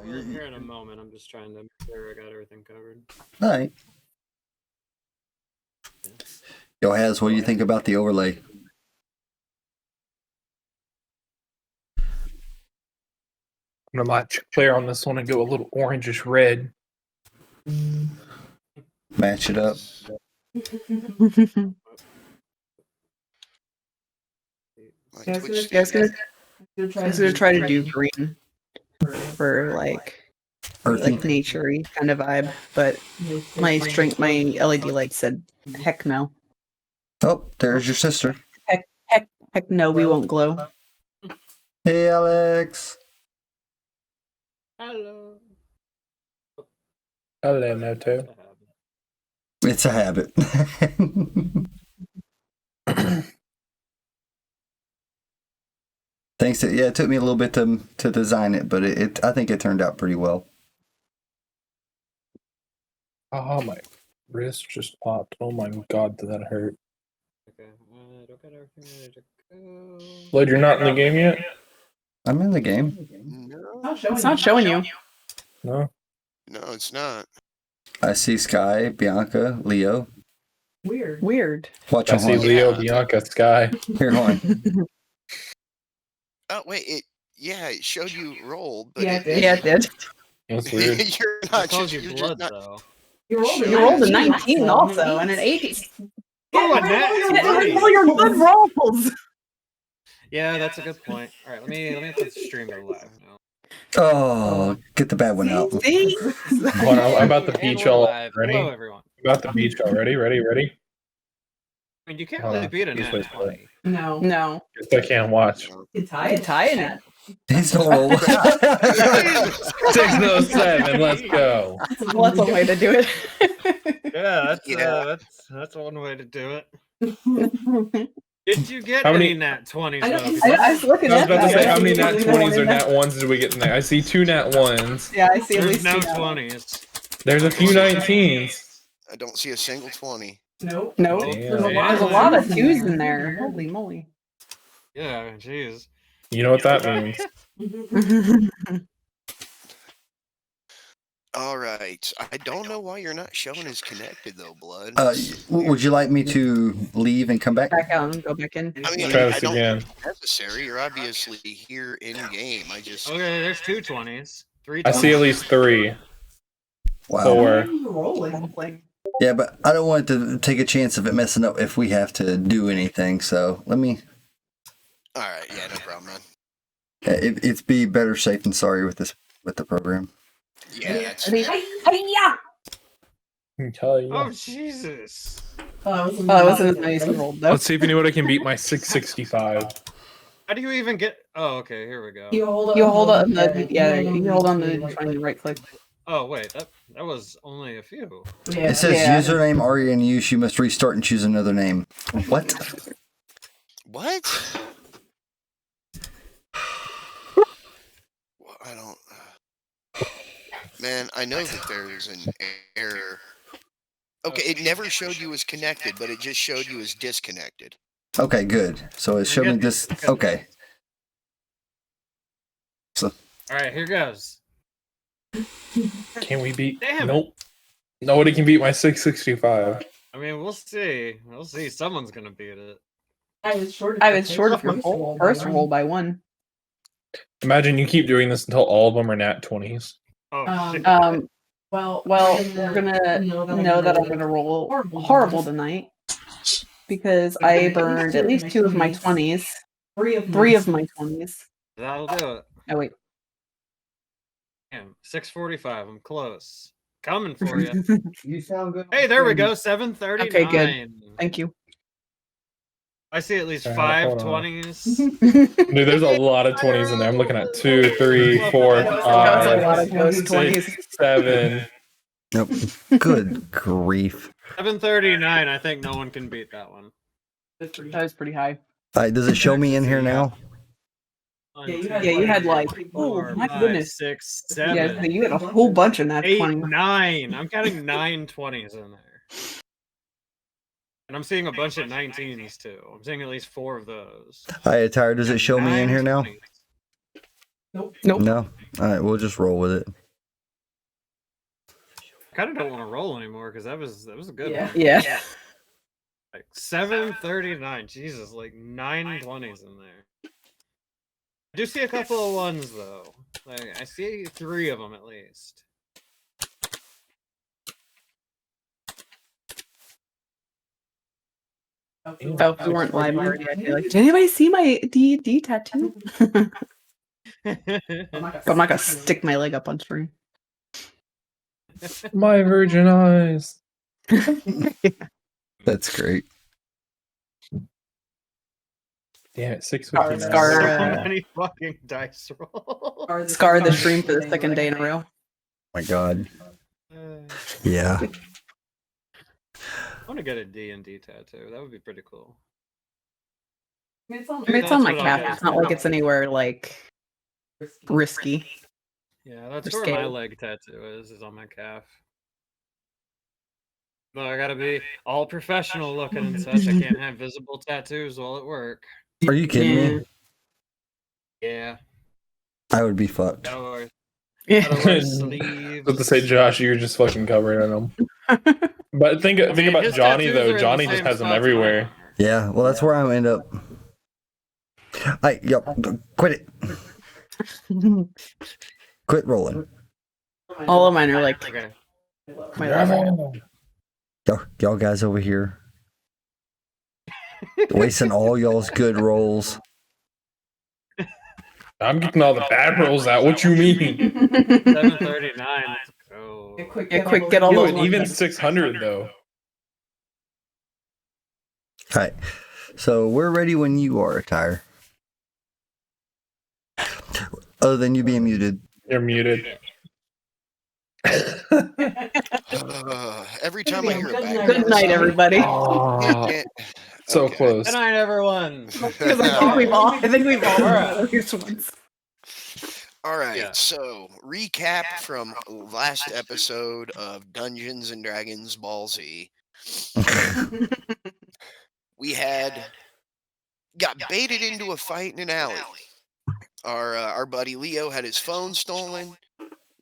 We're here in a moment. I'm just trying to make sure I got everything covered. All right. Yo, Haz, what do you think about the overlay? I'm gonna match clear on this one and go a little orangish red. Match it up. I was gonna try to do green for like Earthy. nature-y kind of vibe, but my LED light said heck no. Oh, there's your sister. Heck no, we won't glow. Hey, Alex. Hello. Hello, Noto. It's a habit. Thanks. Yeah, it took me a little bit to design it, but I think it turned out pretty well. Oh, my wrist just popped. Oh my god, did that hurt? Okay, I don't got everything ready to go. Lloyd, you're not in the game yet? I'm in the game. No, It's not showing you. No? no, it's not. I see Sky, Bianca, Leo. Weird. Watch I on see hold. Leo, Bianca, Sky. Here, hold on. Oh wait, it showed you rolled, but Yeah, it did. That's weird. you're It not. calls You're you just blood, not. though. You rolled a 19 also, and an 8. Oh, a nat 20. All your good rolls. Yeah, that's a good point. All right, let me put the stream to live now. Oh, get the bad one out. See? Hold on, I'm about the And beach we're all live. ready. Hello, everyone. About the beach already. Ready? I mean, you can't Hold really on. beat a Just nat wait for 20. No. Guess I can't watch. It's tying it. He's no roll. 607, let's go. Well, that's one way to do it. Yeah, Yeah. that's one way to do it. Did you get How many- any nat 20s, though? I was looking I was at about to that. say, how many nat 20s or nat 1s did we get in there? I see 2 nat 1s. Yeah, I see at There's least no 2 now. 20s. There's a few 19s. I don't see a single 20. Nope. Damn. There's a lot of 2s in there. Holy moly. Yeah, jeez. You know what that means. All right. I don't know why you're not showing as connected though, Blood. Would you like me to leave and come back? Back out and go back in. I mean, Try I this don't again. think it's necessary. You're obviously here in game. I just Okay, there's 2 20s. 3 I see at 20s. least 3, Wow. 4. Rolling. Yeah, but I don't want to take a chance of it messing up if we have to do anything. So let me. all right. Yeah, no problem, man. It's be better safe than sorry with the program. Yeah, that's Tell you. Oh, Jesus. Oh, it wasn't as nice as rolled though. Let's see if anybody can beat my 665. How do you even get... Oh, okay, here we go. You hold on the you hold on the trying to right click. Oh, wait, that was only a few. It says username already in use. You must restart and choose another name. What? what? Well, I don't. Man, I know that there's an error. Okay, it never showed you as connected, but it just showed you as disconnected. Okay, good. So it showed me this. Okay. So All right, here goes. Can we beat? Damn. Nope. Nobody can beat my 665. I mean, we'll see. We'll see. Someone's gonna beat it. I was short of your first roll by 1. Imagine you keep doing this until all of them are nat 20s. Oh, shit. Well, we're gonna know that I'm gonna roll horrible tonight because I burned at least 2 of my 20s, 3 of my 20s. That'll do it. Oh wait, Damn, 6:45. I'm close. Coming for you. you sound good. Hey, there we go. 7:39. Okay, good. Thank you. I see at least Alright, 5 hold on. 20s. Dude, there's a lot of 20s in there. I'm looking at 2, 3, 4, That was a lot 5, of those 20s. 6, 7. Nope. Good grief. 7:39. I think no one can beat that one. That was pretty high. All right, does it show me in here now? Yeah, you had like, oh my goodness. 6, Yeah, 7, so you had a whole bunch in that 8, 20. 9. I'm counting 9 20s in there. And I'm seeing a bunch of 19s too. I'm seeing at least 4 of those. All right, Tyre, does it show me in here now? 9 20s. Nope. No. All right, we'll just roll with it. I kind of don't want to roll anymore because that was a good one. Yeah. Like 739. Jesus, like 920s in there. I do see a couple of ones though. Like I see 3 of them at least. Oh, if we weren't live already, I'd be like, did anybody see my D&D tattoo? But I'm not gonna stick my leg up on screen. My virgin eyes. That's great. Damn it, 6:59. Scar, So uh, many fucking dice rolls. Scar the stream for the second day in a row. My God. Uh, Yeah. I want to get a D&D tattoo. That would be pretty cool. I mean, it's on my calf. It's not like it's anywhere like risky. Yeah, that's Or where my scale. leg tattoo is on my calf. But I gotta be all professional looking and such. I can't have visible tattoos while at work. Are you kidding Yeah. me? Yeah. I would be fucked. Gotta wear, Yeah. gotta wear I was sleeves. about to say, Josh, you're just fucking covering them. But think I mean, about his Johnny tattoos are though. in Johnny the just same has them spots everywhere. Yeah, well, that's where I end up. Quit it. Quit rolling. All of mine are like Okay. my level. Y'all guys over here wasting all y'all's good rolls. I'm getting all the bad rolls out. What you mean? 739. Let's go. Yeah, quick, get all Yo, those and even ones. 600 though. All right, so we're ready when you are, Tyre. Other than you being muted. You're muted. Every time I hear a background Good night, sound, everybody. Oh, eh, so okay. close. Good night, everyone. Because I think we've all heard these ones. All right, Yeah. so recap from last episode of Dungeons and Dragons Ball Z. We got baited into a fight in an alley. Our buddy Leo had his phone stolen.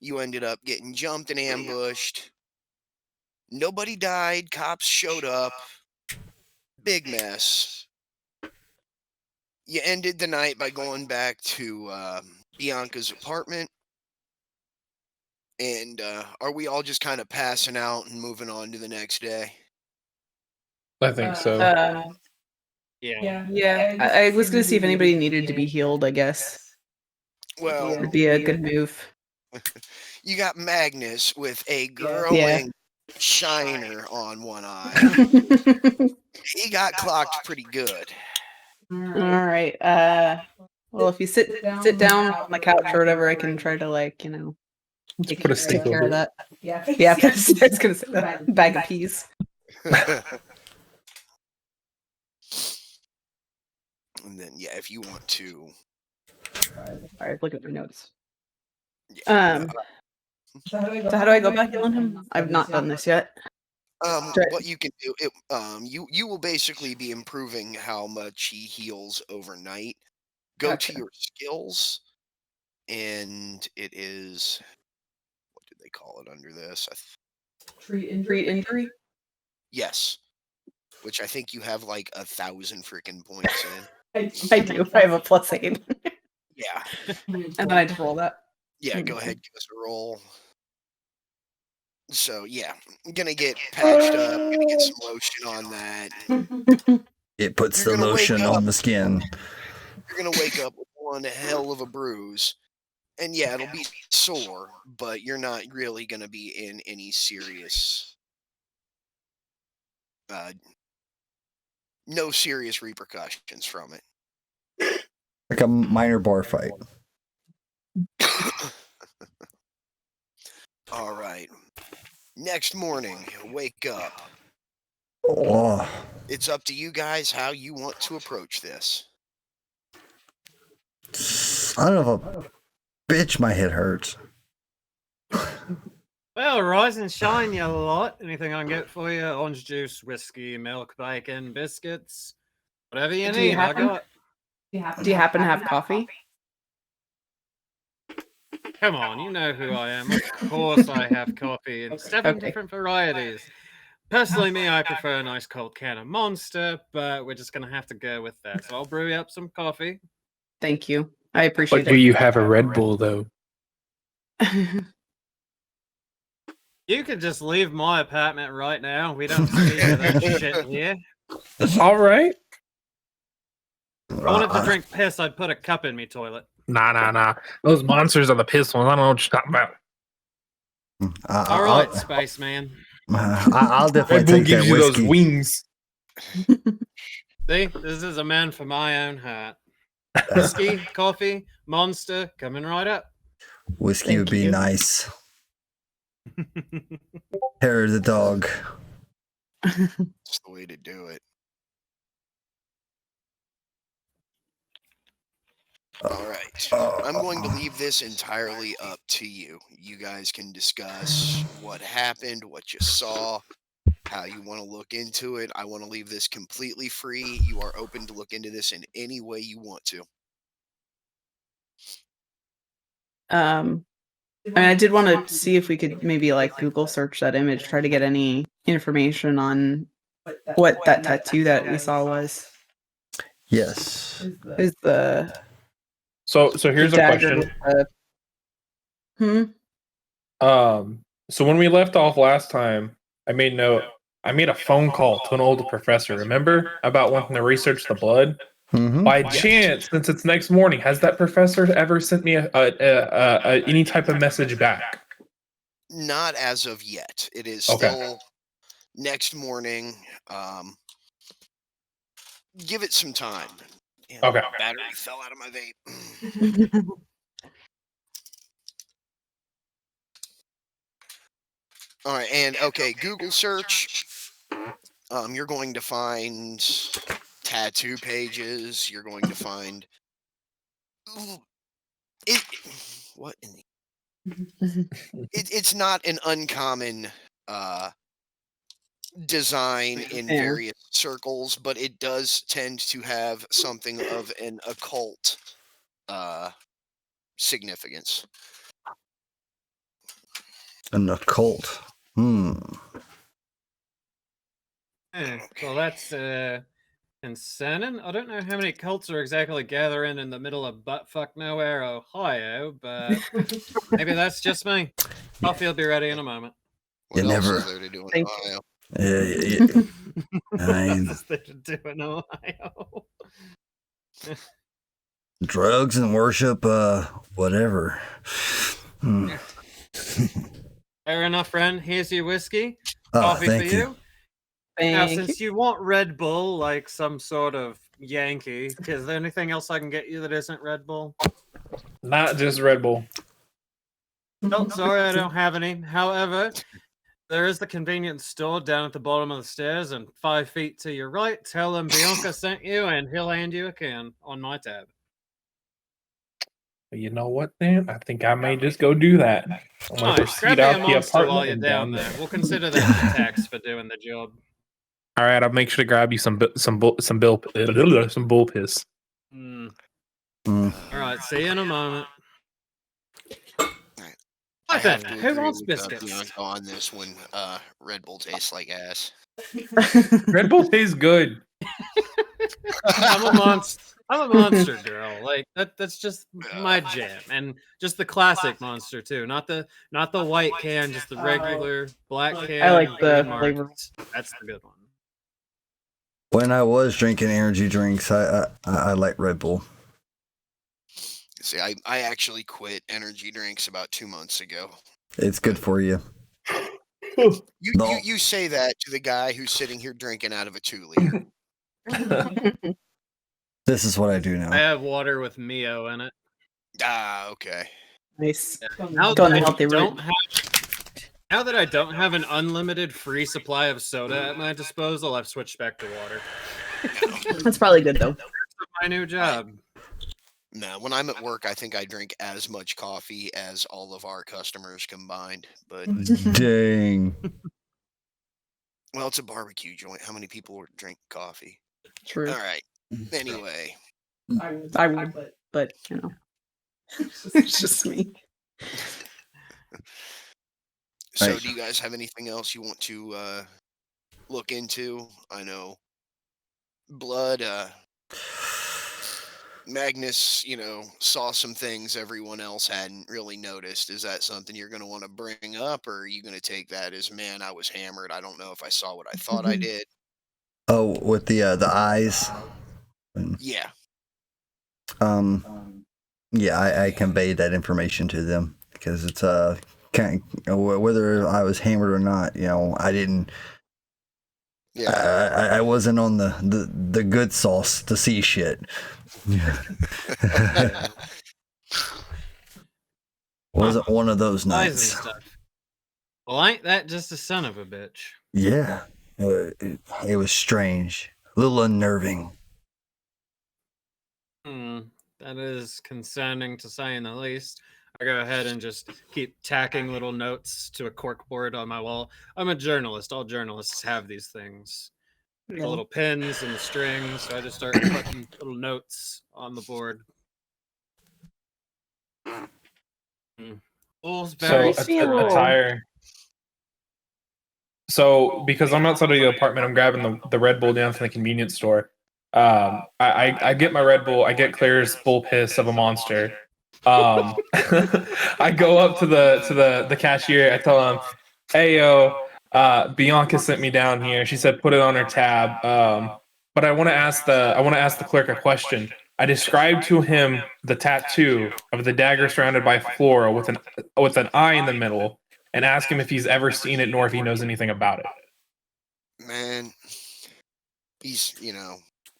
You ended up getting jumped and ambushed. Nobody died. Cops showed up. Big mess. You ended the night by going back to Bianca's apartment. And are we all just kind of passing out and moving on to the next day? I think so. Yeah. Yeah, I was gonna see if anybody needed to be healed. I guess Well, would be a good move. you got Magnus with a growing Yeah. shiner on one eye. He got clocked pretty good. All right. Well, if you sit down on the couch or whatever, I can try to Let's put a stick take care over of it. that. Yeah, I was gonna say that. Bag of peas. And then, yeah, if you want to. All right, look at my notes. Yeah, So how do I go about healing him? I've not done this yet. what you can do, you will basically be improving how much he heals overnight. Go Gotcha. to your skills, and it is, what do they call it under this? Treat injury. Yes, which I think you have like 1,000 freaking points in. I do. I have a +8, Yeah, and then I just roll that. yeah. Go ahead, give us a roll. So yeah, I'm gonna get patched up. Gonna get some lotion on that. It puts You're the gonna wake lotion up. on the skin. You're gonna wake up with one hell of a bruise, and yeah, it'll be sore, but you're not really gonna be in any serious, no serious repercussions from it. Like a minor bar fight. All right. Next morning, wake up. Oh, It's up to you guys how you want to approach this. son of a bitch, my head hurts. Well, rise and shine, you lot. Anything I can get for you? Orange juice, whiskey, milk, bacon, biscuits, whatever you Do you need. I happen- got. Do you happen to have coffee? Come on, you know who I am. Of course I have coffee in 7 Okay. different varieties. Personally, me, I prefer a nice cold can of Monster, but we're just going to have to go with that. So I'll brew you up some coffee. Thank you. I appreciate But do you have a Red Bull though? it. You could just leave my apartment right now. We don't see that shit here. All right. If I wanted to drink piss, I'd put a cup in me toilet. Nah. Those monsters are the piss ones. I don't know what you're talking about. All right, spaceman. I'll Red definitely Bull take gives that you those whiskey. wings. See, this is a man for my own heart. Whiskey, coffee, Monster, coming right up. Whiskey Thank would be you. nice. Hair of the dog. It's the way to do it. All right. I'm going to leave this entirely up to you. You guys can discuss what happened, what you saw, how you want to look into it. I want to leave this completely free. You are open to look into this in any way you want to. I mean, I did want to see if we could maybe like Google search that image, try to get any information on what that tattoo that we saw was. Yes. Is the So here's a dagger question. with the- So when we left off last time, I made a phone call to an older professor, remember? About wanting to research the blood. Mm-hmm. By chance, since it's next morning, has that professor ever sent me any type of message back? Not as of yet. It is Okay. still next morning. Give it some time. Damn, Okay. Battery fell out of my vape. All right, and okay, Google search. You're going to find tattoo pages. You're going to find it. What in the? It's not an uncommon design in Yeah. various circles, but it does tend to have something of an occult significance. An occult. Well, that's concerning. I don't know how many cults are exactly gathering in the middle of buttfuck nowhere, Ohio, but maybe that's just me. Coffee will be ready in a moment. What You else never- is there to do in Thank Ohio? Yeah. I mean, What else is there to do in Ohio? drugs and worship, whatever. Fair enough, friend. Here's your whiskey. Oh, Coffee for thank you. Now, Thank you. since you want Red Bull like some sort of Yankee, is there anything else I can get you that isn't Red Bull? Not just Red Bull. No, sorry, I don't have any. However, there is the convenience store down at the bottom of the stairs, and 5 feet to your right. Tell him Bianca sent you, and he'll hand you a can on my tab. You know what, then? I think I may just go do that. I'm gonna Nice. Grab proceed me a out the monster while apartment you're and down there. We'll consider that your tax for doing the job. All right, I'll make sure to grab you some bull piss. Hmm. Mm. All right, see you in a moment. I Hi, Ben. have to Who agree wants with, biscuits? Bianca on this one. Red Bull tastes like ass. Red Bull tastes good. I'm a monster. I'm a monster girl. Like that's just my jam. And just the classic monster too. Not the white can, just the regular black can. I like the green mark. flavor. That's the good one. When I was drinking energy drinks, I like Red Bull. See, I actually quit energy drinks about 2 months ago. It's good for you. You say that to the guy who's sitting here drinking out of a 2-liter. This is what I do I now. have water with Mio in it. Ah, okay. Nice. Now Going that, the healthy route. now that I don't have an unlimited free supply of soda at my disposal, I've switched back to water. That's probably good though. My new job. No, when I'm at work, I think I drink as much coffee as all of our customers combined. But Dang. well, it's a barbecue joint. How many people would drink coffee? True. All right. Anyway, I would, but you know, it's just me. So, Right. do you guys have anything else you want to look into? I know Blood, Magnus, saw some things everyone else hadn't really noticed. Is that something you're going to want to bring up, or are you going to take that as, man, I was hammered. I don't know if I saw what I thought I did. Oh, with the eyes. Yeah. Yeah, I conveyed that information to them because it's whether I was hammered or not, I didn't. Yeah. I wasn't on the good sauce to see shit. Wasn't one of those Eyes and nights. stuff. Well, ain't that just a son of a bitch? Yeah, it was strange, a little unnerving. That is concerning to say the least. I go ahead and just keep tacking little notes to a corkboard on my wall. I'm a journalist. All journalists have these things. The little pins and the strings. So I just start putting little notes on the board. Bull's very So me a little- attire. So because I'm outside of the apartment, I'm grabbing the Red Bull down from the convenience store. I get my Red Bull. I get Claire's bull piss of a monster. I go up to the cashier. I tell him, "Hey yo, Bianca sent me down here. She said put it on her tab. But I want to ask the clerk a question. I described to him the tattoo of the dagger surrounded by flora with an eye in the middle, and ask him if he's ever seen it nor if he knows anything about it." Man, he's,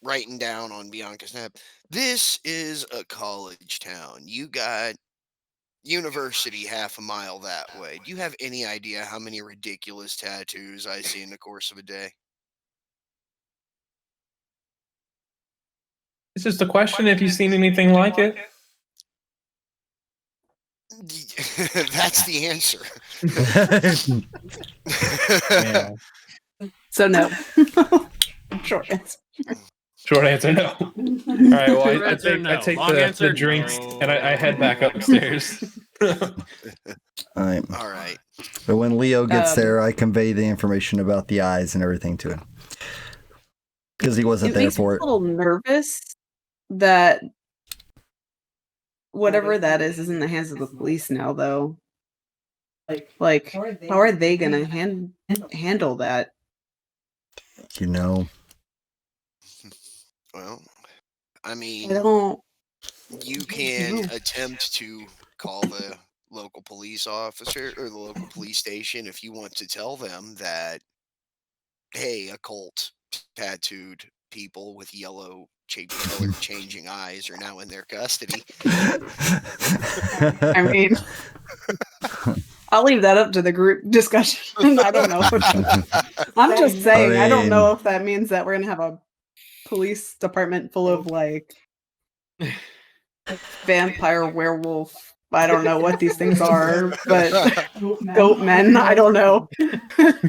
writing down on Bianca's map. This is a college town. You got university half a mile that way. Do you have any idea how many ridiculous tattoos I see in the course of a day? It's just a question if you've seen anything like it. That's the answer. Yeah. So no. Short answer. Short answer, no. All right, well, I Answer, take no. Long the answer, drinks no. and I head back upstairs. All right. All right. But when Leo gets Um, there, I convey the information about the eyes and everything to him because he wasn't It there makes me for a it. little nervous that whatever that is in the hands of the police now, though. Like, how are they gonna handle that? Well, I I mean, don't. you can attempt to call the local police officer or the local police station if you want to tell them that, hey, a cult tattooed people with yellow color changing eyes are now in their custody. I mean, I'll leave that up to the group discussion. I don't know. I'm just saying, I don't know if that means that we're gonna have a police department full of like vampire, werewolf. I don't know what these things are, but goat men. I don't know.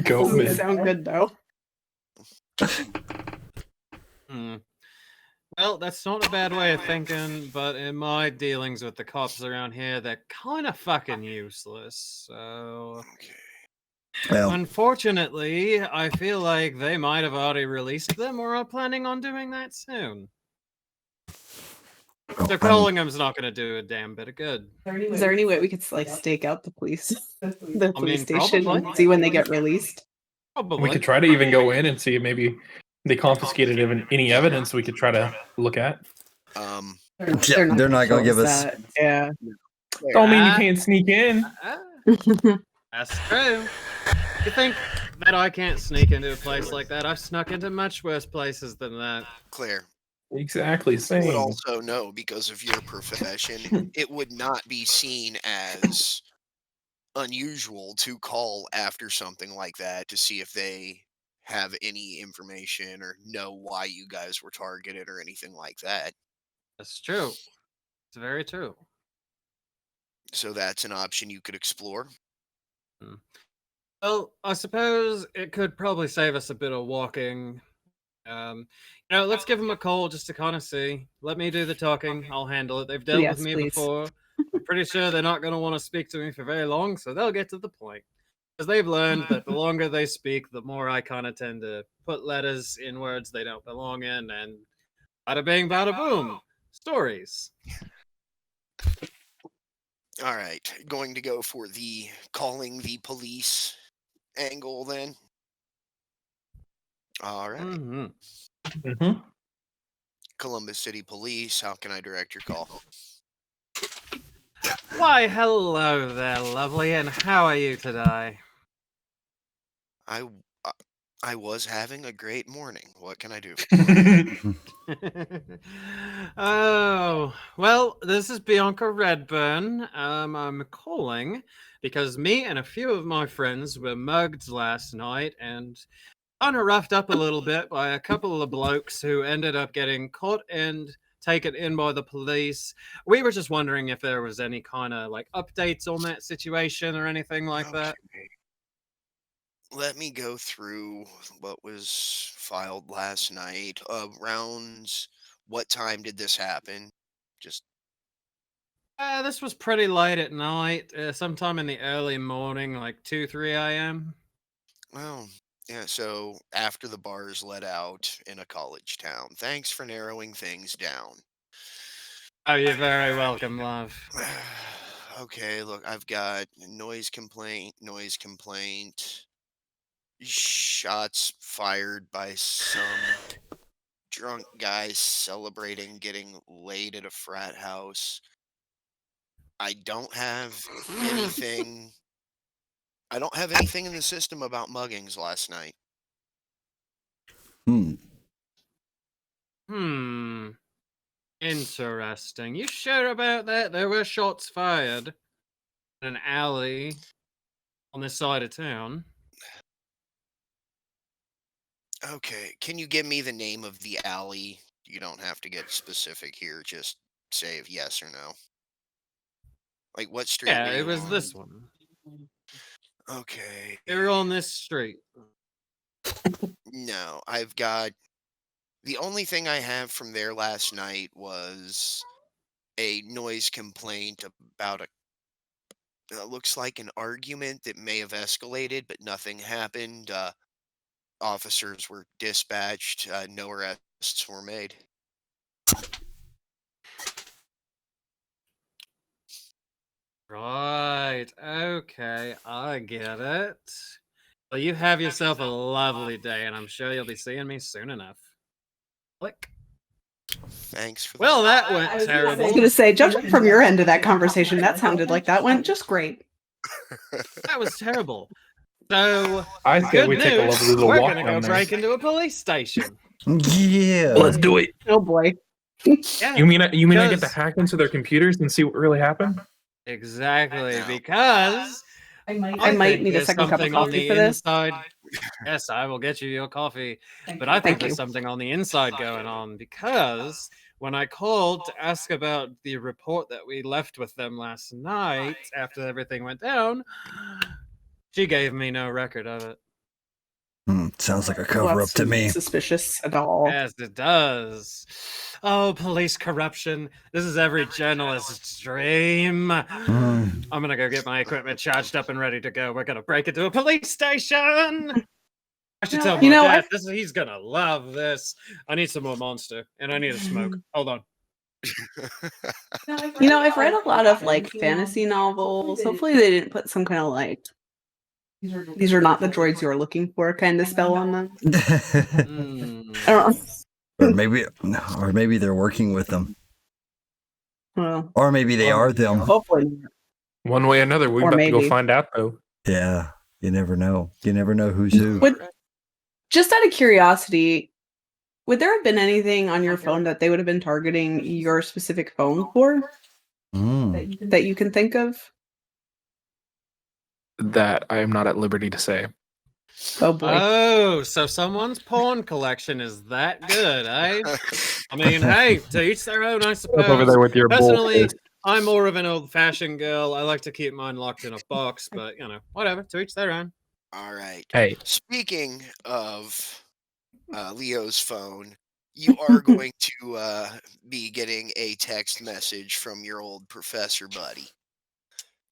Goat Doesn't men. sound good though. Well, that's not a bad way of thinking, but in my dealings with the cops around here, they're kind of fucking useless. So, Well, unfortunately, I feel like they might have already released them or are planning on doing that soon. So calling them's not going to do a damn bit of good. Is there any way we could like stake out the police, the police mean, station, probably. and see when they get released? Probably. We could try to even go in and see if maybe they confiscated any evidence we could try to look at. they're not gonna give us. that. Yeah. Don't mean you can't sneak in. That's true. You think that I can't sneak into a place like that? I've snuck into much worse places than that. Claire, Exactly, you would same. also know, because of your profession, it would not be seen as unusual to call after something like that to see if they have any information or know why you guys were targeted or anything like that. That's true. It's very true. So that's an option you could explore. Well, I suppose it could probably save us a bit of walking. Let's give them a call just to kind of see. Let me do the talking. I'll handle it. They've dealt Yes, with me please. before. pretty sure they're not going to want to speak to me for very long, so they'll get to the point. Because they've learned that the longer they speak, the more I kind of tend to put letters in words they don't belong in, and bada bing, bada boom. Stories. All right, going to go for the calling the police angle then. All right, Hmm. Mhm. Columbus City Police, how can I direct your call? Why, hello there, lovely, and how are you today? I was having a great morning. What can I do? Oh, well, this is Bianca Redburn. I'm calling because me and a few of my friends were mugged last night and kind of roughed up a little bit by a couple of blokes who ended up getting caught and taken in by the police. We were just wondering if there was any kind of like updates on that situation or anything like that. Okay. Let me go through what was filed last night. Rounds. What time did this happen? Just This was pretty late at night, sometime in the early morning, like 2, 3 a.m. well, yeah. So after the bars let out in a college town. Thanks for narrowing things down. Oh, you're very welcome, love. Okay, look, I've got noise complaint, shots fired by some drunk guys celebrating getting laid at a frat house. I don't have anything. I don't have anything in the system about muggings last night. Hmm. Hmm. Interesting. You sure about that? There were shots fired in an alley on this side of town. Okay, can you give me the name of the alley? You don't have to get specific here. Just say if yes or no. Like what street Yeah, were it you was on? this one. Okay. They were on this street. No, I've got the only thing I have from there last night was a noise complaint about a looks like an argument that may have escalated, but nothing happened. Officers were dispatched. No arrests were made. Right. Okay, I get it. Well, you have yourself a lovely day, and I'm sure you'll be seeing me soon enough. Click. Thanks for Well, that. that went I was terrible. going to say, judging from your end of that conversation, that sounded like that went just great. That was terrible. So, I say good we take a news. lovely little We're walk gonna go down there. break into a police station. Yeah. Let's do it. Oh boy. Yeah, You mean I get to because- hack into their computers and see what really happened? exactly, No. because I might think need a there's second cup of something on coffee the for this. inside. Yes, I will get you your coffee. But I think Thank there's you. something on the inside going on because when I called to ask about the report that we left with them last night after everything went down, she gave me no record of it. Sounds like a Well, cover up that's to me. suspicious at all. Yes, it does. Oh, police corruption. This is every journalist's dream. Hmm. I'm gonna go get my equipment charged up and ready to go. We're gonna break into a police station. I should tell my You know, dad. He's gonna love this. I need some more Monster, and I need a smoke. Hold on. You know, I've read a lot of like fantasy novels. Hopefully, they didn't put some kind of like "these are not the droids you are looking for" kind of spell on them. Hmm. I don't or maybe they're working with them, know. or maybe they are them. Hopefully, not. One way or another, we Or about to go maybe. find out though. Yeah, you never know. You never know who's who. Would just out of curiosity, would there have been anything on your phone that they would have been targeting your specific phone for Mm. that you can think of? That I am not at liberty to say. Oh boy. Oh, so someone's porn collection is that good, eh? I mean, hey, to each their own, I suppose. Up over there with your Personally, bull. I'm more of an old-fashioned girl. I like to keep mine locked in a box, but whatever. To each their own. All right. Hey, Speaking of Leo's phone, you are going to be getting a text message from your old professor buddy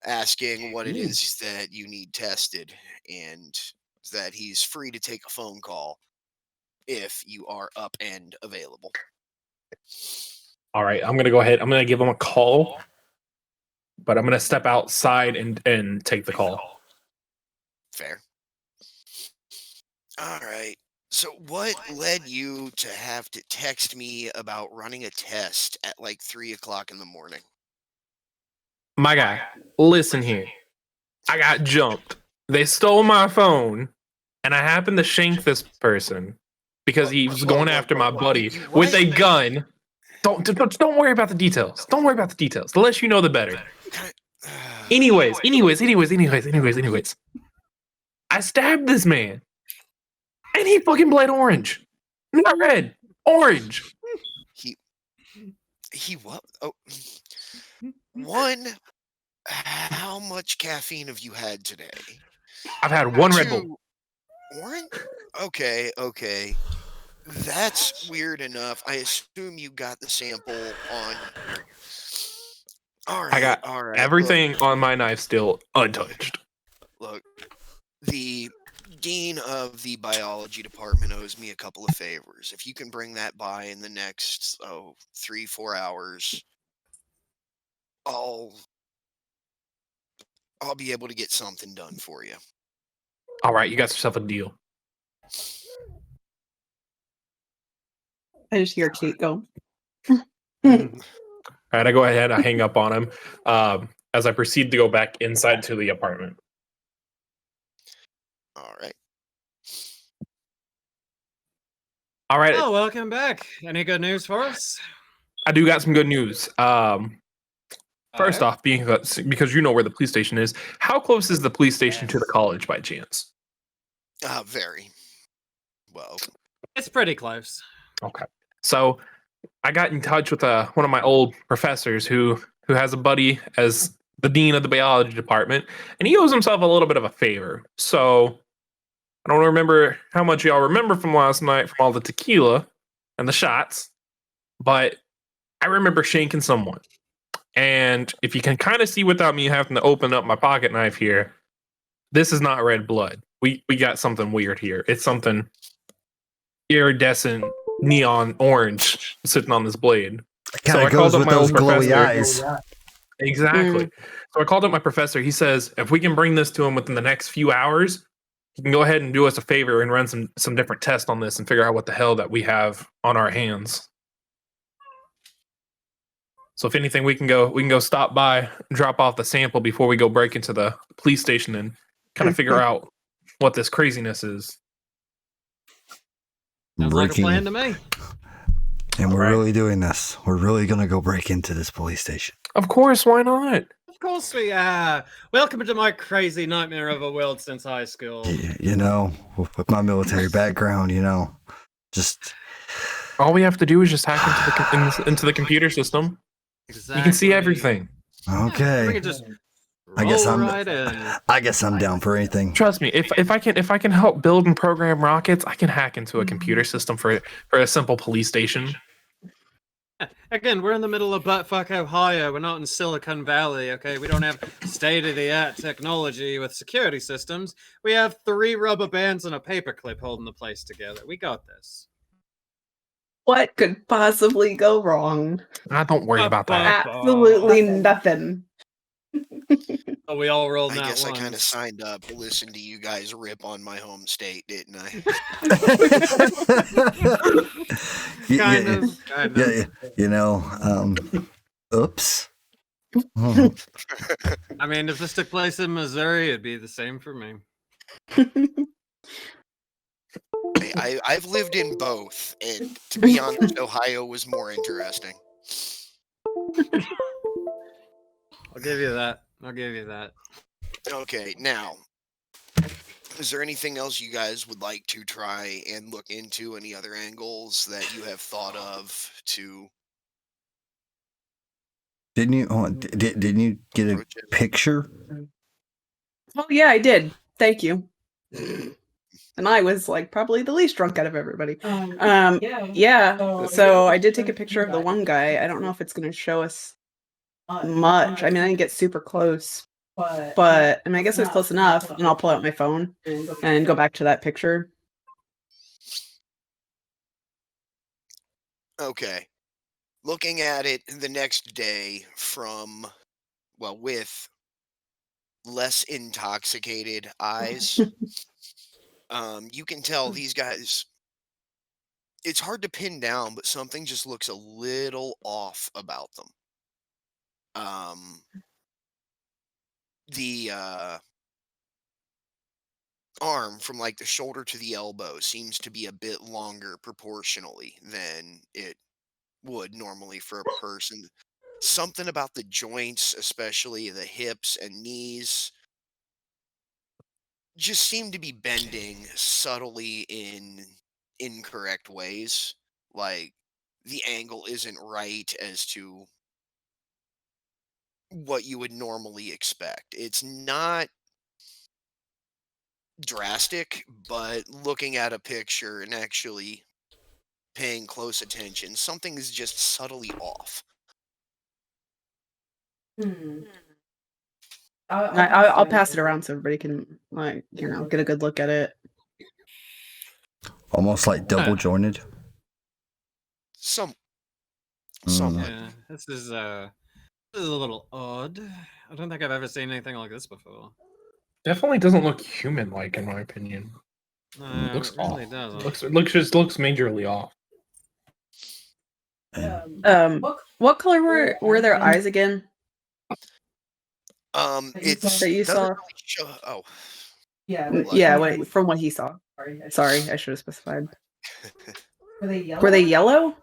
asking what it is that you need tested and that he's free to take a phone call if you are up and available. All right, I'm gonna go ahead. I'm gonna give him a call, but I'm gonna step outside and take the call. Fair. All right. So, what led you to have to text me about running a test at like 3 o'clock in the morning? My guy, listen here. I got jumped. They stole my phone, and I happened to shank this person because he was going after my buddy with a gun. Don't worry about the details. Don't worry about the details. The less you know, the better. Anyways. I stabbed this man, and he fucking bled orange, not red, orange. He what? Oh, one. How much caffeine have you had today? I've had one Red Bull. 2, orange? Okay. That's weird enough. I assume you got the sample on. All right. I got everything on my knife still untouched. Look, the dean of the biology department owes me a couple of favors. If you can bring that by in the next 3-4 hours, I'll be able to get something done for you. All right, you got yourself a deal. I just hear Kate go. All right, I go ahead. I hang up on him as I proceed to go back inside to the apartment. All right. All right. Oh, welcome back. Any good news for us? I do got some good news. First off, because you know where the police station is, how close is the police station to the college by chance? Very well. It's pretty close. Okay. So I got in touch with one of my old professors who has a buddy as the dean of the biology department, and he owes himself a little bit of a favor. So I don't remember how much y'all remember from last night from all the tequila and the shots, but I remember shanking someone. And if you can kind of see without me having to open up my pocket knife here, this is not red blood. We got something weird here. It's something iridescent neon orange sitting on this blade. Kind of goes with those glowy eyes. Exactly. So I called up my professor. He says if we can bring this to him within the next few hours, he can go ahead and do us a favor and run some different tests on this and figure out what the hell that we have on our hands. So if anything, we can go stop by and drop off the sample before we go break into the police station and kind of figure out what this craziness is. Sounds like a plan to me. And we're really doing this. We're really going to go break into this police station. Of course, why not? Of course we are. Welcome to my crazy nightmare of a world since high school. You know, with my military background, just... All we have to do is just hack into the computer system. Exactly. You can see everything. Okay. We can just I guess roll right in. I guess I'm down for anything. Trust me, if I can help build and program rockets, I can hack into a computer system for a simple police station. Again, we're in the middle of buttfuck Ohio. We're not in Silicon Valley, okay? We don't have state-of-the-art technology with security systems. We have 3 rubber bands and a paperclip holding the place together. We got this. What could possibly go wrong? Don't worry about that. Absolutely nothing. So we all rolled I out guess once. I kind of signed up to listen to you guys rip on my home state, didn't I? Kind of. Yeah, oops. I mean, if this took place in Missouri, it'd be the same for me. I've lived in both, and to be honest, Ohio was more interesting. I'll give you that. Okay, now, is there anything else you guys would like to try and look into? Any other angles that you have thought of to? Didn't you get a picture? Oh yeah, I did. Thank you. and I was like probably the least drunk out of everybody. Yeah. Yeah. So I did take a picture of the one guy. I don't know if it's going to show us much. I mean, I didn't get super close, but I mean, I guess it's close enough. And I'll pull out my phone and go back to that picture. Okay. Looking at it the next day from, well, with less intoxicated eyes, you can tell these guys, it's hard to pin down, but something just looks a little off about them. The arm from like the shoulder to the elbow seems to be a bit longer proportionally than it would normally for a person. Something about the joints, especially the hips and knees, just seem to be bending subtly in incorrect ways. Like the angle isn't right as to what you would normally expect. It's not drastic, but looking at a picture and actually paying close attention, something is just subtly off. I'll pass it around so everybody can, like, you know, get a good look at it. Almost like double jointed. Somewhat. Yeah, this is a little odd. I don't think I've ever seen anything like this before. Definitely doesn't look human-like, in my opinion. No, Looks it really off. doesn't. Looks majorly off. What color were their eyes again? It's That you doesn't saw? really show. Oh, Yeah, from what he saw. Sorry, I should have specified. Were they yellow?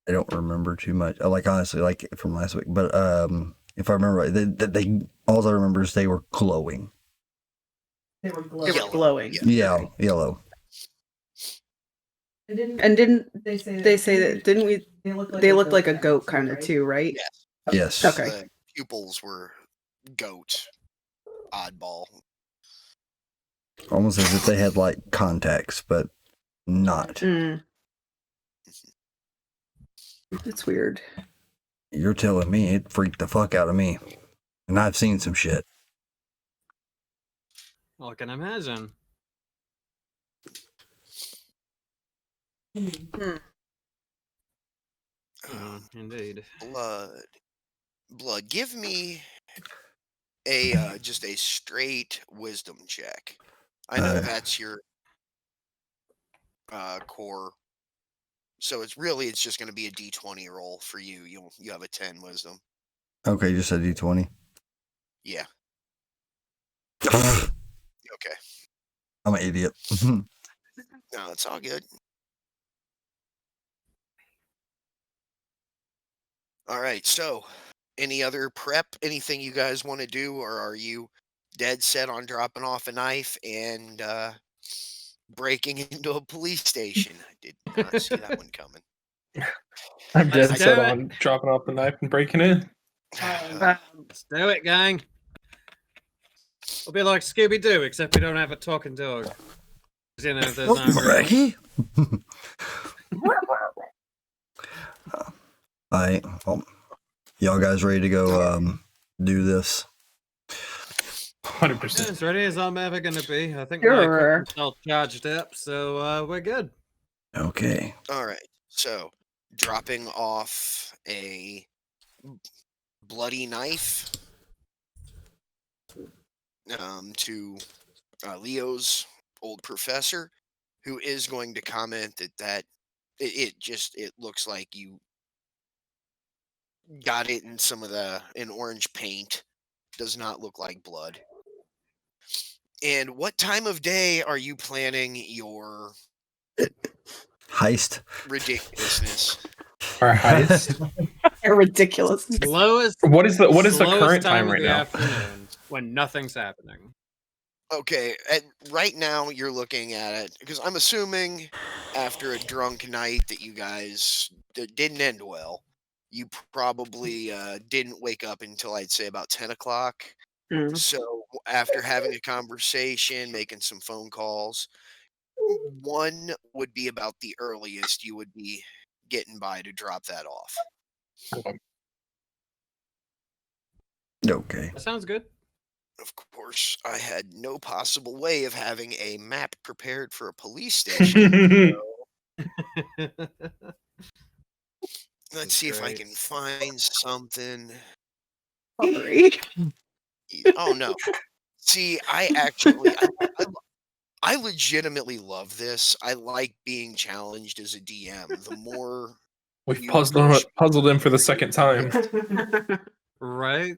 I don't remember too much. Like honestly, like from last week. But if I remember right, they all I remember is they were glowing. They were Yellow. glowing. Yeah, yellow. And didn't they say that? Didn't we? They looked like a goat kind of too, right? Yes. Yes. Okay. The pupils were goat, oddball. Almost as if they had like contacts, but not. Mm. That's weird. You're telling me it freaked the fuck out of me. And I've seen some shit. I can imagine. Indeed. Blood. Give me a just a straight wisdom check. I know that's your core. So it's just going to be a D20 roll for you. You have a 10 wisdom. Okay, just a D20. Yeah. I'm Okay. an idiot. No, it's all good. All right. So, any other prep? Anything you guys want to do, or are you dead set on dropping off a knife and breaking into a police station? I did not see that one coming. I'm dead Let's set do it. on dropping off the knife and breaking in. Let's do it, gang. We'll be like Scooby Doo, except we don't have a talking dog. 'Cause, you know, there's no real- Raggy? Alright, well, y'all guys ready to go do this? 100%. as ready as I'm ever gonna be. I think Sure. my equipment's all charged up, so we're good. Okay. All right. So, dropping off a bloody knife to Leo's old professor, who is going to comment that it looks like you got it in in orange paint. Does not look like blood. And what time of day are you planning your Heist. ridiculousness? Our heist. They're ridiculous. Slowest. What is the slowest current time of right the now? afternoon when nothing's happening. Okay, right now you're looking at it because I'm assuming after a drunk night that you guys that didn't end well, you probably didn't wake up until I'd say about 10 o'clock. Mm. So after having a conversation, making some phone calls, one would be about the earliest you would be getting by to drop that off. Okay. That sounds good. Of course, I had no possible way of having a map prepared for a police station. Let's see if I great. can find something. Sorry. Oh no. See, I actually I legitimately love this. I like being challenged as a DM. The more We've you puzzled him for the second time. Right?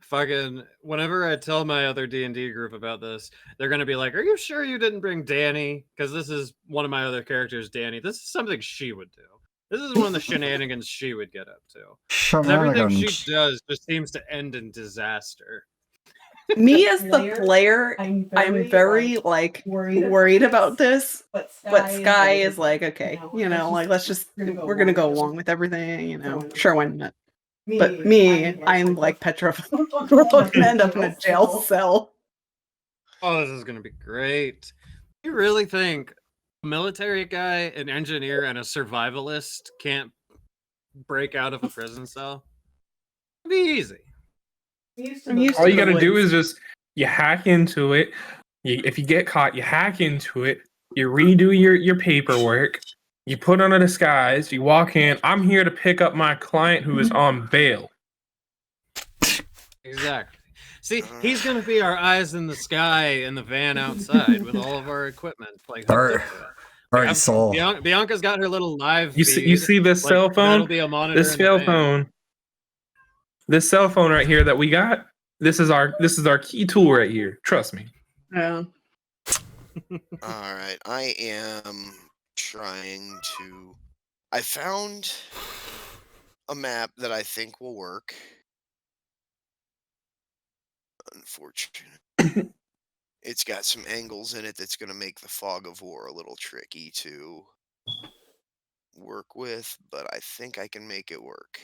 Fucking whenever I tell my other D&D group about this, they're going to be like, "Are you sure you didn't bring Danny? Because this is one of my other characters, Danny. This is something she would do. This is one of the shenanigans she would get up to. 'Cause everything she Shenanigans. does just seems to end in disaster." Me as the player, I'm very like worried about this, but Sky is like, okay, like let's just we're gonna go along with everything, sure, why not? But me, I'm like petrified. We're all gonna end up in a jail cell. Oh, this is going to be great. You really think a military guy, an engineer, and a survivalist can't break out of a prison cell? It'd be easy. All you gotta do is just you hack into it. If you get caught, you hack into it. You redo your paperwork. You put on a disguise. You walk in. I'm here to pick up my client who is on bail. Exactly. See, he's gonna be our eyes in the sky in the van outside with all of our equipment. Like, hooked Alright. up to it. All right, Saul. Bianca's got her little live. You see this cell That'll phone? be a monitor. This in the cell van. phone. This cell phone right here that we got. This is our key tool right here. Trust me. Yeah. All right, I am trying to. I found a map that I think will work. Unfortunate. It's got some angles in it that's going to make the fog of war a little tricky to work with, but I think I can make it work.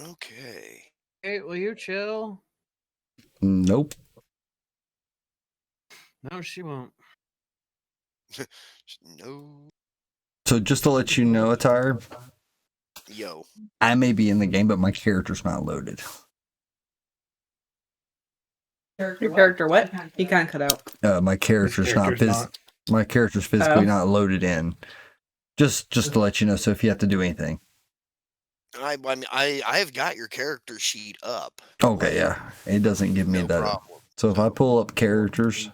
Okay. Hey, will you chill? Nope. No, she won't. No. So just to let you know, Attire, Yo. I may be in the game, but my character's not loaded. Your character, what? He kind of cut out. My character's not my character's physically not loaded in. Just to let you know. So if you have to do anything. I mean, I've got your character sheet up. Okay, yeah. It doesn't give me No that. problem. So if I pull up characters.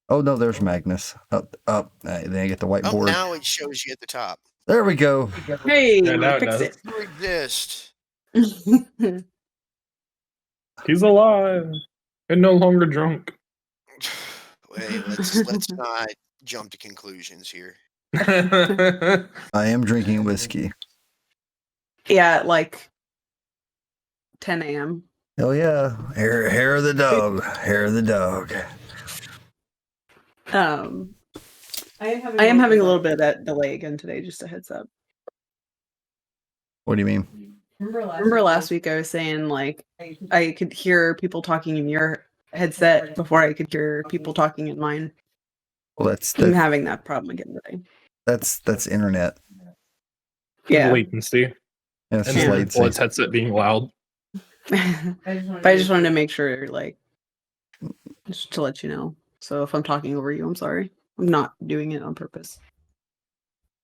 Oh no, there's Magnus. Up. Then I get the Oh, whiteboard. now it shows you at the top. There we go. Hey, Yeah, now it fix does. it. You exist. He's alive and no longer drunk. Wait, let's not jump to conclusions here. I am drinking whiskey. Yeah, at like 10 a.m. Hell yeah. Hair of the dog. Hair of the dog. I am having a little bit of that delay again today, just a heads up. What do you mean? Remember last week I was saying like I could hear people talking in your headset before I could hear people talking in mine. Well, that's I'm having that problem again today. that's internet. Yeah. Latency. Yeah, it's And just then latency. Blood's headset being loud. But I just wanted to make sure, like, just to let you know. So if I'm talking over you, I'm sorry. I'm not doing it on purpose.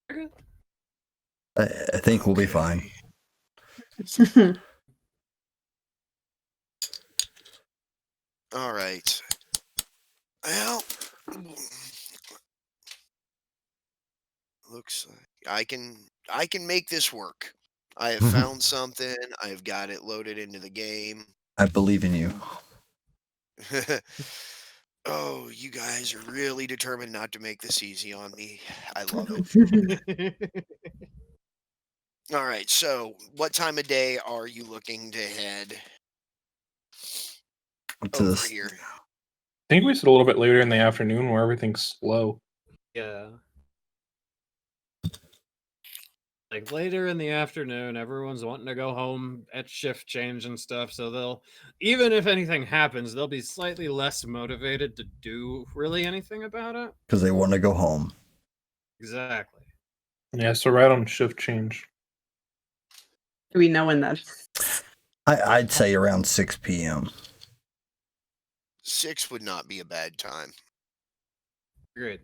I think we'll be fine. All right. Well, looks like I can make this work. I have found something. I have got it loaded into the game. I believe in you. Oh, you guys are really determined not to make this easy on me. I love it. All right, so what time of day are you looking to head To over this. here? I think we said a little bit later in the afternoon where everything's slow. Yeah. like later in the afternoon, everyone's wanting to go home at shift change and stuff, so they'll, even if anything happens, they'll be slightly less motivated to do really anything about it. Because they want to go home. Exactly. Yeah, so right on shift change. Do we know when that? I'd say around 6 p.m. 6 would not be a bad time. Great.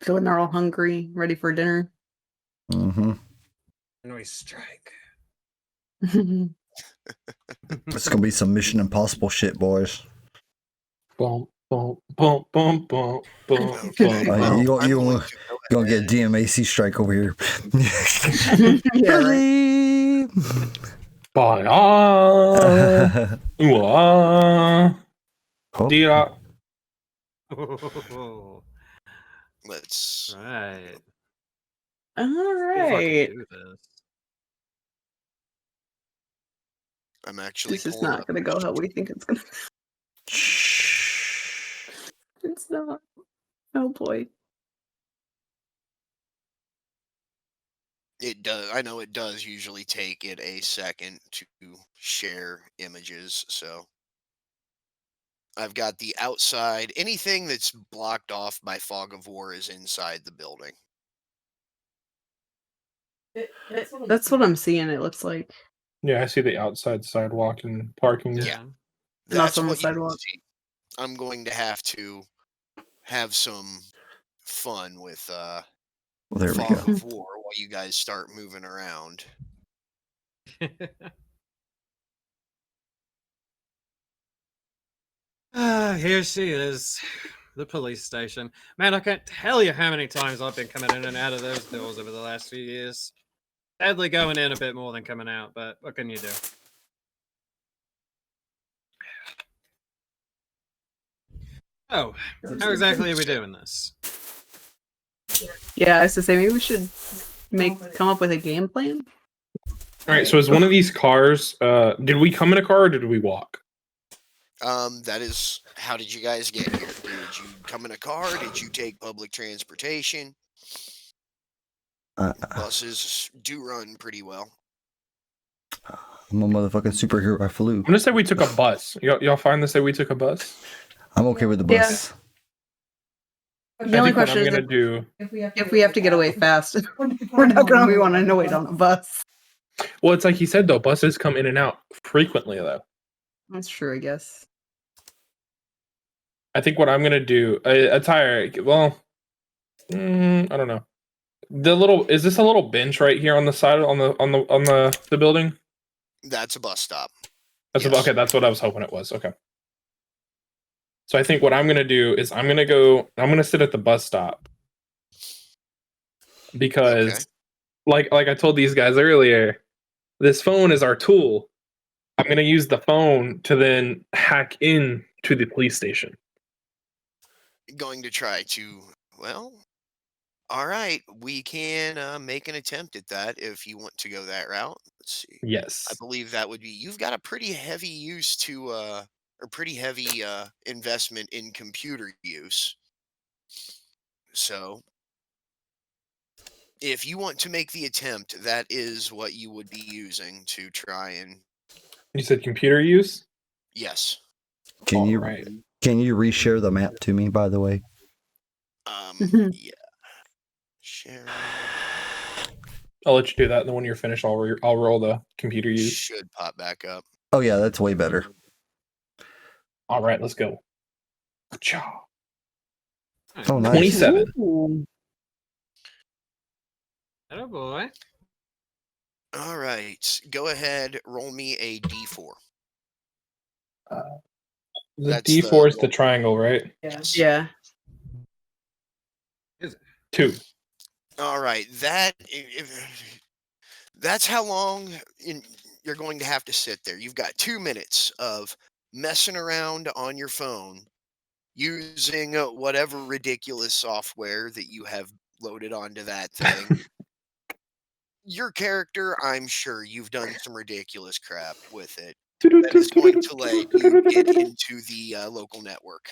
So when they're all hungry, ready for dinner. Mm-hmm. And we strike. It's gonna be some Mission Impossible shit, boys. Bump, bump, bump, bump, bump, bump, Okay, bump. well, bump. you I'm gonna going to go You're gonna get a ahead. DMAC strike over here. Yeah, right. Really? Bye. Ah. Ooh, ah. Oh, Dee-da. Let's. Right. All See if I can right. do this. I'm actually This is pulling not up. going to go how we think it's going to. shh. It's not. Oh boy. It does. I know it does usually take it a second to share images, so I've got the outside. Anything that's blocked off by fog of war is inside the building. That's what I'm seeing. It looks like. Yeah, I see the outside sidewalk and parking. Yeah. And That's also on the what you can sidewalk. see. I'm going to have some fun with Well, there we fog go. of war while you guys start moving around. Here she is, the police station. Man, I can't tell you how many times I've been coming in and out of those doors over the last few years. Sadly, going in a bit more than coming out, but what can you do? Oh, how exactly are we doing this? Yeah, I was to say maybe we should come up with a game plan. All right, so is one of these cars, did we come in a car or did we walk? That is, how did you guys get here? Did you come in a car? Did you take public transportation? Buses do run pretty well. I'm a motherfucking superhero. I flew. I'm gonna say we took a bus. Y'all fine to say we took a bus? I'm okay with the bus. The I only think what question I'm is gonna do. if we have to get away fast, we're not going to want to wait on a bus. Well, it's like he said though, buses come in and out frequently though. That's true, I guess. I think what I'm gonna do, a tire. Well, I don't know. Is this a little bench right here on the side on the building? That's a bus stop. That's Yes. okay. That's what I was hoping it was. Okay. So I think what I'm gonna do is I'm gonna sit at the bus stop because, Okay. like I told these guys earlier, this phone is our tool. I'm gonna use the phone to then hack in to the police station. Going to try to, well, all right, we can make an attempt at that if you want to go that route. Let's see. I Yes. believe that would be, you've got a pretty heavy use to, or pretty heavy investment in computer use. So if you want to make the attempt, that is what you would be using to try and, You said computer use? yes. Can you Alright. reshare the map to me, by the way? Yeah. Share. I'll let you do that, and then when you're finished, I'll roll the computer use. Should pop back up. Oh yeah, that's way better. All right, let's go. Cha. Oh, nice. 27. Ooh. Oh boy. All right. Go ahead. Roll me a d4. The That's D4 is the triangle, right? Yes. Yeah. 2. All right. That's how long you're going to have to sit there. You've got 2 minutes of messing around on your phone using whatever ridiculous software that you have loaded onto that thing. Your character, I'm sure you've done some ridiculous crap with it. that is going to let you get into the local network.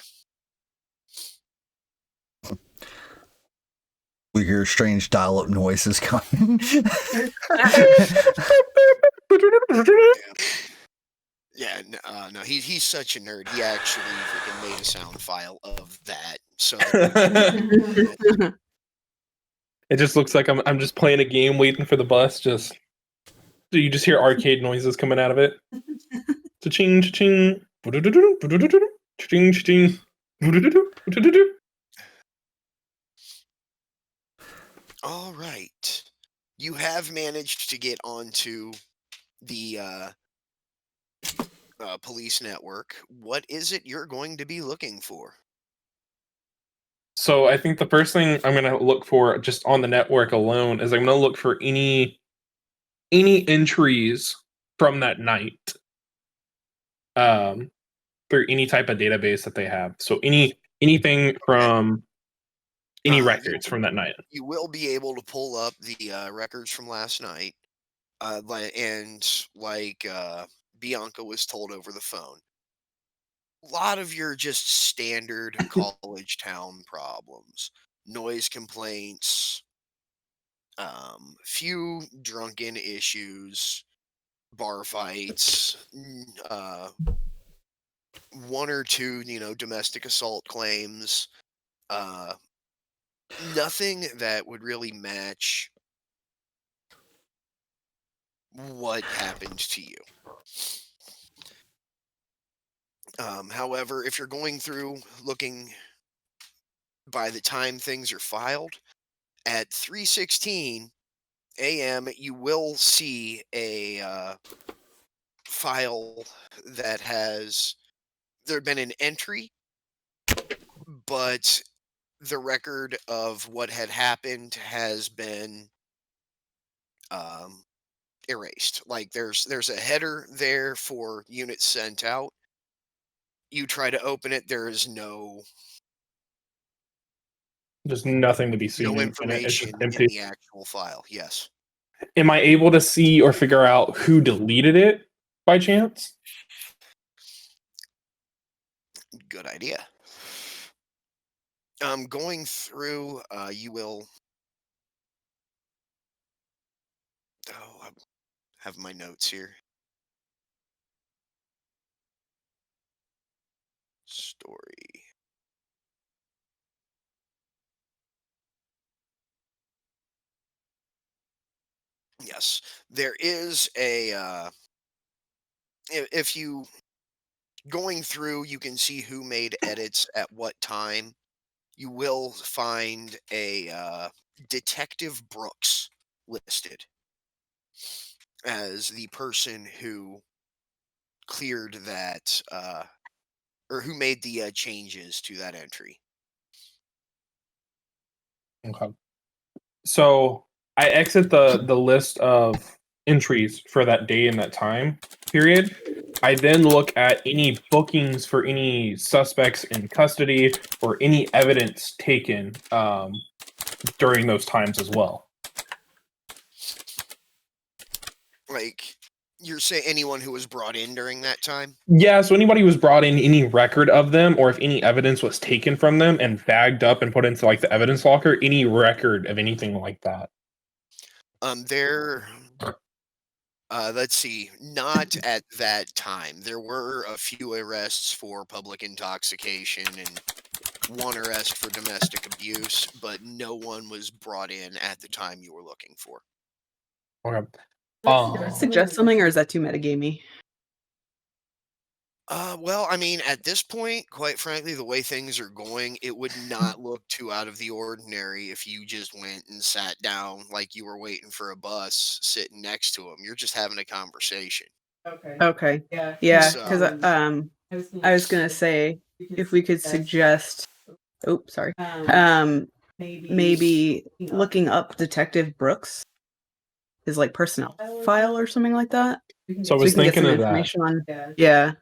We hear strange dial-up noises coming. Yeah, no, he's such a nerd. He actually freaking made a sound file of that. So that It just looks like I'm just playing a game, waiting for the bus. Just so you just hear arcade noises coming out of it. Cha-ching, cha-ching, cha-ching, cha-ching, all right, you have managed to get onto the police network. What is it you're going to be looking for? So I think the first thing I'm gonna look for just on the network alone is I'm gonna look for any entries from that night. Through any type of database that they have. So anything from any records from that night. You will be able to pull up the records from last night, and like Bianca was told over the phone, a lot of your just standard college town problems, noise complaints, few drunken issues, bar fights, one or two, domestic assault claims, nothing that would really match what happened to you. However, if you're going through looking by the time things are filed, at 3:16 a.m., you will see a file that has there been an entry, but the record of what had happened has been erased. Like there's a header there for units sent out. You try to open it, there is no Just nothing to be seen. It's information just in empty. the actual file. Yes. Am I able to see or figure out who deleted it by chance? Good idea. Going through, you will. Oh, I have my notes here. Story. Yes, there is a. If you going through, you can see who made edits at what time. You will find a Detective Brooks listed as the person who cleared that or who made the changes to that entry. Okay. So I exit the list of entries for that day and that time period. I then look at any bookings for any suspects in custody or any evidence taken during those times as well. Like, you're saying anyone who was brought in during that time? Yeah, so anybody who was brought in, any record of them, or if any evidence was taken from them and bagged up and put into like the evidence locker, any record of anything like that. Let's see, not at that time. There were a few arrests for public intoxication and one arrest for domestic abuse, but no one was brought in at the time you were looking for. Okay. Suggest something, or is that too metagamey? Well, I mean, at this point, quite frankly, the way things are going, it would not look too out of the ordinary if you just went and sat down like you were waiting for a bus, sitting next to them. You're just having a conversation. Okay. Yeah, So- because I was gonna say if we could suggest. Oh, sorry. Maybe looking up Detective Brooks, his like personnel file or something like that. So I we was can get thinking some of that. information on. Yeah.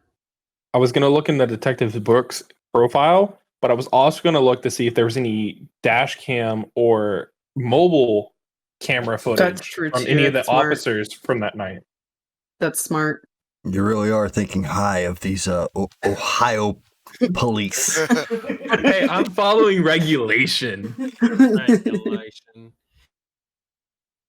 I was going to look in the Detective Brooks profile, but I was also going to look to see if there was any dash cam or mobile camera footage true, from too. any of the That's smart. officers from that night. That's smart. You really are thinking high of these Ohio police. Hey, I'm following regulation. Regulation.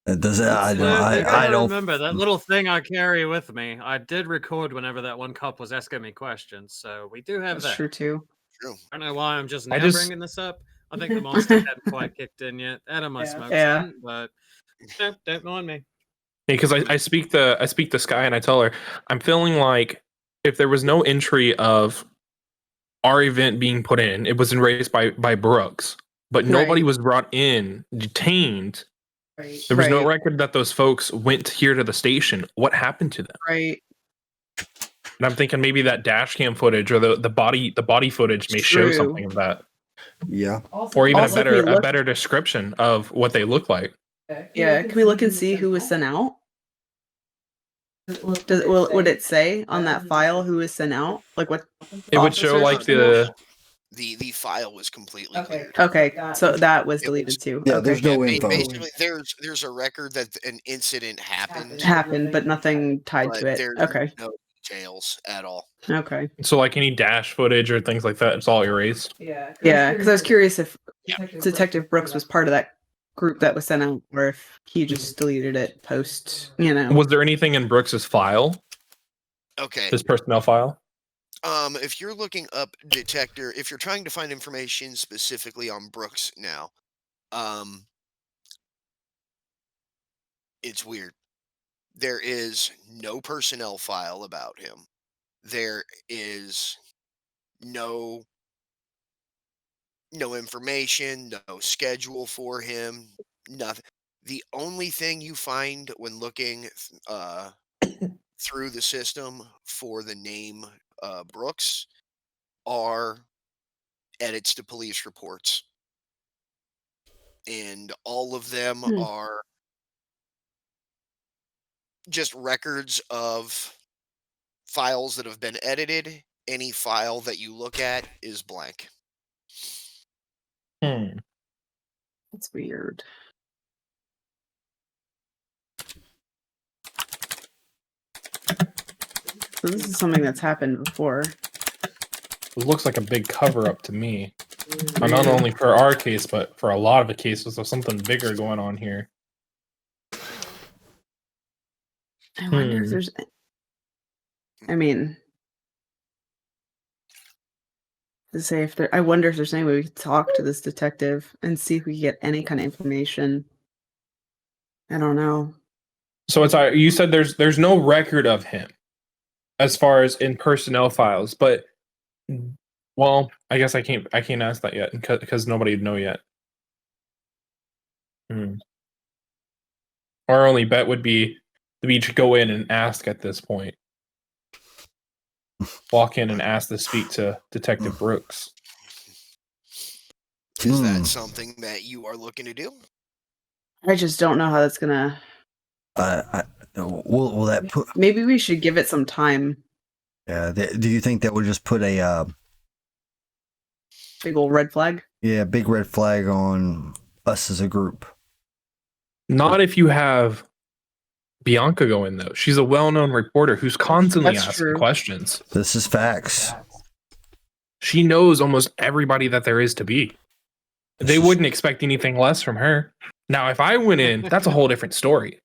Does it? I don't. I I don't. remember that little thing I carry with me. I did record whenever that one cop was asking me questions, so we do have That's that. true too. True. I don't know why I'm just now I just- bringing this up. I think the monster hadn't quite kicked in yet. Adam, my smoke Yeah. scent, but no, don't mind me. Because I speak to Sky and I tell her I'm feeling like if there was no entry of our event being put in, it was erased by Brooks, but nobody Right. was brought in, detained. Right. There was no record that those folks went here to the station. What happened to them? Right. And I'm thinking maybe that dash cam footage or the body footage may show True. something of that, Yeah. or even Also, can we a look- better description of what they look like. Yeah. Can we look and see who was sent out? Would it say on that file who was sent out? Like what? It would show officers like were sent out? The file was completely cleared. Okay, so that was It deleted was- too. Yeah, Okay. there's no Yeah, info. basically, there's a record that an incident happened, Happened, but nothing tied but to it. there's Okay. no details at all. Okay. So like any dash footage or things like that, it's all erased. Yeah, because I was curious if Detective Brooks was part of that group that was sent out, or if he just deleted it post. Was there anything in Brooks's file, Okay. his personnel file? If you're looking up detector, if you're trying to find information specifically on Brooks now, it's weird. There is no personnel file about him. There is no information, no schedule for him, nothing. The only thing you find when looking through the system for the name Brooks are edits to police reports. And all of them are just records of files that have been edited. Any file that you look at is blank. That's weird. So this is something that's happened before. It looks like a big cover up to me. Not only for our case, but for a lot of the cases of something bigger going on here. I wonder if there's. I mean, to say if there. I wonder if there's any way we could talk to this detective and see if we can get any kind of information. I don't know. So it's you said there's no record of him as far as in personnel files, but well, I guess I can't ask that yet because nobody would know yet. Our only bet would be to go in and ask at this point. Walk in and ask to speak to Detective Brooks. Is that something that you are looking to do? I just don't know how that's gonna. Will that put? Maybe we should give it some time. Yeah. Do you think that would just put a Big old red flag. big red flag on us as a group? Not if you have Bianca go in though. She's a well-known reporter who's constantly That's asking true. questions. This is facts. She knows almost everybody that there is to be. They wouldn't expect anything less from her. Now, if I went in, that's a whole different story.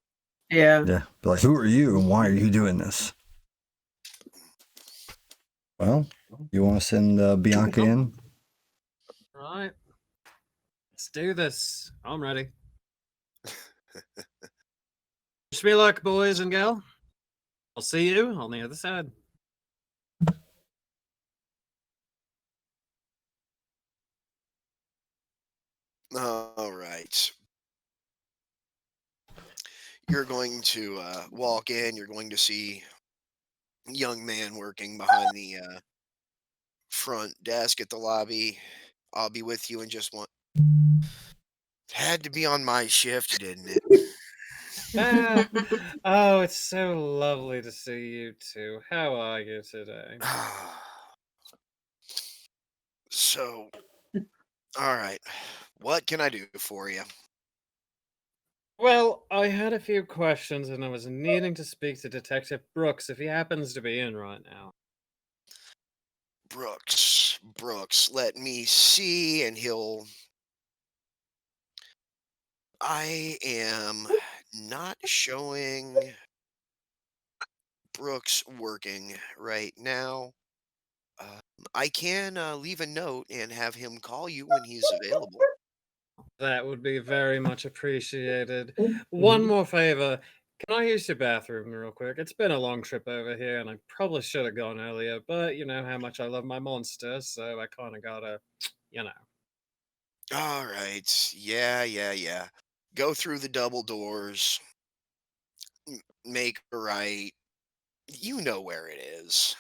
Yeah. Yeah. Be like, who are you and why are you doing this? Well, you want to send Bianca in? Right. Let's do this. I'm ready. Wish me luck, boys and gal. I'll see you on the other side. All right. You're going to walk in. You're going to see a young man working behind the front desk at the lobby. I'll be with you in just one. Had to be on my shift, didn't it? Oh, it's so lovely to see you too. How are you today? So, all right. What can I do for you? Well, I had a few questions and I was needing to speak to Detective Brooks if he happens to be in right now. Brooks, let me see, and he'll. I am not showing Brooks working right now. I can leave a note and have him call you when he's available. That would be very much appreciated. One more favor. Can I use your bathroom real quick? It's been a long trip over here and I probably should have gone earlier, but you know how much I love my monster, so I kind of gotta, you know. All right. Yeah. Go through the double doors. Make a right. You know where it is.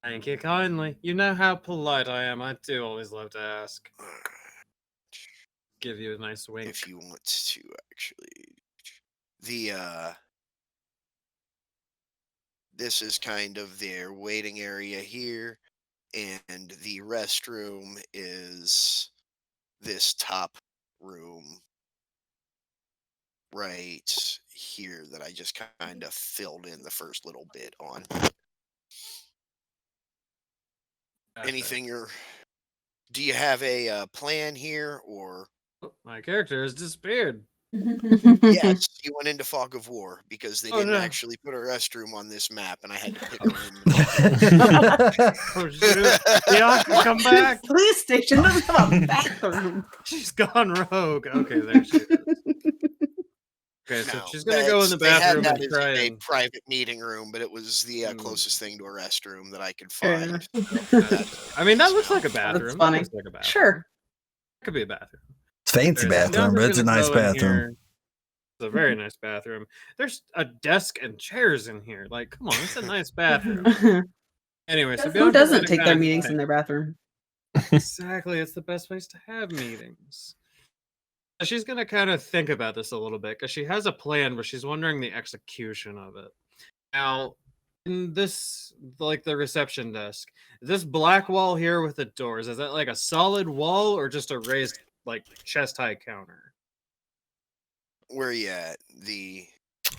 Thank you kindly. You know how polite I am. I do always love to ask. Give you a nice wink. If you want to actually. The this is kind of their waiting area here, and the restroom is this top room right here that I just kind of filled in the first little bit on. Gotcha. Anything you're. Do you have a plan here, or? Oh, my character has disappeared. Yes, he went into Fog of War because they Oh, didn't no. actually put a restroom on this map, and I had to pick a room. Oh shoot. Bianca, come back. This police station doesn't have a bathroom. She's gone rogue. Okay, there she is. Okay, so No, she's gonna go in the they had bathroom that and as try a and private meeting room, but it was the Mm. closest thing to a restroom that I could Yeah. find. I mean, that looks like a bathroom. That funny. looks like a bathroom. Sure. It could be a bathroom. It's a fancy Okay, so bathroom, but Bianca's it's a gonna nice go in bathroom. here. It's a very nice bathroom. There's a desk and chairs in here. Like, come on, it's a nice bathroom. Anyway, so Who Bianca's doesn't gonna take their kinda meetings in think- their bathroom? Exactly, it's the best place to have meetings. So she's gonna kind of think about this a little bit because she has a plan, but she's wondering the execution of it. Now, in this, like the reception desk, this black wall here with the doors, is that like a solid wall or just a raised, like, chest high counter? Where are you at? The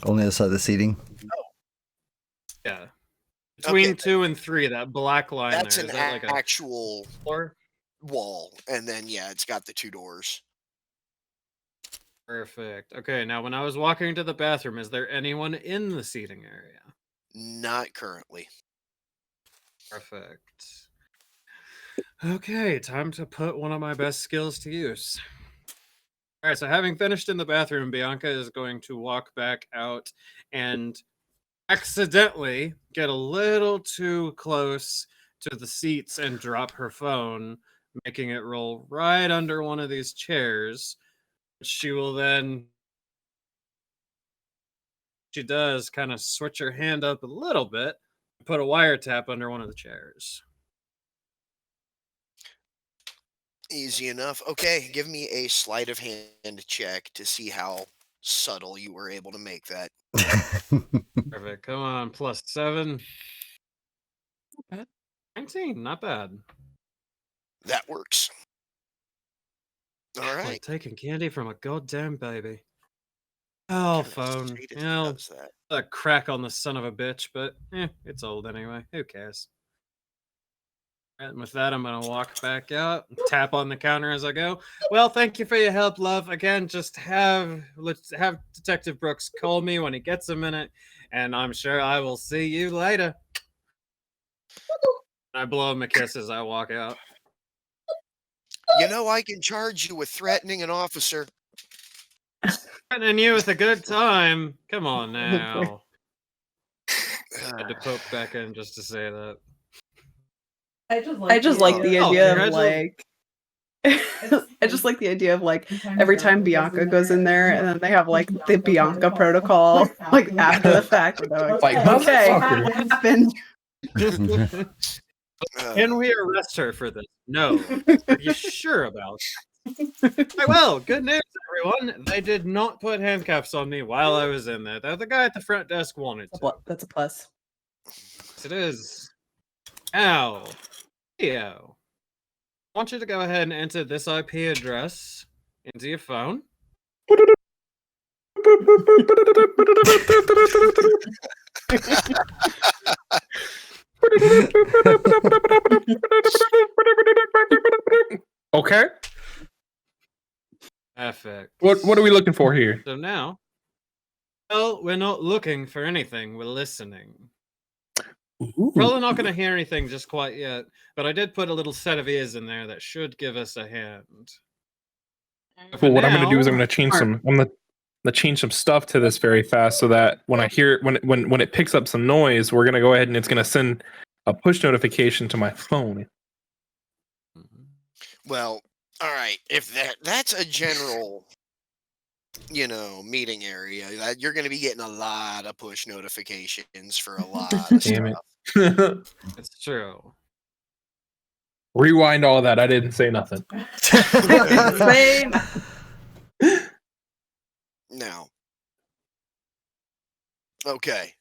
On the other side of the seating. Yeah. Between Okay. 2 and 3, that black line that's there, an is that like a actual floor? wall, and then yeah, it's got the two doors. Perfect. Okay, now when I was walking to the bathroom, is there anyone in the seating area? Not currently. Perfect. Okay, time to put one of my best skills to use. All right, so having finished in the bathroom, Bianca is going to walk back out and accidentally get a little too close to the seats and drop her phone, making it roll right under one of these chairs. She will then, she does kind of switch her hand up a little bit, put a wiretap under one of the chairs. Easy enough. Okay, give me a sleight of hand check to see how subtle you were able to make that. Perfect. Come on, +7. Not bad. 19, not bad. That works. All Like right. taking candy from a goddamn baby. Oh, Kinda phone. straight as You know, does that. a crack on the son of a bitch, but it's old anyway. Who cares? And with that, I'm gonna walk back out, tap on the counter as I go. Well, thank you for your help, love. Again, let's have Detective Brooks call me when he gets a minute, and I'm sure I will see you later. I blow him a kiss as I walk out. You know, I can charge you with threatening an officer. Threatening you with a good time. Come on now. I had to poke back in just to say that. I just like the Oh, idea of congratulations. like I just like the idea of like every time Bianca goes in there and then they have like the Bianca protocol like after the fact. And they're Like, okay, motherfucker. what happened? Can we arrest her for this? No. Are you sure about that? Well, good news, everyone. They did not put handcuffs on me while I was in there. The guy at the front desk wanted to. That's a plus. Yes, it is. Now, Theo, I want you to go ahead and enter this IP address into your phone. Okay. Perfect. What are we looking for here? So now, well, we're not looking for anything. We're listening. Probably not going to hear anything just quite yet, but I did put a little set of ears in there that should give us a hand. Well, what I'm going to do is I'm now- going to change some. I'm going to change some stuff to this very fast so that when I hear when it picks up some noise, we're going to go ahead and it's going to send a push notification to my phone. Well, all right. If that's a general, meeting area, you're going to be getting a lot of push notifications for a lot of Damn stuff. it. It's true. Rewind all that. I didn't say nothing. Same. Now, okay.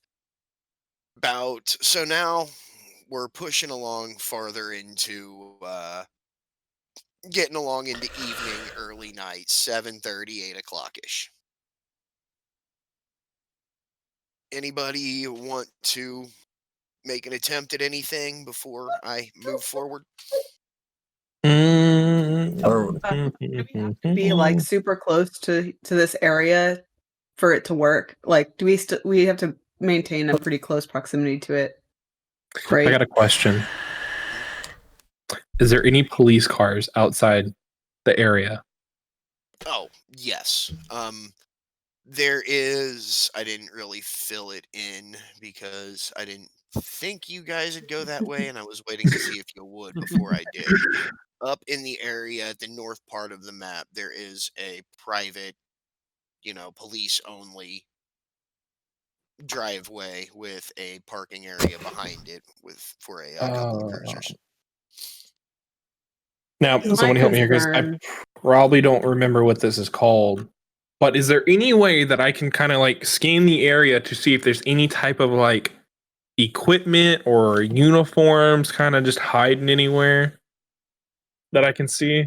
So now we're pushing along farther into getting along into evening, early night, 7:30, 8 o'clock ish. Anybody want to make an attempt at anything before I move forward? Be like super close to this area for it to work. Like, do we have to maintain a pretty close proximity to it? Right. I got a question. Is there any police cars outside the area? Oh, yes. There is. I didn't really fill it in because I didn't think you guys would go that way, and I was waiting to see if you would before I did. Up in the area at the north part of the map, there is a private, police only driveway with a parking area behind it for a couple of cruisers. Now, someone help me here because I concern- probably don't remember what this is called. But is there any way that I can kind of like scan the area to see if there's any type of like equipment or uniforms kind of just hiding anywhere that I can see?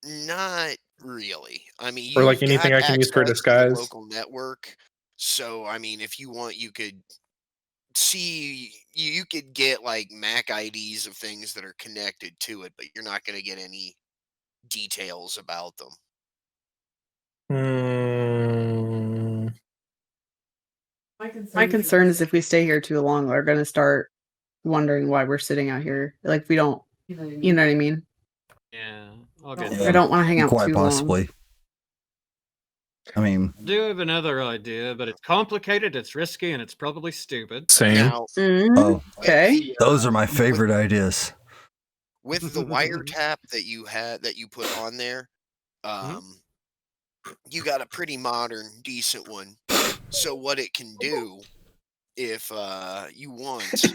Not really. I mean, Or, like, you've anything got I can use for access to the disguise? local network. So, I mean, if you want, you could see, you could get like MAC IDs of things that are connected to it, but you're not going to get any details about them. My concern is if we stay here too long, we're gonna start wondering why we're sitting out here. Like we don't, you know what I mean? Yeah, I'll get Yeah. I don't want to hang out Quite too possibly. I mean, I do have another idea, but it's complicated, it's risky, and it's probably stupid. Same. Now, long. oh, Okay. those are my favorite ideas. with the wiretap that you put on there, you got a pretty modern, decent one. So what it can do, if you want,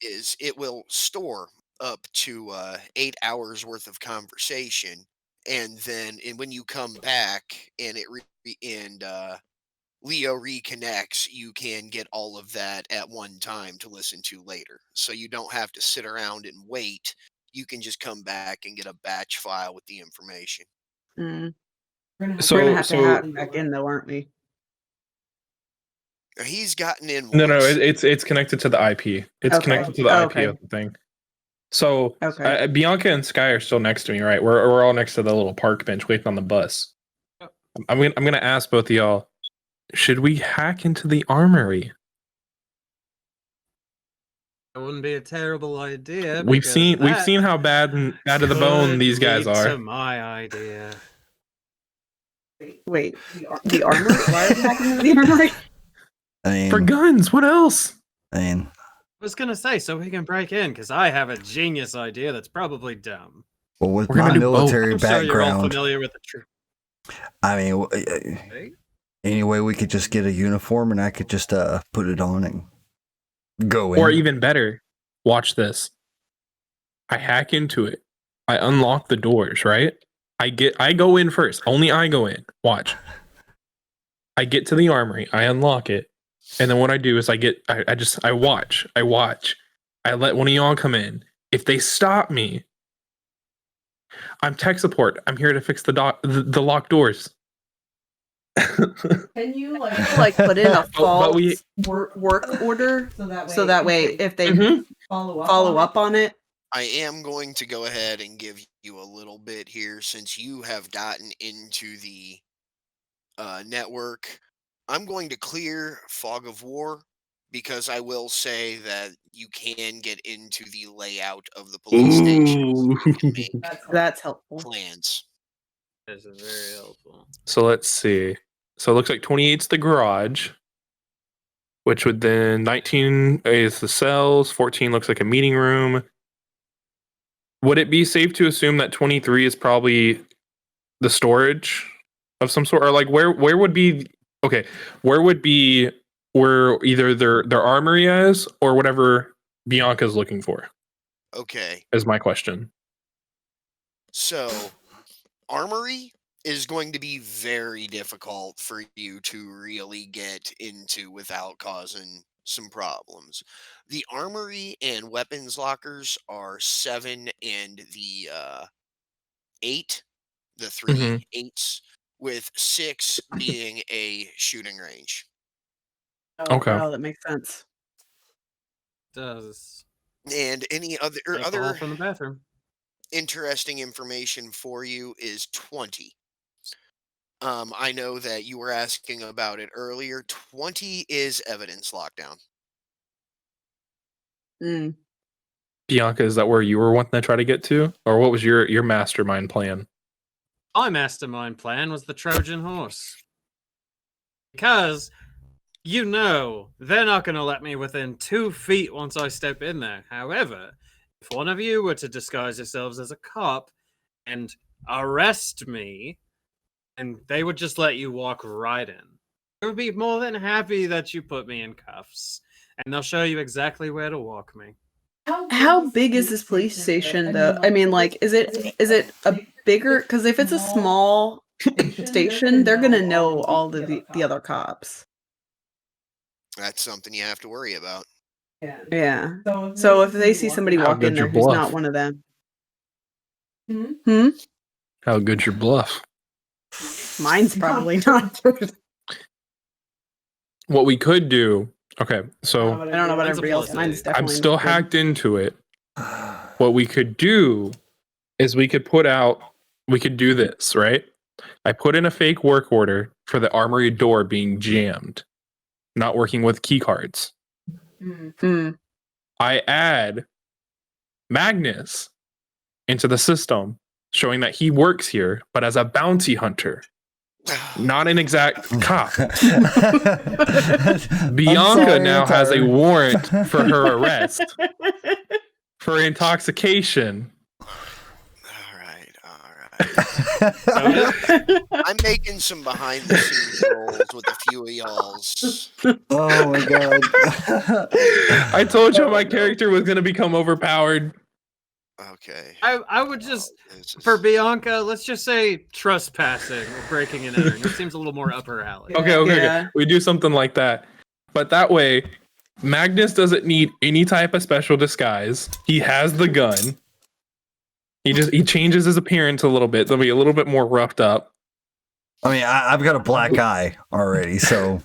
is it will store up to 8 hours worth of conversation, and then when you come back and Leo reconnects, you can get all of that at one time to listen to later. So you don't have to sit around and wait. You can just come back and get a batch file with the information. Mm. So, we're gonna have to so hack back in though, aren't we? He's gotten in no, once. it's connected to the IP. It's Okay. connected to the IP Okay. of the thing. So Okay. Bianca and Sky are still next to me, right? We're all next to the little park bench waiting on the bus. Yep. I'm gonna ask both of y'all: should we hack into the armory? That wouldn't be a terrible idea. We've because seen that how bad to the bone could these guys lead are. To my idea. Wait, the armory? Why are we hacking into the armory? I mean, For guns, what else? I mean, I was gonna say so we can break in because I have a genius idea that's probably dumb. well, with We're gonna my do both. military I'm sure you're all background, familiar with the truth. I mean, Okay? anyway, we could just get a uniform and I could just put it on and go in. Or even better, watch this. I hack into it. I unlock the doors, right? I go in first. Only I go in. Watch. I get to the armory. I unlock it. And then what I do is I watch. I let one of y'all come in. If they stop me, I'm tech support. I'm here to fix the locked doors. Can you like put in a But false we- work order so that way if they Mhm. follow up on it? I am going to go ahead and give you a little bit here since you have gotten into the network. I'm going to clear Fog of War because I will say that you can get into the layout of the police station. Ooh. You can make That's helpful. plans. This is very helpful. So let's see. So it looks like 28's the garage, which would then 19 is the cells, 14 looks like a meeting room. Would it be safe to assume that 23 is probably the storage of some sort, or like where would be where either their armory is or whatever Bianca's looking for? Okay, Is my question. so armory is going to be very difficult for you to really get into without causing some problems. The armory and weapons lockers are 7 and the 8, the 3 Mhm. 8s, with 6 being a shooting range. Okay. Oh, that makes sense. Does And any other a ball other from the bathroom? interesting information for you is 20. I know that you were asking about it earlier. 20 is evidence lockdown. Mm. Bianca, is that where you were wanting to try to get to, or what was your mastermind plan? My mastermind plan was the Trojan horse. Because, you know, they're not going to let me within 2 feet once I step in there. However, if one of you were to disguise yourselves as a cop and arrest me, and they would just let you walk right in. I would be more than happy that you put me in cuffs, and they'll show you exactly where to walk me. How big is this police station though? I mean, like, is it a bigger? Because if it's a small station, they're gonna know all the other cops. That's something you have to worry about. Yeah. So if they see somebody How walk in good's there your who's bluff? not one of them, How good's your bluff? mine's probably not. What we could do, okay, so I don't know about Mine's a everybody else. plus Mine's eight. definitely. I'm still good. hacked into it. What we could do is we could do this, right? I put in a fake work order for the armory door being jammed, not working with key cards. Mm. I add Magnus into the system, showing that he works here, but as a bounty hunter, not an exact cop. Bianca now has a warrant for her arrest for intoxication. All right. I'm making some behind the scenes rolls with a few of y'all's. Oh my god. I told you my character was going to become overpowered. Okay. I would just, This is- for Bianca, let's just say trespassing or breaking and entering. That seems a little more up her alley. Okay. Yeah. We do something like that. But that way, Magnus doesn't need any type of special disguise. He has the gun. He changes his appearance a little bit. They'll be a little bit more roughed up. I mean, I've got a black eye already, so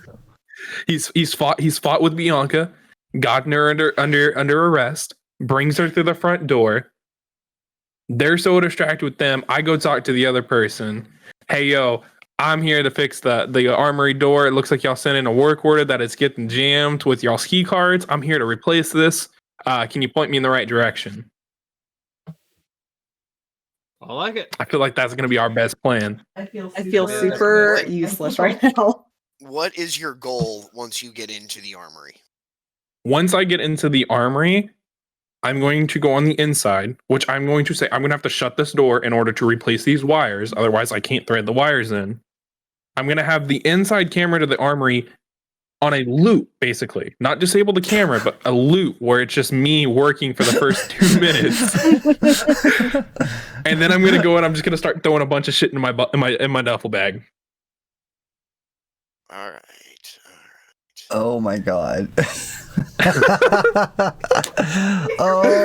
He's fought with Bianca, gotten her under arrest, brings her through the front door. They're so distracted with them. I go talk to the other person. Hey yo, I'm here to fix the armory door. It looks like y'all sent in a work order that it's getting jammed with y'all's key cards. I'm here to replace this. Can you point me in the right direction? I like it. I feel like that's gonna be our best plan. I feel super useless right now. What is your goal once you get into the armory? Once I get into the armory, I'm going to go on the inside, which I'm going to say I'm going to have to shut this door in order to replace these wires. Otherwise, I can't thread the wires in. I'm going to have the inside camera to the armory on a loop, basically. Not disable the camera, but a loop where it's just me working for the first 2 minutes. And then I'm going to go and I'm just going to start throwing a bunch of shit in my duffel bag. All right. oh my god.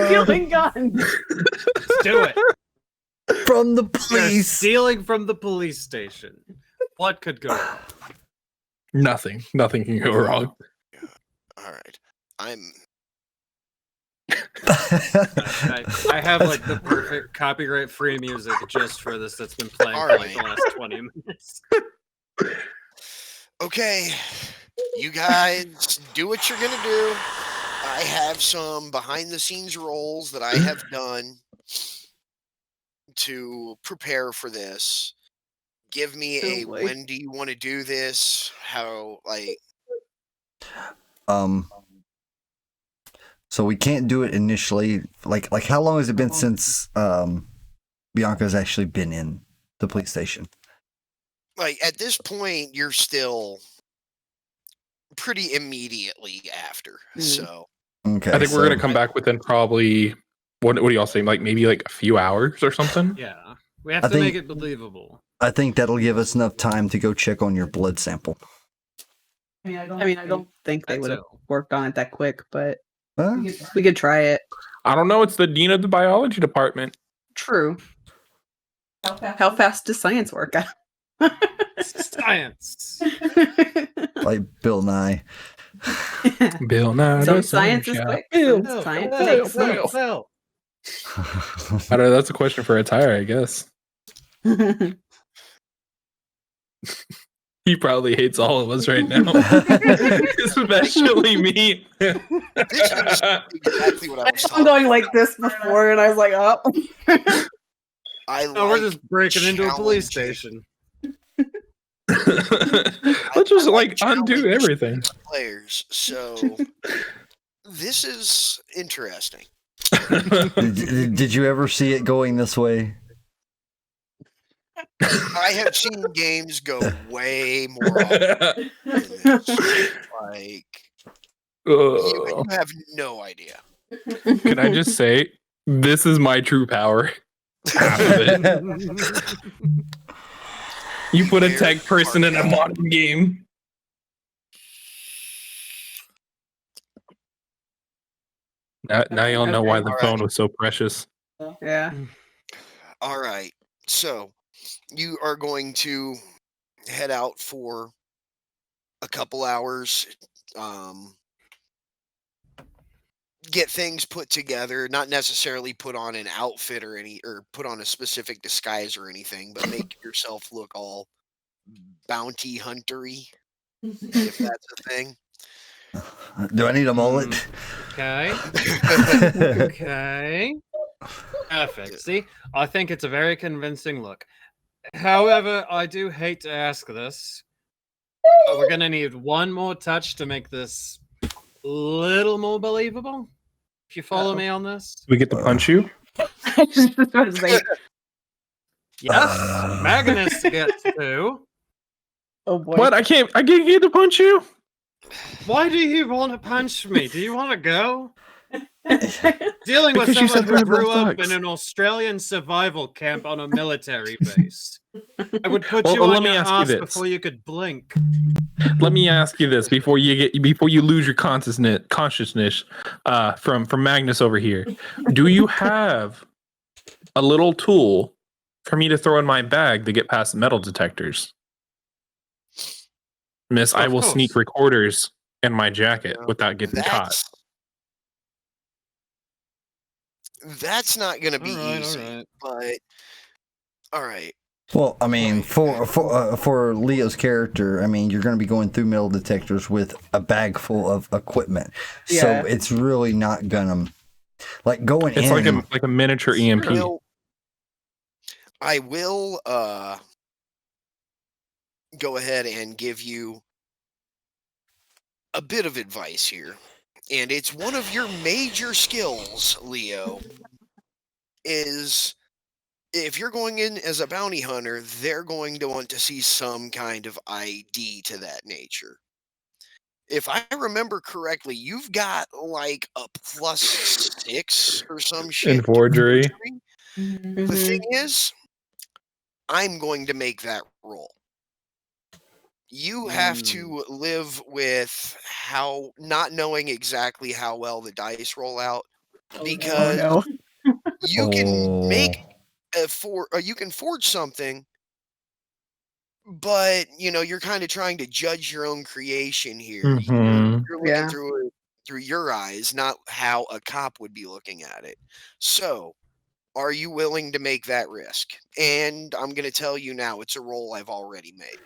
Feeling guns. Let's do it. From the You're police. stealing from the police station. What could go wrong? Nothing can go wrong. All right. I'm I have like the perfect copyright-free music just for this that's been playing for like the last 20 minutes. okay. You guys do what you're gonna do. I have some behind-the-scenes roles that I have done to prepare for this. Give me a boy. when do you want to do this? How like So we can't do it initially. Like how long has it been since Bianca's actually been in the police station? like at this point you're still pretty immediately after. So Okay. I think we're so- gonna come back within probably what do y'all say? Like maybe like a few hours or something? Yeah, we have I to think- make it believable. I think that'll give us enough time to go check on your blood sample. I don't think they That's would have all. worked on it that quick, but Huh? we could try it. I don't know. It's the dean of the biology department. True. How fast does science work? Science. Like Bill Nye. Bill Nye. Some the science is Sunshine. quick. Bill, Some science Bill, takes Bill. sense. I don't know. That's a question for Attire, I guess. He probably hates all of us right now, especially me. this is exactly what I was I'm talking going like this before, and I was like, oh. I No, we're like just breaking into a police challenging station. Let's just I like undo challenging everything. players. So this is interesting. Did you ever see it going this way? I have seen games go way more often than this. Like you have no idea. Can I just say, this is my true power. Half of it. You put a tech person in a modern game. Now y'all know why the Alright. phone was so precious. Yeah. All right. So you are going to head out for a couple hours, get things put together, not necessarily put on an outfit or put on a specific disguise or anything, but make yourself look all bounty huntery, if that's a thing. Do I need a mullet? Okay. Okay. Perfect. See, I think it's a very convincing look. However, I do hate to ask this, but we're gonna need one more touch to make this a little more believable. If you follow me on this, We get to punch you. I just was about to say, yes, Magnus gets to. oh boy. What? I can't get to punch you? Why do you want to punch me? Do you want to go? Dealing with Because you someone said who Red grew Bull up in sucks. an Australian survival camp on a military base. I would put Well, you let on me your ask you ass this. before you could blink. Let me ask you this before you lose your consciousness from Magnus over here. Do you have a little tool for me to throw in my bag to get past metal detectors? Miss, I Of will course. sneak recorders in my jacket No, without getting caught. That's not going to be All right, easy, all right. but all right. Well, I mean, for Leo's character, I mean, you're going to be going through metal detectors with a bag full of equipment, Yeah. so it's really not gonna like going It's in. like a miniature EMP. I will go ahead and give you a bit of advice here. And it's one of your major skills, Leo, is if you're going in as a bounty hunter, they're going to want to see some kind of ID to that nature. If I remember correctly, you've got like a +6 or some shit. In forgery. The Mhm. thing is, I'm going to make that roll. You have to live with not knowing exactly how well the dice roll out, because Oh, no. you can make you can forge something but you're kind of trying to judge your own creation here. Mhm. You're looking Yeah. through it through your eyes, not how a cop would be looking at it. So, are you willing to make that risk? And I'm going to tell you now, it's a roll I've already made.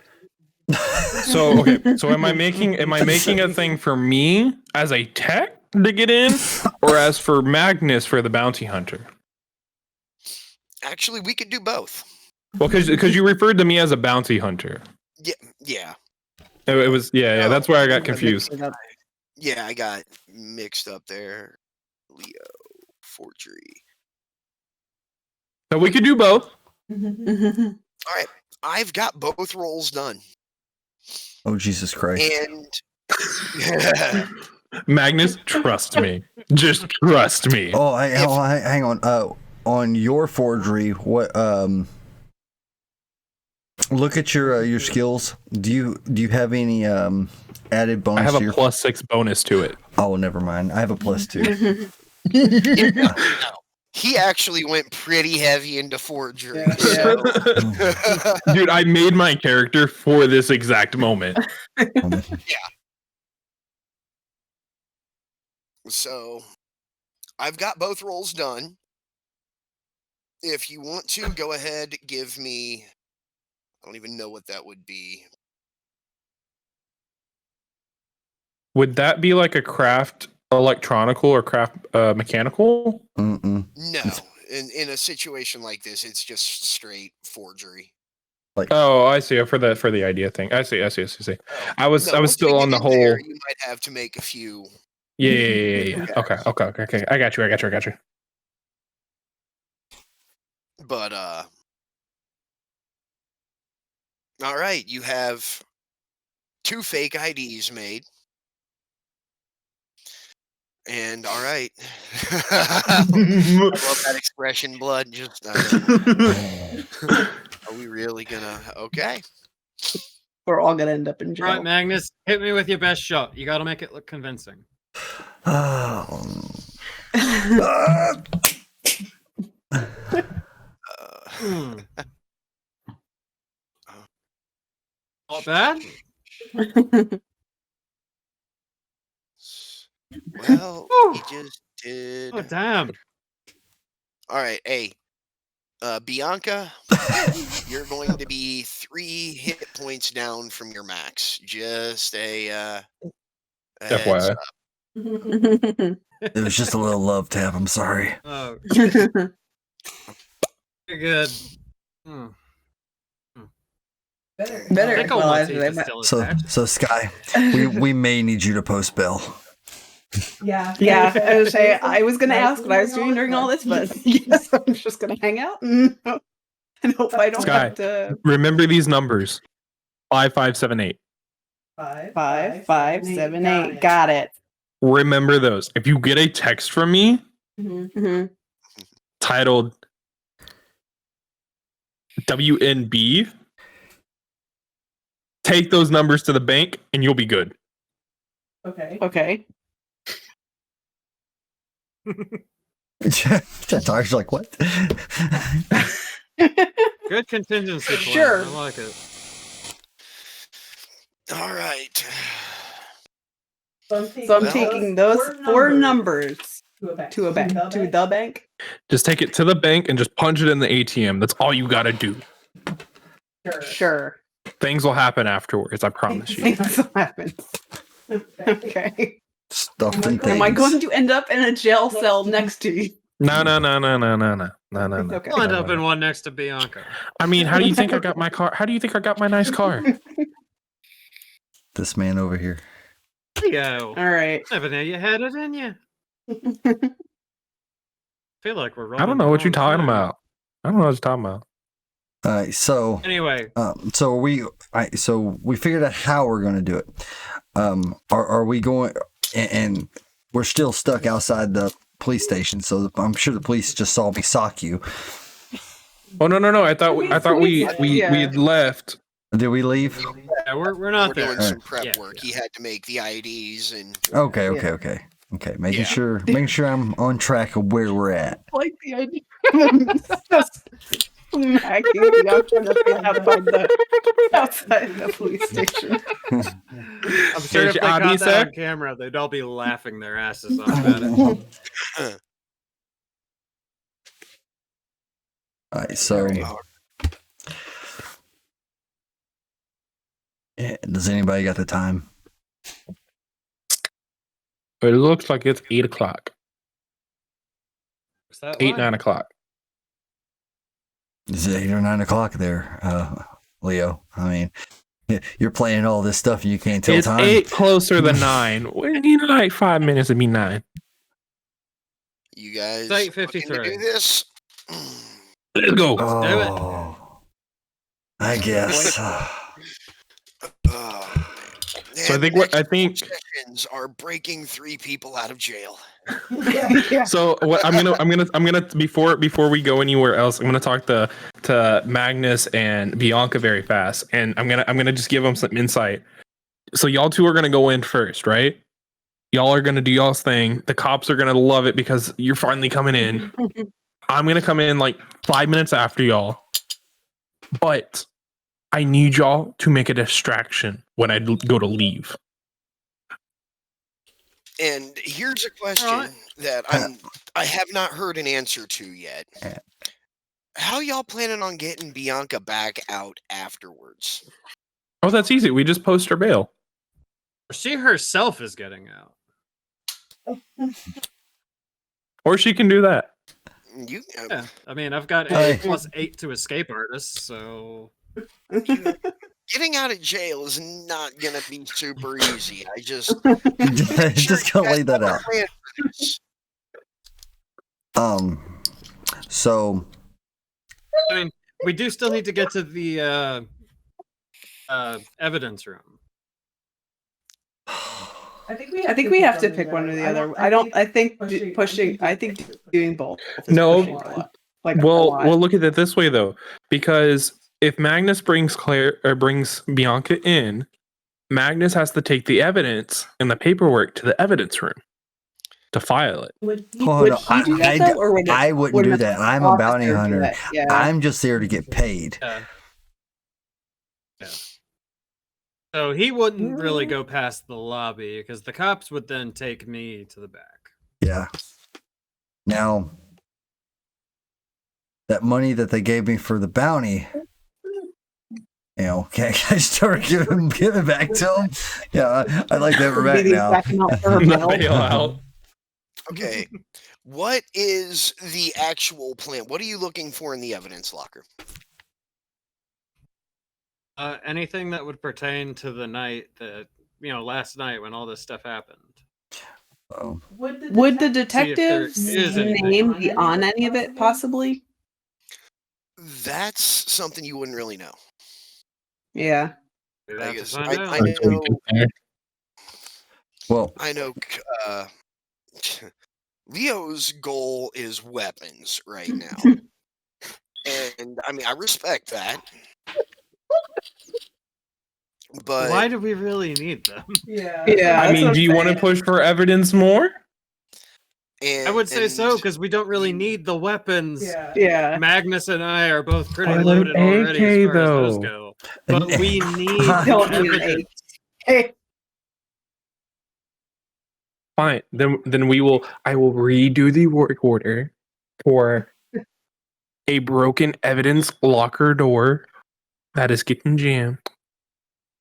So okay, so am I making a thing for me as a tech to get in, or as for Magnus for the bounty hunter? Actually, we could do both. Well, because you referred to me as a bounty hunter. Yeah. It was yeah. That's where I got Mixed confused. it up. Yeah, I got mixed up there. Leo, forgery. So we could do both. All right, I've got both rolls done. Oh, Jesus Christ. And Magnus, trust me. Just trust me. Oh, hang on. On your forgery, what? Look at your skills. Do you have any added bonus? I have to a your... +6 bonus to it. Oh, never mind. I have a +2. he actually went pretty heavy into forgery. Yeah. So. Dude, I made my character for this exact moment. So, I've got both rolls done. If you want to, go ahead, give me... I don't even know what that would be. Would that be like a craft electronical or craft mechanical? Mm-mm. No. In a situation like this, it's just straight forgery. Oh, I see. For the idea thing. I see. I was No, once still we on get the in whole. there, you might have to make a few. Yeah. Okay. I got you. But all right, you have 2 fake IDs made. And all right. I love that expression, blood. Just are we really gonna okay? We're all gonna end up in jail. Right, Magnus, hit me with your best shot. You got to make it look convincing. Hmm. Not bad. Well, Whew. he just did. Oh damn. All right, hey, Bianca, you're going to be 3 hit points down from your max. Just a heads FYI. up. It was just a little love tap. I'm sorry. Oh, you're good. Hmm. Better. I think all Well, my I- teeth I- are still attached. So Sky, we may need you to post bail. Yeah, I was gonna ask what I was doing during all this, but yes, I'm just gonna hang out and hope I don't Sky. have to. Remember these numbers: 5578. 5, 5, 7, 8. Got it. Remember those. If you get a text from me Mhm. titled WNB, take those numbers to the bank and you'll be good. Okay. Tatar's like, what? Good contingency plan. Sure. I like it. All right. So I'm taking those 4 numbers to a bank, to the bank. Just take it to the bank and just punch it in the ATM. That's all you got to do. Sure. Things will happen afterwards. I promise you. Things will happen. Okay. Stuff and things. Am I going to end up in a jail cell next to you? No. Okay. I'll end up in one next to Bianca. I mean, how do you think I got my car? How do you think I got my nice car? This man over here. Leo. All right. Never knew you had it in you. Feel like we're running. I don't know what you're the wrong talking time. about. I don't know what you're talking about. All right, so Anyway, so we figured out how we're going to do it. Are we going? And we're still stuck outside the police station, so I'm sure the police just saw me sock you. Oh no! I thought we had left. Did we leave? yeah, we're We're not doing there. some prep Yeah, work. He had to make the IDs and Okay. Making Yeah. sure I'm on track of where we're at. Like the idea. Macking Bianca outside the police station. I'm sure if they Adi, caught sir? that on camera, they'd all be laughing their asses off at it. All right, so does anybody got the time? It looks like it's 8 o'clock. Is that 8, why? 9 o'clock. Is it 8 or 9 o'clock there, Leo? I mean, you're playing all this stuff and you can't tell It's time. 8 closer than 9. We need like 5 minutes to be 9. You guys It's looking to 8:53. do this? Let's go. do it. Oh, I guess. So I think what sessions are breaking 3 people out of jail. So what I'm gonna before we go anywhere else, I'm gonna talk to Magnus and Bianca very fast, and I'm gonna just give them some insight. So y'all two are gonna go in first, right? Y'all are gonna do y'all's thing. The cops are gonna love it because you're finally coming in. I'm gonna come in like 5 minutes after y'all, but I need y'all to make a distraction when I go to leave. And here's a question Alright. that I have not heard an answer to yet. How y'all planning on getting Bianca back out afterwards? Oh, that's easy. We just post her bail. She herself is getting out. Or she can do that. You Yeah, I mean, I've got Hey. 8 plus 8 to escape artists, so getting out of jail is not gonna be super easy. I just Just gonna lay that out. plan for this. So I mean, we do still need to get to the evidence room. I think we have to pick one or the other. I think pushing. I think doing both. is No. pushing a lot. Like a Well, lot. we'll look at it this way though, because if Magnus brings Claire or brings Bianca in, Magnus has to take the evidence and the paperwork to the evidence room to file it. Would hold on, he do that though, or would I wouldn't would do an that. I'm a bounty officer do hunter. that? Yeah. I'm just there to get paid. Yeah. So he wouldn't really go past the lobby because the cops would then take me to the back. Yeah. Now, that money that they gave me for the bounty, can I start giving back to them? Yeah, I'd like to have her back Maybe now. backing out for her The bail. bailout. Okay. What is the actual plan? What are you looking for in the evidence locker? Anything that would pertain to the night that, last night when all this stuff happened. Oh, Would the there detective's is anything. name be on any of it, possibly? That's something you wouldn't really know. Yeah. We'd I have to guess find I out. well, I know Leo's goal is weapons right now. And I mean, I respect that. But Why do we really need them? Yeah. I mean, do you want to push for evidence more? and, I would say so and because we don't really need the weapons. Yeah. Magnus and I are both pretty I like loaded already as AK far as those though. go. But we need Don't need an evidence. Hey. Fine. Then I will redo the work order for a broken evidence locker door that is getting jammed,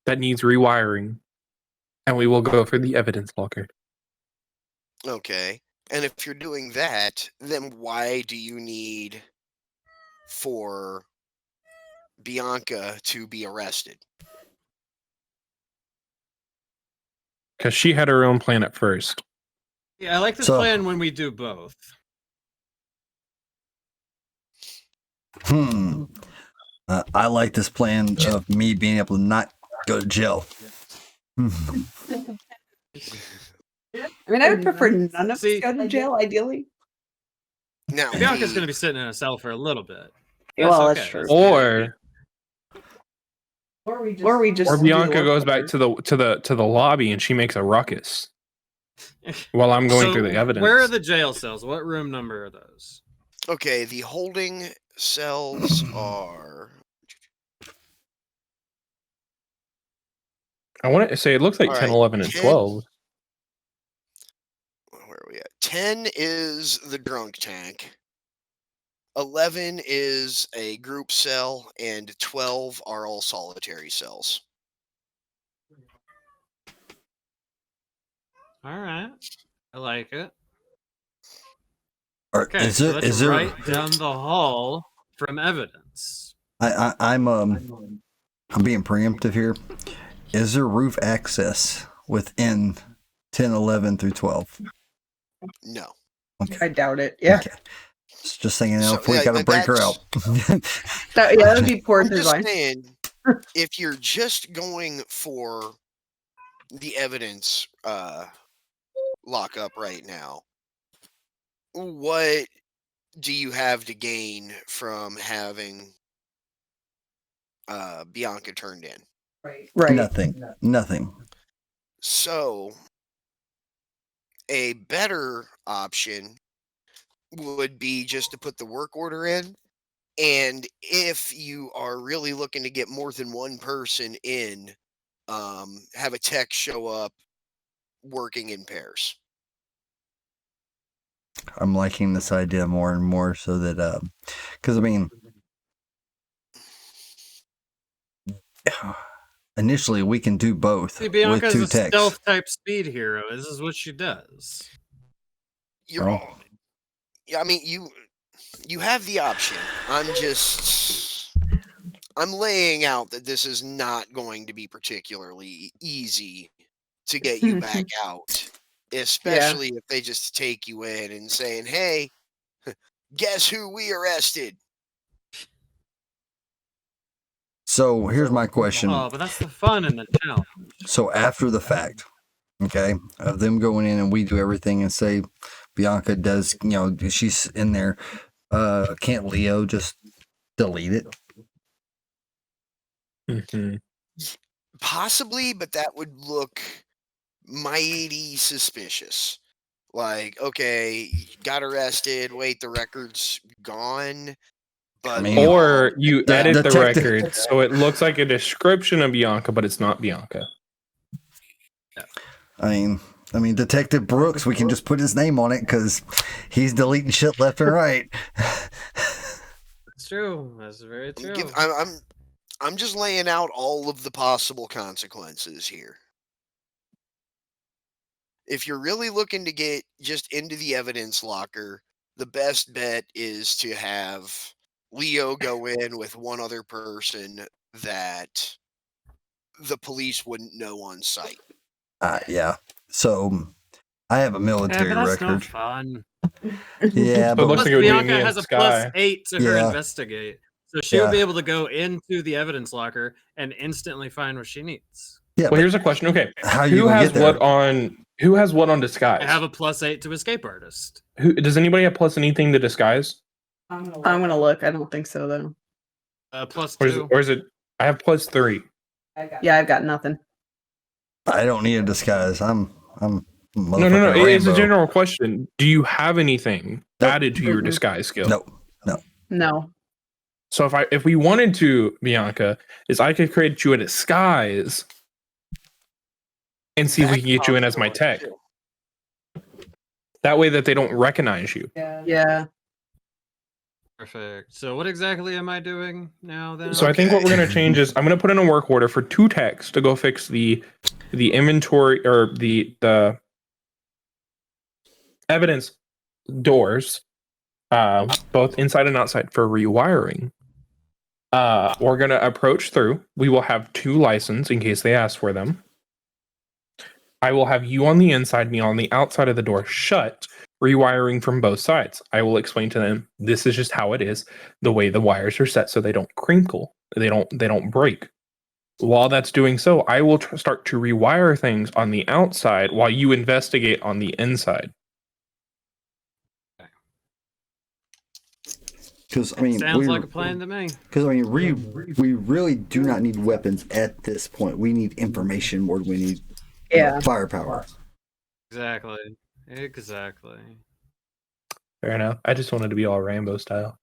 that needs rewiring, and we will go for the evidence locker. Okay. And if you're doing that, then why do you need for Bianca to be arrested? Because she had her own plan at first. Yeah, I like this So- plan when we do both. I like this plan of me being able to not go to jail. I mean, I would prefer none of us See- go to jail, ideally. Now, Bianca's the- going to be sitting in a cell for a little bit. Well, okay. that's true. Or Or we just or do Bianca work goes with her. back to the lobby and she makes a ruckus while I'm going So through the evidence. Where are the jail cells? What room number are those? Okay, the holding cells are. I want to say it looks like All 10, right, 11, and 10 12. Where are we at? 10 is the drunk tank. 11 is a group cell, and 12 are all solitary cells. All right. I like it. Okay, So that's right down the hall from evidence. I'm being preemptive here. Is there roof access within 10, 11 through 12? No. I doubt it. Yeah. Okay. Just saying, So, if we yeah, gotta break her out. That would be poor I'm just design. saying, if you're just going for the evidence lockup right now, what do you have to gain from having Bianca turned in? Right. Nothing. So, a better option would be just to put the work order in. And if you are really looking to get more than one person in, have a tech show up working in pairs. I'm liking this idea more and more, so that because I mean, initially we can do both See, with Bianca's 2 a techs. stealth type speed hero. This is what she does. You're Oh. all. Yeah, I mean you have the option. I'm laying out that this is not going to be particularly easy to get you back out, especially if they just take you in and saying, "Hey, guess who we arrested?" So here's my question. Oh, but that's the fun in the challenge. So after the fact, okay, of them going in and we do everything and say Bianca does, she's in there, can't Leo just delete it? Mm-hmm. Possibly, but that would look mighty suspicious. Like, okay, got arrested. Wait, the record's gone. But I mean, Or you The edit the detective- record so it looks like a description of Bianca, but it's not Bianca. I mean, Detective Brooks, we can just put his name on it because he's deleting shit left and right. It's true. That's very true. I'm just laying out all of the possible consequences here. If you're really looking to get just into the evidence locker, the best bet is to have Leo go in with one other person that the police wouldn't know on sight. Yeah. So I have a military yeah, but that's record. no fun. Yeah, So it but looks Plus, like it would be Bianca me and has a Sky. +8 to her Yeah. investigate. So she would Yeah. be able to go into the evidence locker and instantly find what she needs. yeah. Well, But here's a question. Okay, how you who gonna has get there? what on? Who has what on disguise? I have a +8 to escape artist. Who does anybody have plus anything to disguise? I'm gonna look. I don't think so though. +2. Or is it? I have +3. Yeah, I've got nothing. I don't need a disguise. I'm No. motherfucking It's a Rambo. general question. Do you have anything Nope. added to your Mm-mm. disguise skill? No. So if we wanted to, Bianca, is I could create you a disguise and see if we can get you in as my tech. That way that they don't recognize you. Yeah. Perfect. So what exactly am I doing now then? So I think what we're gonna change is I'm gonna put in a work order for 2 techs to go fix the inventory or the evidence doors, both inside and outside for rewiring. We're gonna approach through. We will have 2 license in case they ask for them. I will have you on the inside, me on the outside of the door, shut, rewiring from both sides. I will explain to them this is just how it is, the way the wires are set so they don't crinkle, they don't break. While that's doing so, I will start to rewire things on the outside while you investigate on the inside. Because I mean, Sounds like a plan to me. Because I mean, we really do not need weapons at this point. We need information more than we need firepower. Exactly. Fair enough. I just wanted to be all Rambo style.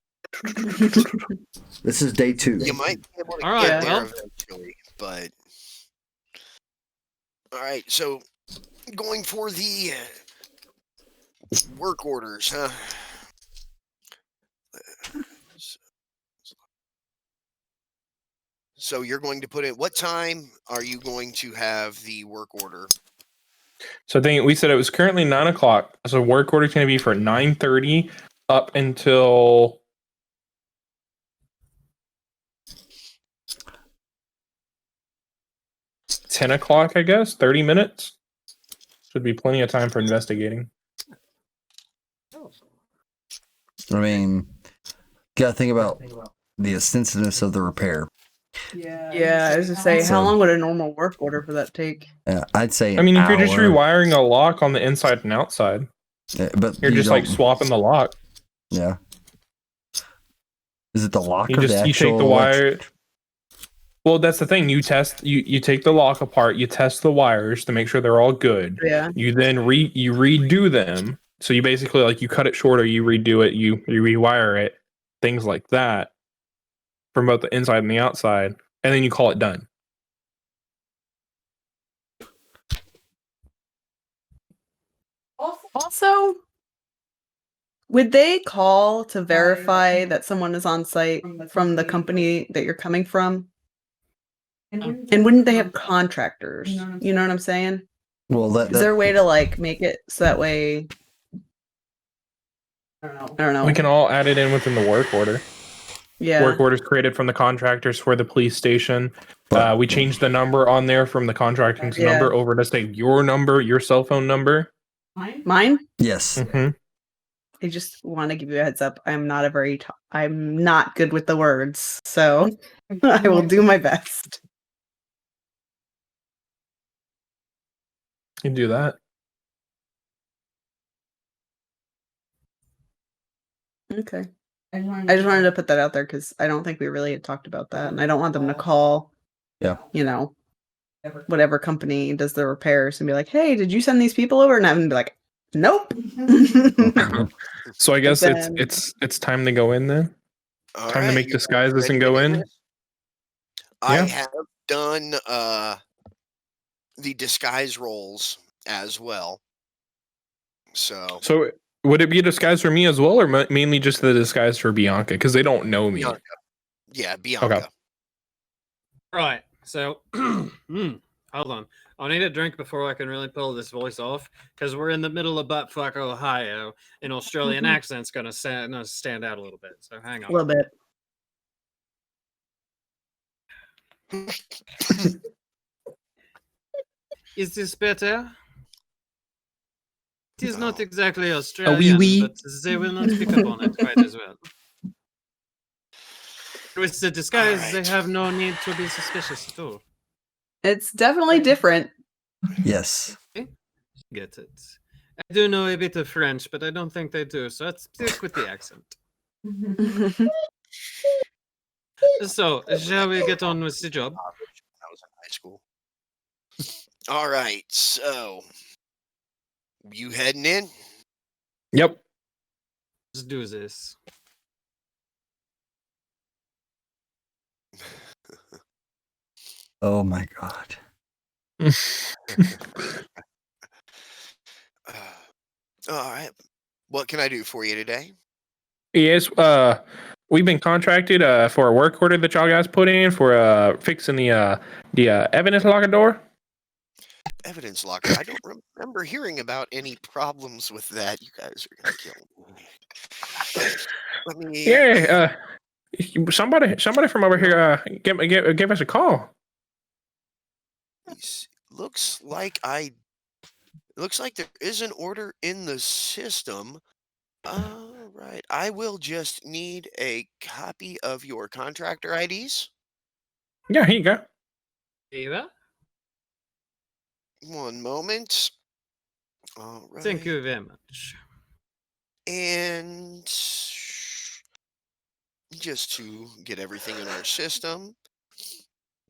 This is day 2. You might be able to All right, get there well. eventually, but all right. So going for the work orders, huh? So you're going to put in what time are you going to have the work order? So I think we said it was currently 9 o'clock. So work order is going to be for 9:30 up until 10 o'clock, I guess. 30 minutes. Should be plenty of time for investigating. I mean, gotta think about the extensiveness of the repair. Yeah, I was gonna say, So- how long would a normal work order for that take? I'd say I mean, if you're just hour, rewiring a lock on the inside and outside, but you're you just like don't- swapping the lock. Yeah. Is it the lock You or just the you actual take the wire. Well, that's the thing. You test. You take the lock apart. You test the wires to make sure they're all good. Yeah. You then you redo them. So you basically like you cut it shorter. You redo it. You rewire it. Things like that from both the inside and the outside, and then you call it done. Also, would they call to verify that someone is on site from the company that you're coming from? And wouldn't they have contractors? You know what I'm saying? Well, Is there a way to like make it so that way? I don't know. We can all add it in within the work order. Yeah. Work orders created from the contractors for the police station. But- We changed the number on there from the contracting's Yeah. number over to say your number, your cell phone number. Mine? yes. Mm-hmm. I just want to give you a heads up. I'm not a very I'm not good with the words, so I will do my best. You can do that. Okay. I just wanted to put that out there because I don't think we really had talked about that, and I don't want them to call. Yeah. You know, whatever company does the repairs and be like, "Hey, did you send these people over?" And I'm be like, "Nope." So I guess then- it's time to go in then. All Time to right, make you guys disguises ready and to go do in? this? I Yeah. have done the disguise rolls as well. So So would it be a disguise for me as well, or mainly just the disguise for Bianca? Because they don't know me. Bianca. Yeah, Bianca. Right. So, hold on. I'll need a drink before I can really pull this voice off because we're in the middle of buttfuck Ohio. An Australian accent's gonna stand out a little bit. So hang A on. little bit. Is this better? It is not exactly Australian, wee. but they will not pick up on it quite as well. With the disguise, Alright. they have no need to be suspicious at all. It's definitely different. Yes. Get it. I do know a bit of French, but I don't think they do, so let's stick with the accent. So, shall we get on with the job? I was in high school. All right, so you heading in? Yep. Let's do this. Oh my god. All right. What can I do for you today? Yes, we've been contracted for a work order that y'all guys put in for fixing the evidence locker door. Evidence locker. I don't remember hearing about any problems with that. You guys are gonna kill me. Let me. Yeah, somebody from over here gave us a call. Looks like there is an order in the system. All right. I will just need a copy of your contractor IDs. Yeah, here you go. Eva? One moment. All right. Thank you very much. And just to get everything in our system,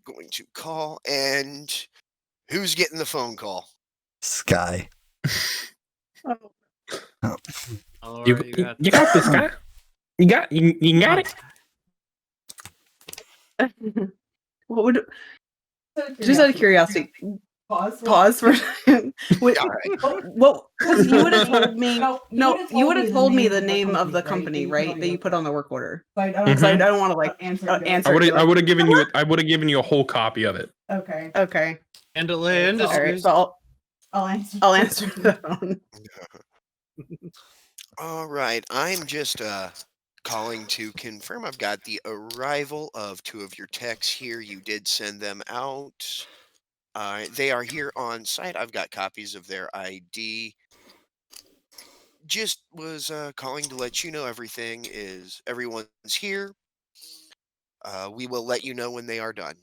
going to call, and who's getting the phone call? Sky. All You right, got this guy. You got it. What would? Just out of curiosity, pause for. Wait, All right. what? Because you would have told me. No, you would have told me the name of the company, right? That you put on the work order. So I don't want to like answer. I would have given you. I would have given you a whole ccopy of it. Okay. Okay. Andalay All right. Industries. So I'll answer the phone. All right. I'm just calling to confirm I've got the arrival of 2 of your techs here. You did send them out. They are here on site. I've got copies of their ID. Just was calling to let you know everyone's here. We will let you know when they are done.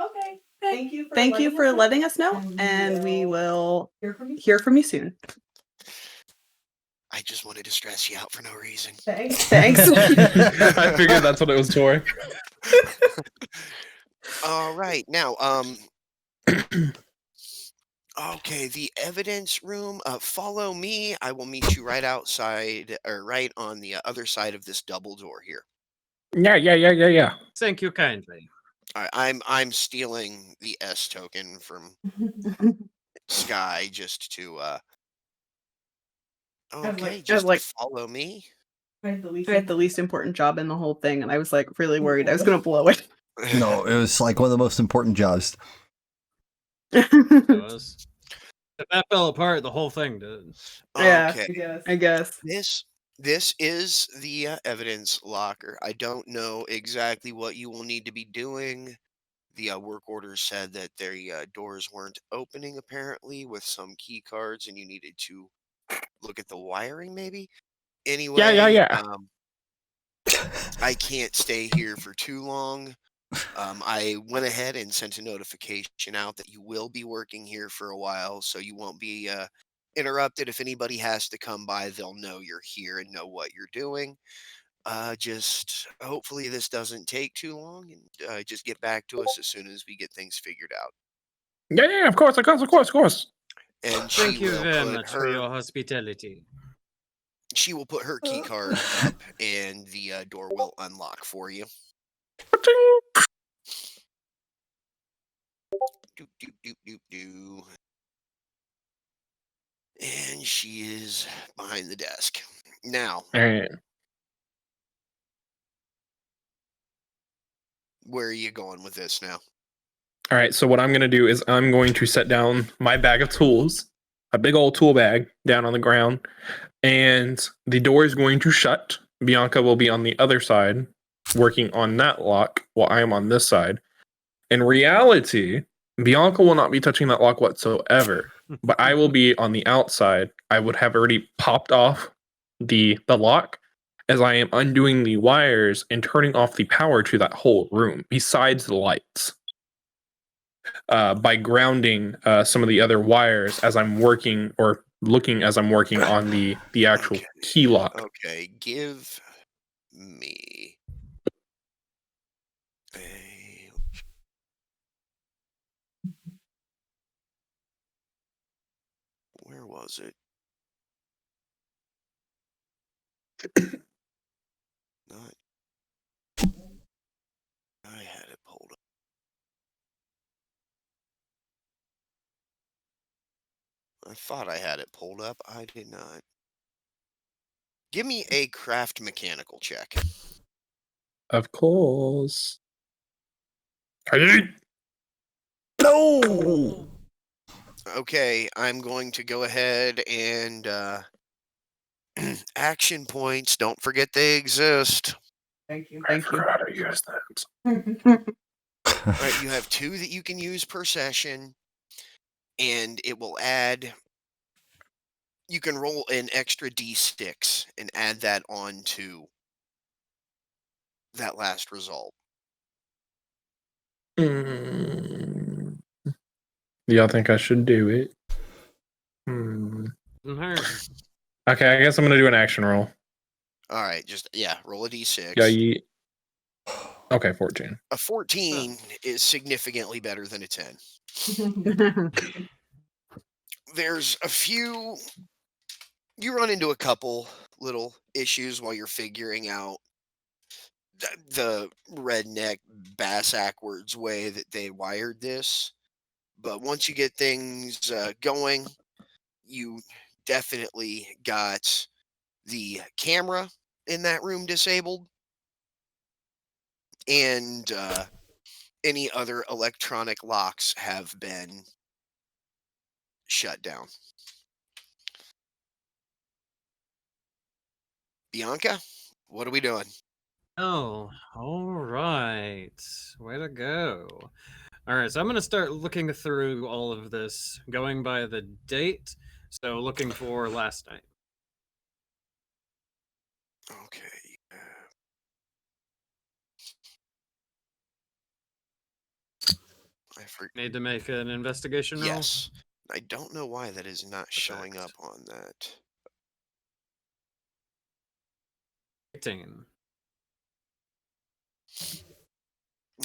Okay. Thank you for letting us know, and we will hear from you soon. I just wanted to stress you out for no reason. Thanks. I figured that's what it was for. All right. Now, okay, the evidence room. Follow me. I will meet you right outside, or right on the other side of this double door here. Yeah. Thank you kindly. All right, I'm stealing the S token from Sky just to. Okay, just like- follow me. I had the least important job in the whole thing, and I was like really worried I was gonna blow it. No, it was like one of the most important jobs. It was. If that fell apart, the whole thing did. Yeah, Okay. I guess. This is the evidence locker. I don't know exactly what you will need to be doing. The work order said that their doors weren't opening apparently with some key cards, and you needed to look at the wiring maybe. Anyway, Yeah. I can't stay here for too long. I went ahead and sent a notification out that you will be working here for a while, so you won't be interrupted. If anybody has to come by, they'll know you're here and know what you're doing. Just hopefully this doesn't take too long, and just get back to us as soon as we get things figured out. Yeah, of course. And Thank she you will very put much for your hospitality. She will put her key card up, and the door will unlock for you. Do. And she is behind the desk. Now, All right. where are you going with this now? All right, so what I'm going to do is I'm going to set down my bag of tools, a big old tool bag down on the ground, and the door is going to shut. Bianca will be on the other side working on that lock while I am on this side. In reality, Bianca will not be touching that lock whatsoever, but I will be on the outside. I would have already popped off the lock as I am undoing the wires and turning off the power to that whole room besides the lights. By grounding some of the other wires as I'm working or looking as I'm working on the actual key lock. Okay, give me a... Where was it? Not... I had it pulled up. I thought I had it pulled up. I did not. Give me a craft mechanical check. Of course. No. Okay, I'm going to go ahead and action points. Don't forget they exist. Thank you. I forgot how to use that. All right, you have 2 that you can use per session, and it will add. You can roll an extra d6 and add that on to that last result. Y'all think I should do it? Mhm. Okay, I guess I'm gonna do an action roll. All right, just roll a d6. Yeah. Okay, 14. A 14 is significantly better than a 10. There's a few. You run into a couple little issues while you're figuring out the redneck bass backwards way that they wired this. But once you get things going, you definitely got the camera in that room disabled, and any other electronic locks have been shut down. Bianca, what are we doing? Oh, all right. Way to go. All right, so I'm going to start looking through all of this, going by the date. So looking for last night. Okay. I forget. Need to make an investigation roll? Yes. I don't know why that is not showing up Perfect. on that. 18.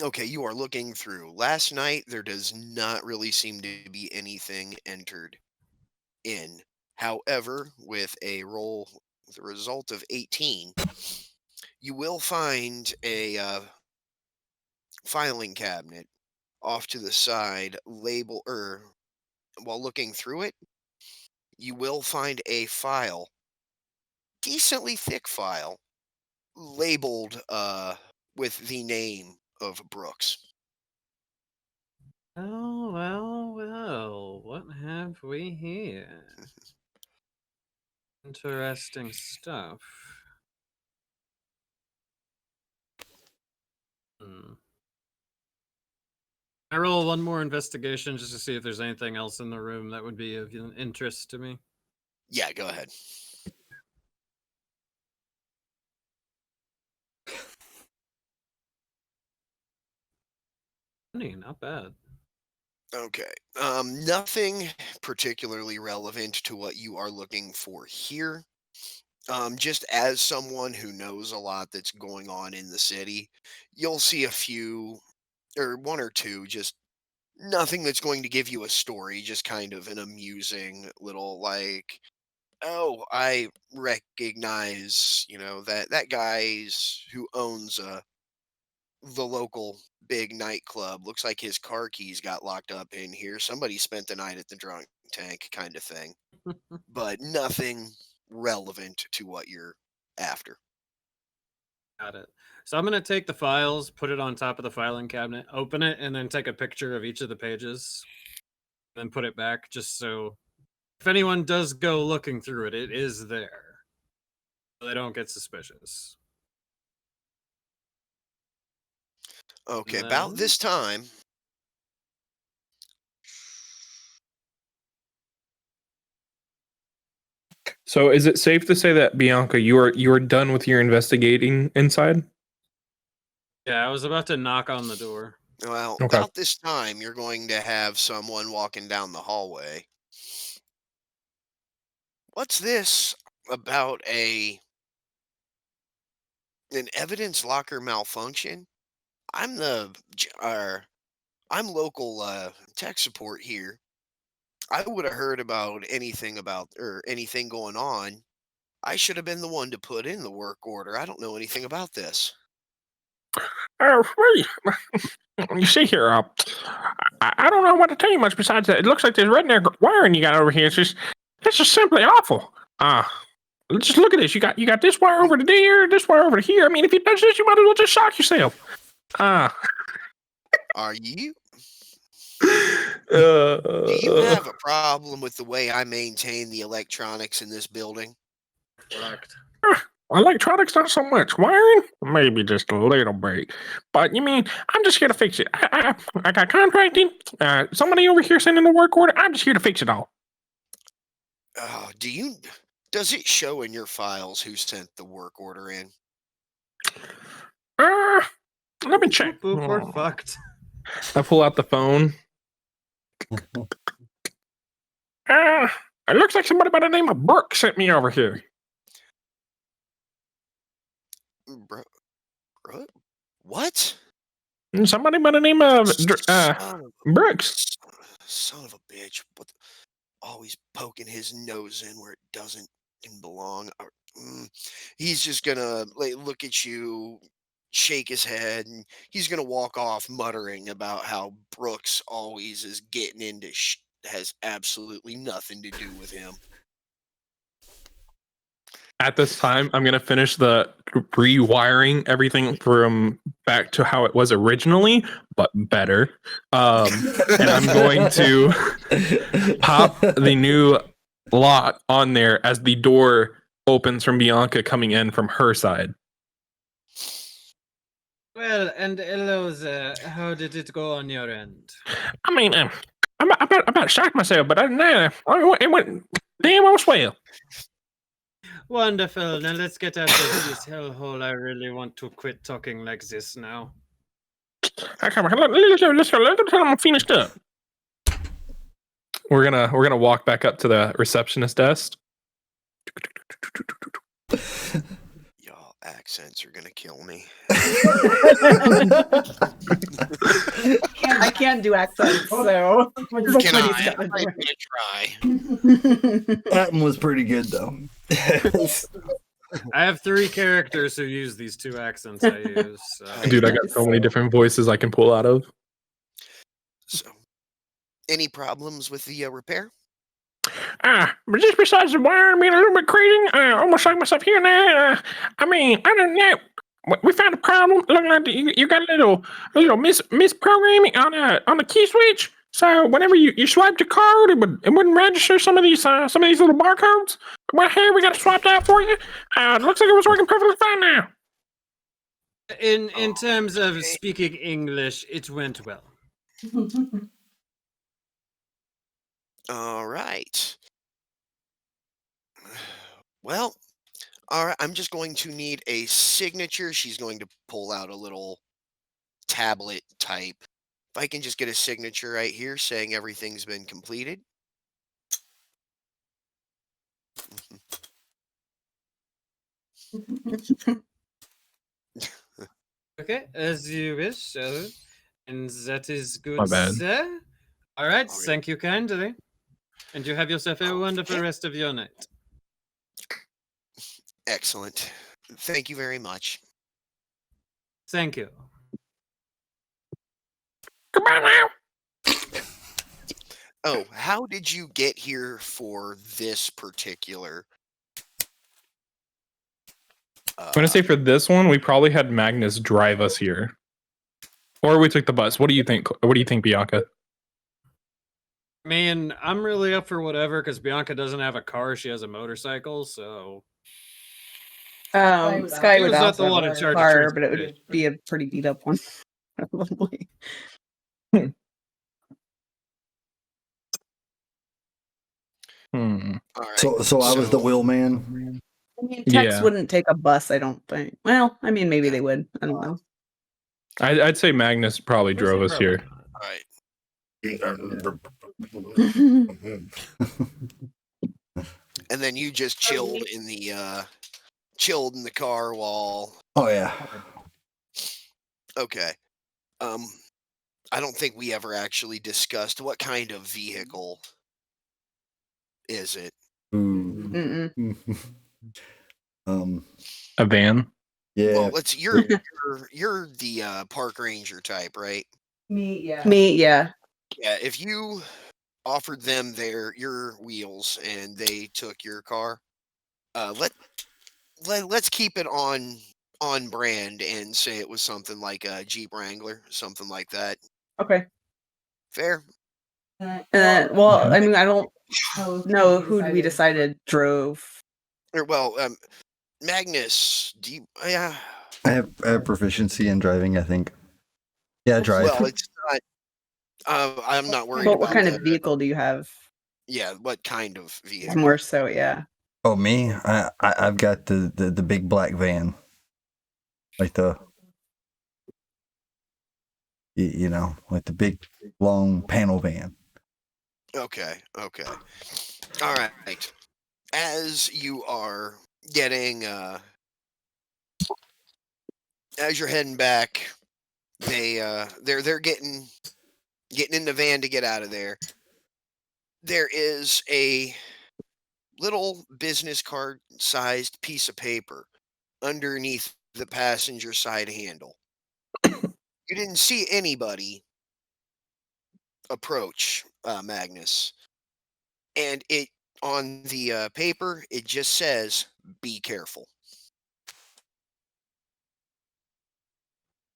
Okay, you are looking through. Last night, there does not really seem to be anything entered in. However, with a roll, with a result of 18, you will find a filing cabinet off to the side, label, while looking through it, you will find a file, decently thick file, labeled with the name of Brooks. Oh, well. What have we here? Interesting stuff. I roll one more investigation just to see if there's anything else in the room that would be of interest to me. Yeah, go ahead. Not bad. Okay. Nothing particularly relevant to what you are looking for here. Just as someone who knows a lot that's going on in the city, you'll see a few, or one or two, just nothing that's going to give you a story, just kind of an amusing little, like, oh, I recognize, that guy's who owns the local big nightclub. Looks like his car keys got locked up in here. Somebody spent the night at the drunk tank, kind of thing. But nothing relevant to what you're after. Got it. So I'm going to take the files, put it on top of the filing cabinet, open it, and then take a picture of each of the pages, then put it back just so if anyone does go looking through it, it is there. So they don't get suspicious. Okay, And about then- this time. So is it safe to say that Bianca, you are done with your investigating inside? Yeah, I was about to knock on the door. Well, Okay. about this time, you're going to have someone walking down the hallway. What's this about an evidence locker malfunction? I'm I'm local tech support here. I would have heard about anything or anything going on. I should have been the one to put in the work order. I don't know anything about this. You see here, I don't know what to tell you much besides that. It looks like this redneck wiring you got over here. It's just simply awful. Just look at this. You got this wire over to there, this wire over to here. I mean, if you touch this, you might as well just shock yourself. Are you? Do Do you have a problem with the way I maintain the electronics in this building? Correct. Electronics, not so much. Wiring, maybe just a little bit. But you mean, I'm just here to fix it. I got contracting. Somebody over here sending the work order. I'm just here to fix it all. Oh, does it show in your files who sent the work order in? Let me check. Boop, we're fucked. I pull out the phone. It looks like somebody by the name of Brooke sent me over here. What? Somebody by the name of Brooks. Son of a bitch. Always poking his nose in where it doesn't belong. He's just gonna look at you shake his head, and he's gonna walk off muttering about how Brooks always is getting into has absolutely nothing to do with him. At this time, I'm gonna finish the rewiring everything from back to how it was originally, but better. And I'm going to pop the new lock on there as the door opens from Bianca coming in from her side. Well, and Eloza, how did it go on your end? I mean, I about shocked myself, but other than that, it went damn well. Wonderful. Now let's get out of this hellhole. I really want to quit talking like this now. Let's go tell them I'm finished up. We're gonna walk back up to the receptionist desk. Y'all accents are gonna kill me. I can't do accents, so Can somebody's I? gotta I'm do gonna try. it. That one was pretty good though. I have 3 characters who use these 2 accents I use. So. Dude, I got so many different voices I can pull out of. So, any problems with the repair? But just besides the wire being a little bit crazy, I almost like myself here and there. I mean, other than that, we found a problem. Looking like you got a little misprogramming on the key switch. So whenever you swiped your card, it wouldn't register some of these little barcodes. Well, here we got it swapped out for you. It looks like it was working perfectly fine now. In terms of speaking English, it went well. All right. Well, all right. I'm just going to need a signature. She's going to pull out a little tablet type. If I can just get a signature right here saying everything's been completed. Okay, as you wish. And that is good, My bad. sir. All right, All right. thank you kindly. And you have yourself a wonderful Okay. rest of your night. Excellent. Thank you very much. Thank you. Goodbye now. Oh, how did you get here for this particular? I'm gonna say for this one, we probably had Magnus drive us here, or we took the bus. What do you think? What do you think, Bianca? I mean, I'm really up for whatever because Bianca doesn't have a car; she has a motorcycle. So Sky He would was not also the one have in a charge of car, but it would transportation. be a pretty beat up one, probably. Hmm. All right. So I was the wheel man. I mean, Tex Yeah. wouldn't take a bus, I don't think. Well, I mean, maybe they would. I don't know. I'd say Magnus probably drove us here. All right. And then you just chilled in the car while. Oh yeah. Okay. I don't think we ever actually discussed what kind of vehicle is it. Ooh. Mm-mm. A van. Yeah. Well, you're the park ranger type, right? Me, yeah. Yeah. If you offered them your wheels and they took your car, let's keep it on brand and say it was something like a Jeep Wrangler, something like that. Okay. Fair. Well, I mean, I don't know who we decided drove. Or well, Magnus, do you? Yeah. I have proficiency in driving, I think. Yeah, I drive. Well, it's not. I'm not worried But about what kind of the- vehicle do you have? Yeah, what kind of vehicle? More so, yeah. Oh, me? I've got the big black van. Like the like the big long panel van. Okay. All right. As you are getting, as you're heading back, they're getting in the van to get out of there. There is a little business card sized piece of paper underneath the passenger side handle. You didn't see anybody approach Magnus, and it on the paper it just says "Be careful."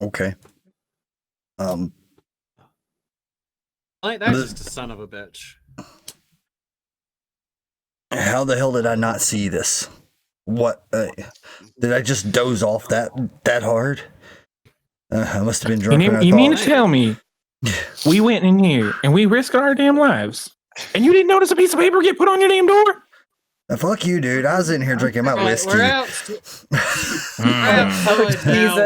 Okay. Like that's just a son of a bitch. How the hell did I not see this? What did I just doze off that hard? I must have been drunk. You mean to tell me we went in here and we risked our damn lives, and you didn't notice a piece of paper get put on your damn door? Fuck you, dude. I was in here drinking my whiskey. We're outside now.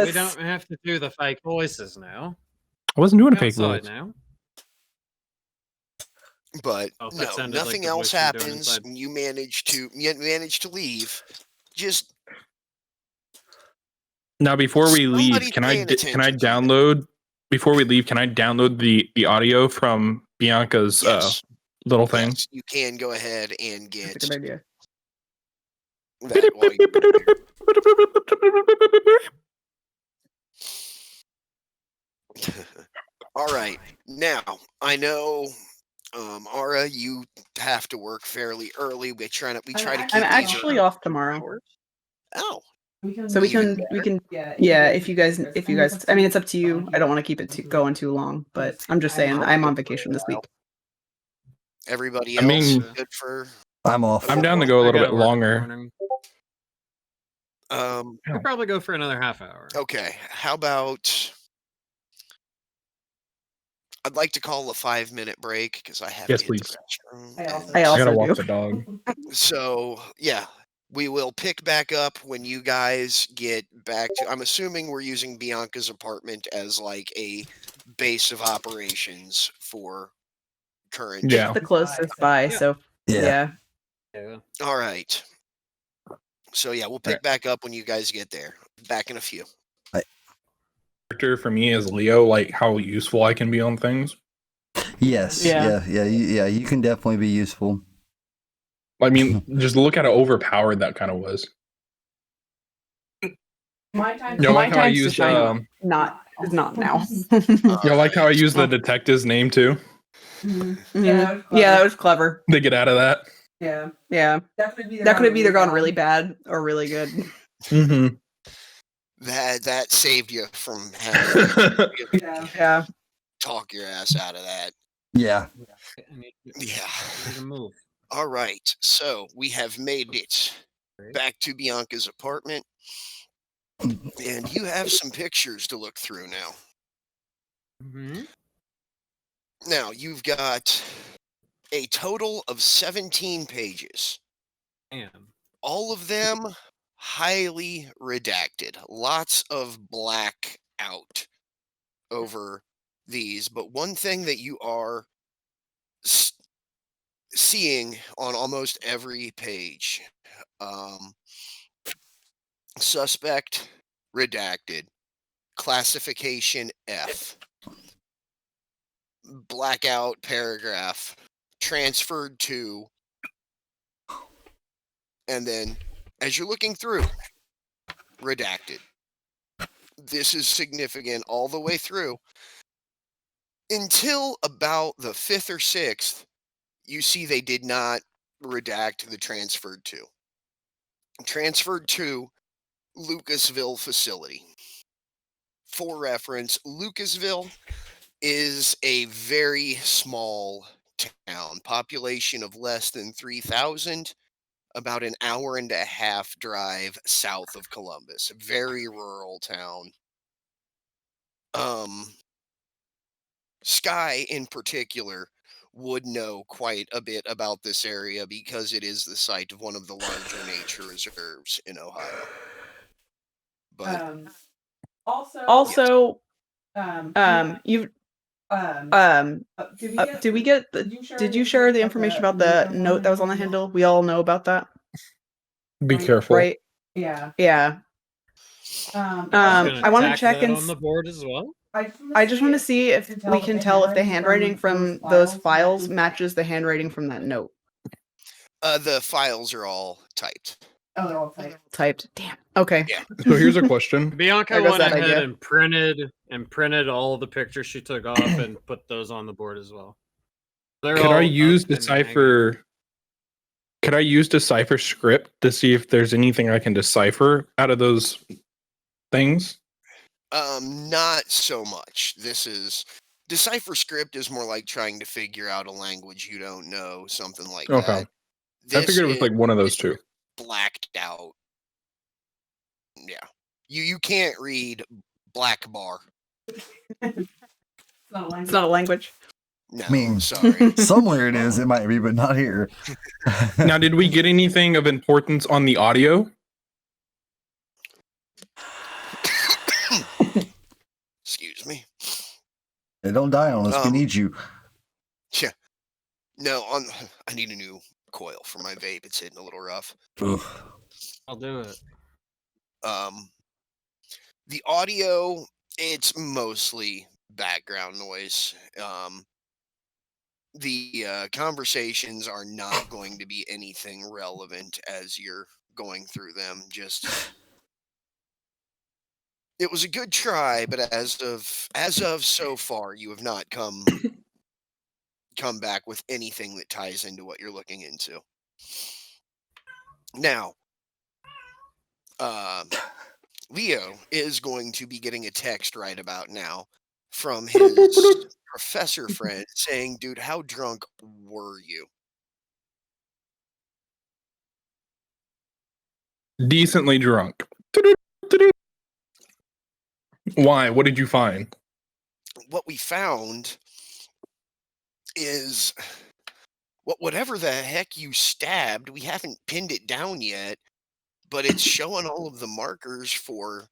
We don't have to do the fake voices now. I wasn't doing a We're fake outside voice. now. But Oh, that no, sounded like nothing the else voice you're doing happens. inside. And you manage to leave. Just Now, before we leave, Somebody can I paying attention to download? Before we leave, can I download the audio from Bianca's yes, little thing? yes, you can go ahead and That's get a good idea. that while you're there. All right. Now, I know, Ara, you have to work fairly early. We try to keep I'm these actually off tomorrow, hours. Oh, so we Even can yeah. If you guys, I mean, it's up to you. I don't want to keep it going too long, but I'm just saying I'm on vacation this week. everybody I else mean- good for I'm off. I'm down to go a I little gotta bit work in the longer. morning. Yeah. I'll probably go for another half hour. Okay, how about I'd like to call a 5-minute break because I have Yes, to hit please. the restroom. I and- I also gotta walk do. the dog. So yeah, we will pick back up when you guys get back to. I'm assuming we're using Bianca's apartment as like a base of operations for current. Yeah. It's the closest by, so Yeah. Yeah. All right. So yeah, we'll pick back up when you guys get there. Back in a few. Character for me is Leo, like how useful I can be on things. Yes. Yeah. Yeah. You can definitely be useful. I mean, just look at how overpowered that kind of was. My time. You know, like how I used not now. you know, like how I used the detective's name too. Yeah, that was clever. To get out of that. Yeah. That could have either gone really bad or really good. Mm-hmm. That saved you from having to Yeah. talk your ass out of that. Yeah. I need Yeah. to move. All right. So we have made it back to Bianca's apartment. And you have some pictures to look through now. Mm-hmm. Now, you've got a total of 17 pages. Damn. All of them highly redacted. Lots of black out over these. But one thing that you are seeing on almost every page, suspect redacted, classification F, blackout paragraph, transferred to, and then as you're looking through, redacted. This is significant all the way through until about the 5th or 6th. You see they did not redact the transferred to. Transferred to Lucasville facility. For reference, Lucasville is a very small town, population of less than 3,000, about an hour and a half drive south of Columbus. A very rural town. Sky in particular would know quite a bit about this area because it is the site of one of the larger nature reserves in Ohio. But Also, you did we get did you share the information about the note that was on the handle? We all know about that, Be careful. right? Yeah. I want to check on the board as well. I just want to see if we can tell if the handwriting from those files matches the handwriting from that note. the files are all typed. Oh, they're all typed. Damn. Okay. So here's a question. Bianca There goes went that ahead idea. and printed all the pictures she took off and put those on the board as well. They're Could all I use up and hanging. Decipher? Could I use Decipher script to see if there's anything I can decipher out of those things? Not so much. This is Decipher script is more like trying to figure out a language you don't know, something like Okay. that. I figured it was like one of those two. Blacked out. Yeah. You can't read black bar. It's not a language. No, I mean- sorry. Somewhere it is, it might be, but not here. Now, did we get anything of importance on the audio? Excuse me. Hey, don't die on us. We Um, need you. No, I need a new coil for my vape. It's hitting a little rough. Ugh. I'll do it. The audio, it's mostly background noise. The conversations are not going to be anything relevant as you're going through them. Just it was a good try, but as of so far, you have not come back with anything that ties into what you're looking into. Now, Leo is going to be getting a text right about now from his professor friend saying, "Dude, how drunk were you?" Decently drunk. Why? What did you find? What we found is whatever the heck you stabbed, we haven't pinned it down yet, but it's showing all of the markers for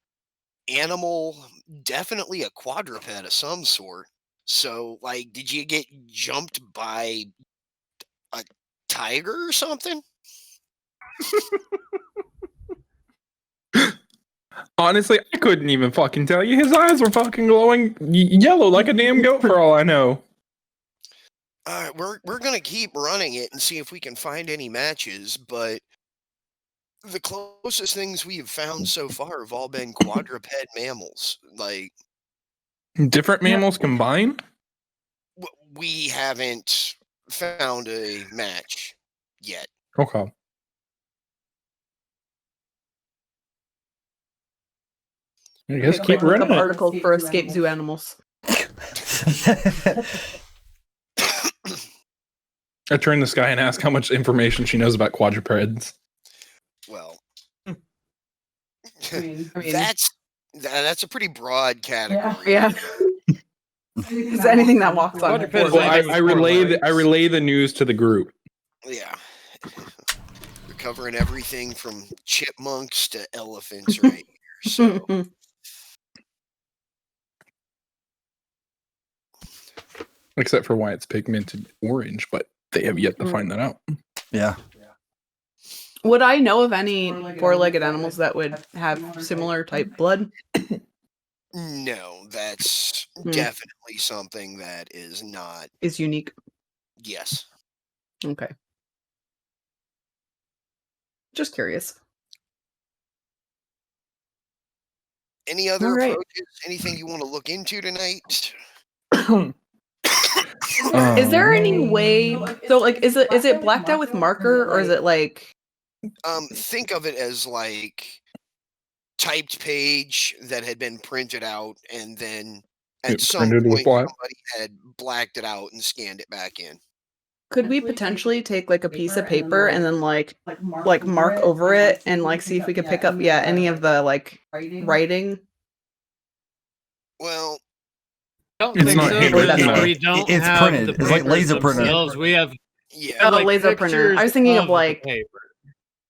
animal, definitely a quadruped of some sort. So, like, did you get jumped by a tiger or something? Honestly, I couldn't even fucking tell you. His eyes were fucking glowing yellow like a damn goat for all I know. All right, we're gonna keep running it and see if we can find any matches, but the closest things we have found so far have all been quadruped mammals. Like, Different mammals combined? we haven't found a match yet. Okay. I guess Okay, keep quick look running up it. articles for escape zoo animals. I turn this guy and ask how much information she knows about quadrupeds. Well, I mean, that's a pretty broad category. yeah. Is anything that walks on Quadrupeds four Well, Anything legs. with I four relay legs. the news to the group. Yeah. We're covering everything from chipmunks to elephants right here. So Except for why it's pigmented orange, but they have yet to find that out. Yeah. Would I know of any four-legged animals that would have similar type blood? no, that's Hmm. definitely something that is not. Is unique. Yes. Okay. Just curious. Any other All right. approaches? Anything you want to look into tonight? Is there any way? So, like, is it blacked out with marker, or is it like? Think of it as like typed page that had been printed out, and then at It some printed with point what? somebody had blacked it out and scanned it back in. Could we potentially take like a piece of paper and then like mark over it and like see if we could pick up any of the like writing? Well, I don't It's think not so, handwritten, because though. we don't It's have printed. the It's like papers laser printer. themselves. We have yeah. Oh, the like, laser printer. I was thinking of pictures the like paper.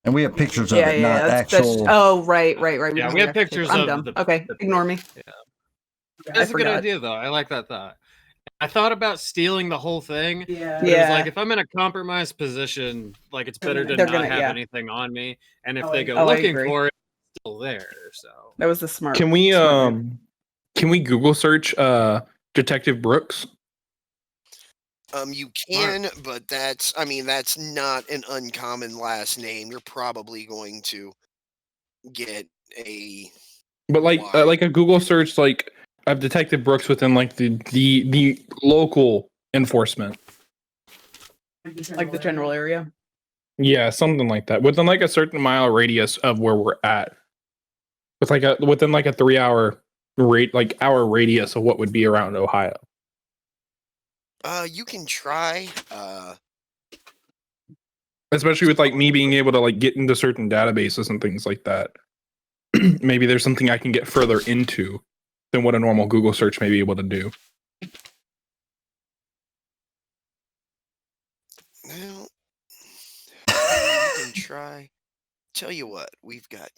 And we have pictures of it, not that's actual. oh right. Yeah, don't we have actual pictures I'm of dumb. the- Okay, the ignore me. Yeah. I That's a good forgot. idea, though. I like that thought. I thought about stealing the whole thing. Yeah. But it was like, if I'm in a compromised position, like it's better to They're not gonna- have yeah. anything on me. And if Oh, they I- go oh, I looking agree. for it, it's still there. So That was the smart. Can we smart move. Google search Detective Brooks? You can, but that's not an uncommon last name. You're probably going to get a But like Why? like a Google search, like I've detected Brooks within like the local enforcement. Like the general area. Yeah, something like that. Within like a certain mile radius of where we're at. With like within like a 3-hour hour radius of what would be around Ohio. You can try. Especially with like me being able to like get into certain databases and things like that. Maybe there's something I can get further into than what a normal Google search may be able to do. Well, you can try. Tell you what, we've got,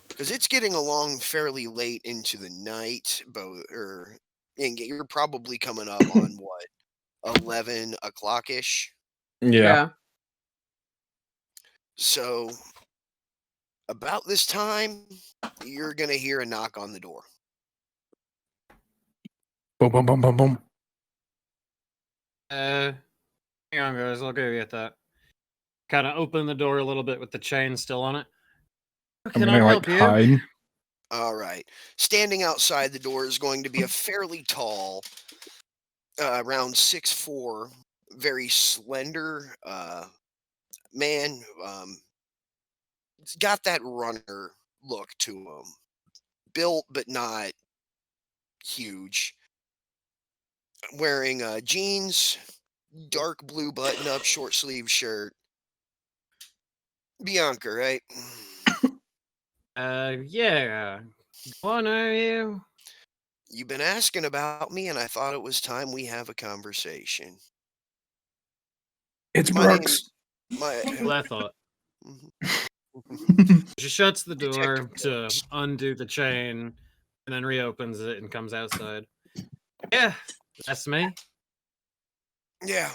because it's getting along fairly late into the night, and you're probably coming up on what, 11 o'clock ish. Yeah. So about this time, you're gonna hear a knock on the door. Boom, boom, boom, boom, boom. Hang on, guys. I'll go get that. Kind of open the door a little bit with the chain still on it. Can I gonna, help you? hide. All right. Standing outside the door is going to be a fairly tall, around 6'4", very slender man. He's got that runner look to him. Built but not huge. Wearing jeans, dark blue button-up, short sleeve shirt. Bianca, right? Yeah. Go on, are you? You've been asking about me, and I thought it was time we have a conversation. It's My Brooks. Well, I thought. Mhm. She shuts the door Detective to Brooks. undo the chain and then reopens it and comes outside. Yeah, that's me. Yeah.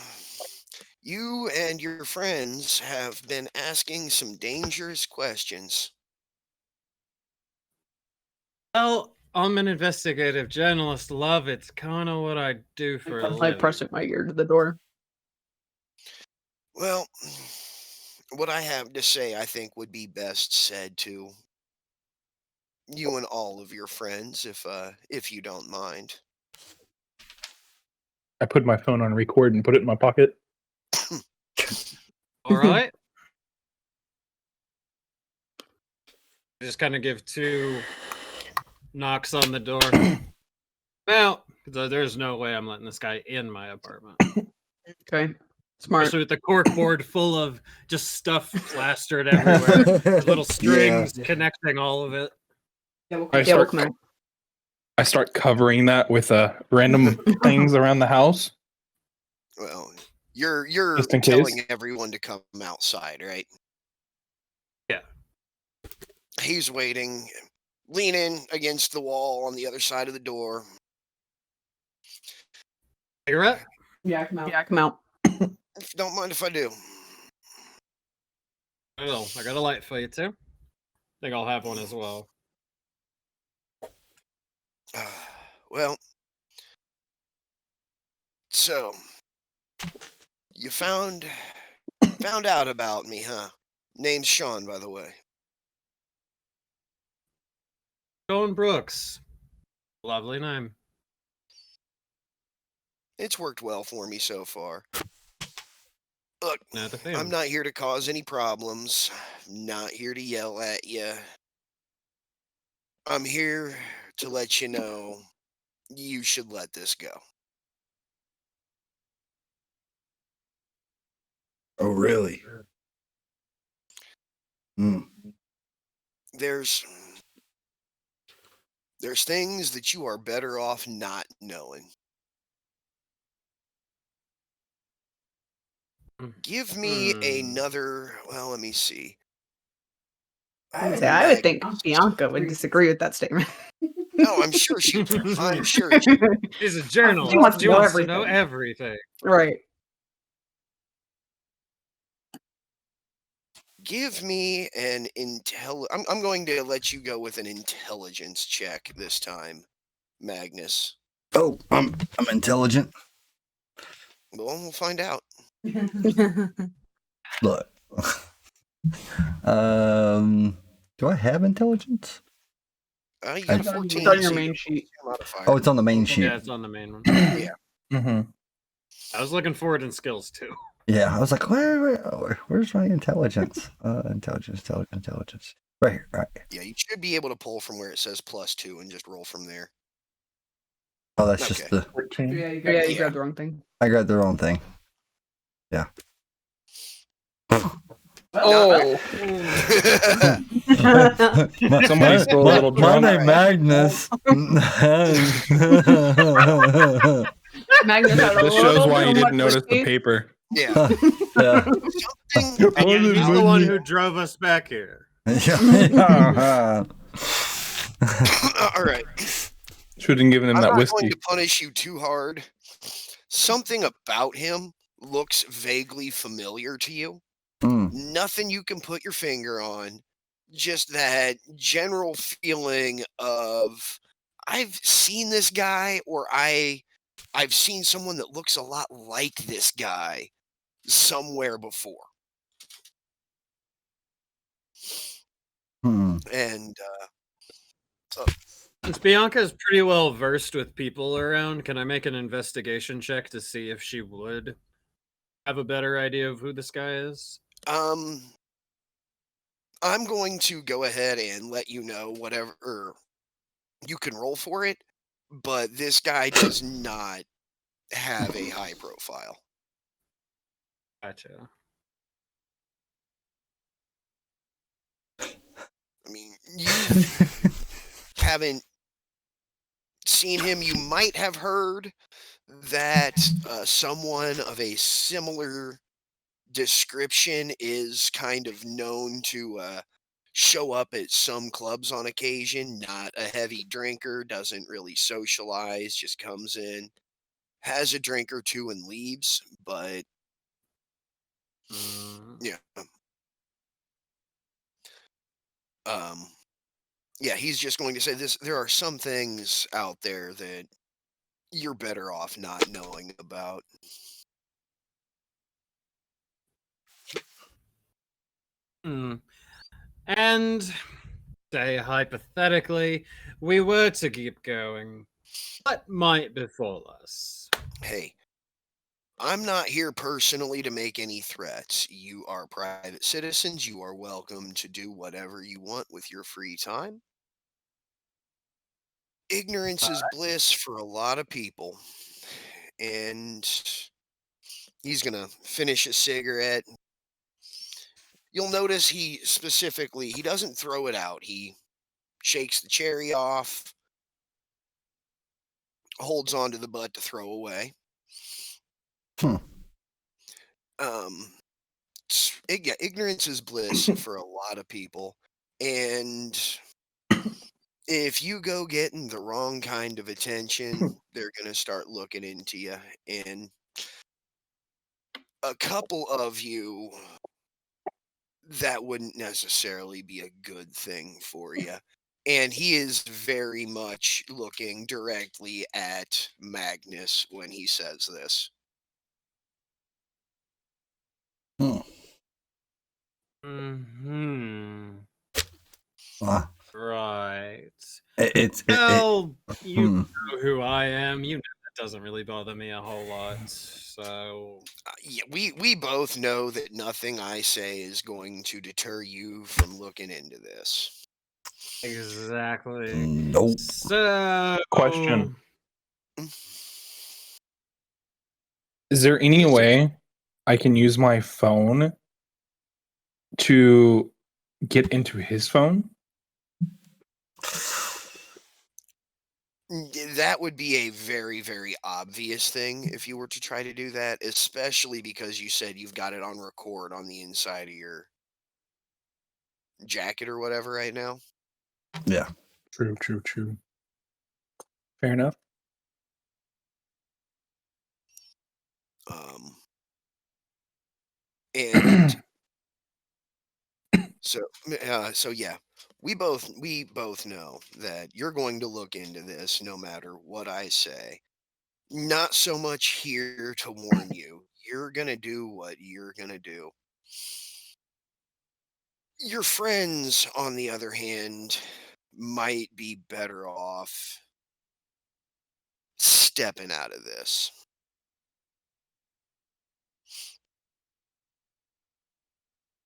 You and your friends have been asking some dangerous questions. Well, I'm an investigative journalist, love. It's kind of what I do for a I living. pressed my ear to the door. Well, what I have to say, I think, would be best said to you and all of your friends, if you don't mind. I put my phone on record and put it in my pocket. All right. Just kind of give 2 knocks on the door. Well, there's no way I'm letting this guy in my apartment. Okay. Smart. Especially with the corkboard full of just stuff plastered everywhere. With little strings connecting all of it. I start covering that with random things around the house. Well, you're Just in telling case. everyone to come outside, right? Yeah. He's waiting, leaning against the wall on the other side of the door. Cigarette? Yeah, come out. If you don't mind if I do. Oh, I got a light for you too. I think I'll have one as well. Well, so you found out about me, huh? Name's Sean, by the way. Sean Brooks. Lovely name. It's worked well for me so far. Look, Not a fan. I'm not here to cause any problems. Not here to yell at you. I'm here to let you know you should let this go. Oh, really? There's things that you are better off not knowing. Give me another, well, let me see. I would think Bianca would disagree with that statement. No, I'm sure she would. I'm sure she would. She's a journalist. She wants to know to know everything. Right. Give me an I'm going to let you go with an intelligence check this time, Magnus. Oh, I'm intelligent. Well, we'll find out. Look. Do I have intelligence? You got a It's 14. on your so you main don't sheet. get a modifier. Oh, it's on the main sheet. Yeah, it's on the main one. Mm-hmm. I was looking forward in skills too. Yeah, I was like, where's my intelligence? Intelligence. Right here. Right. Yeah, you should be able to pull from where it says +2 and just roll from there. Oh, that's Okay. just the. 14. Yeah, you Yeah. grabbed the wrong thing. I grabbed the wrong thing. Yeah. Oh, Somebody stole a little My drum. name Magnus. Magnus had a this little shows why you too didn't much notice the whiskey. paper. Yeah. yeah. Something And yet he's the Holy one moly. who drove us back here. Yeah. All right. Should have given him I'm that not whiskey. going to punish you too hard. Something about him looks vaguely familiar to you. Mm. Nothing you can put your finger on. Just that general feeling of I've seen this guy, or I've seen someone that looks a lot like this guy somewhere before. Hmm. And Since Bianca is pretty well versed with people around, can I make an investigation check to see if she would have a better idea of who this guy is? I'm going to go ahead and let you know whatever, or you can roll for it, but this guy does not have a high profile. Gotcha. I mean, you haven't seen him. You might have heard that someone of a similar description is kind of known to show up at some clubs on occasion. Not a heavy drinker, doesn't really socialize, just comes in, has a drink or two, and leaves. But yeah, yeah, he's just going to say this. There are some things out there that you're better off not knowing about. And say hypothetically, we were to keep going. What might befall us? Hey, I'm not here personally to make any threats. You are private citizens. You are welcome to do whatever you want with your free time. Ignorance is bliss for a lot of people. And he's going to finish a cigarette. You'll notice he doesn't throw it out. He shakes the cherry off, holds onto the butt to throw away. Yeah, ignorance is bliss for a lot of people. And if you go getting the wrong kind of attention, they're going to start looking into you. And a couple of you, that wouldn't necessarily be a good thing for you. And he is very much looking directly at Magnus when he says this. Right. Well, You know who I am. You know that doesn't really bother me a whole lot. So yeah, we both know that nothing I say is going to deter you from looking into this. exactly. Nope. So Question. Is there any way I can use my phone to get into his phone? That would be a very, very obvious thing if you were to try to do that, especially because you said you've got it on record on the inside of your jacket or whatever right now. Yeah. True. Fair enough. And so yeah, we both know that you're going to look into this no matter what I say. not so much here to warn you. You're gonna do what you're gonna do. Your friends, on the other hand, might be better off stepping out of this.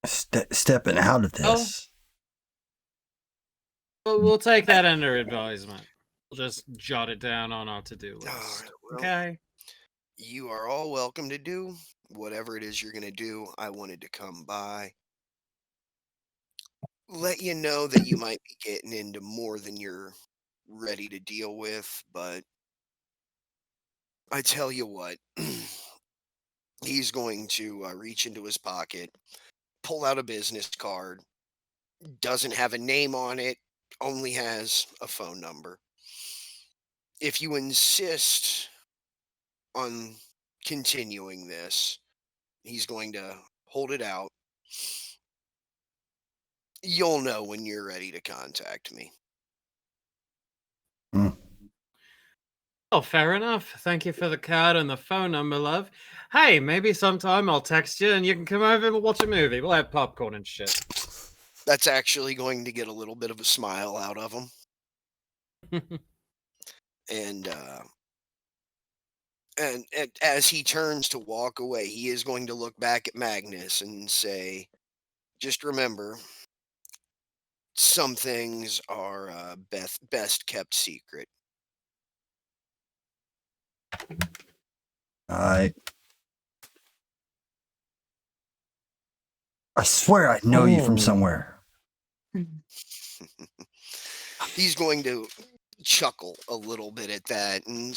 Stepping out of this. We'll take that under advisement. We'll just jot it down on our to-do list. Alright, well, Okay. you are all welcome to do whatever it is you're going to do. I wanted to come by, let you know that you might be getting into more than you're ready to deal with, but I tell you what, he's going to reach into his pocket, pull out a business card, doesn't have a name on it, only has a phone number. If you insist on continuing this, he's going to hold it out. You'll know when you're ready to contact me. Oh, fair enough. Thank you for the card and the phone number, love. Hey, maybe sometime I'll text you and you can come over and watch a movie. We'll have popcorn and shit. That's actually going to get a little bit of a smile out of him. And as he turns to walk away, he is going to look back at Magnus and say, just remember, some things are best kept secret. I swear I know you from somewhere. He's going to chuckle a little bit at that and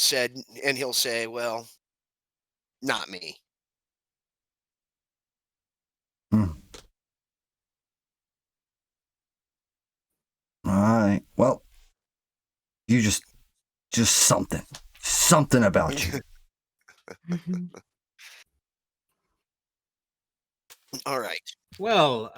he'll say, well, not me. All right. Well, you just something about you. All right. Well,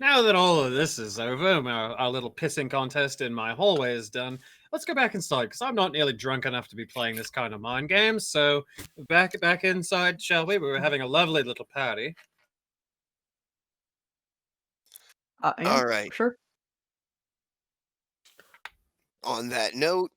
now that all of this is over, our little pissing contest in my hallway is done, let's go back inside, because I'm not nearly drunk enough to be playing this kind of mind game. So back inside, shall we? We were having a lovely little party. Yeah, All right. sure. On that note,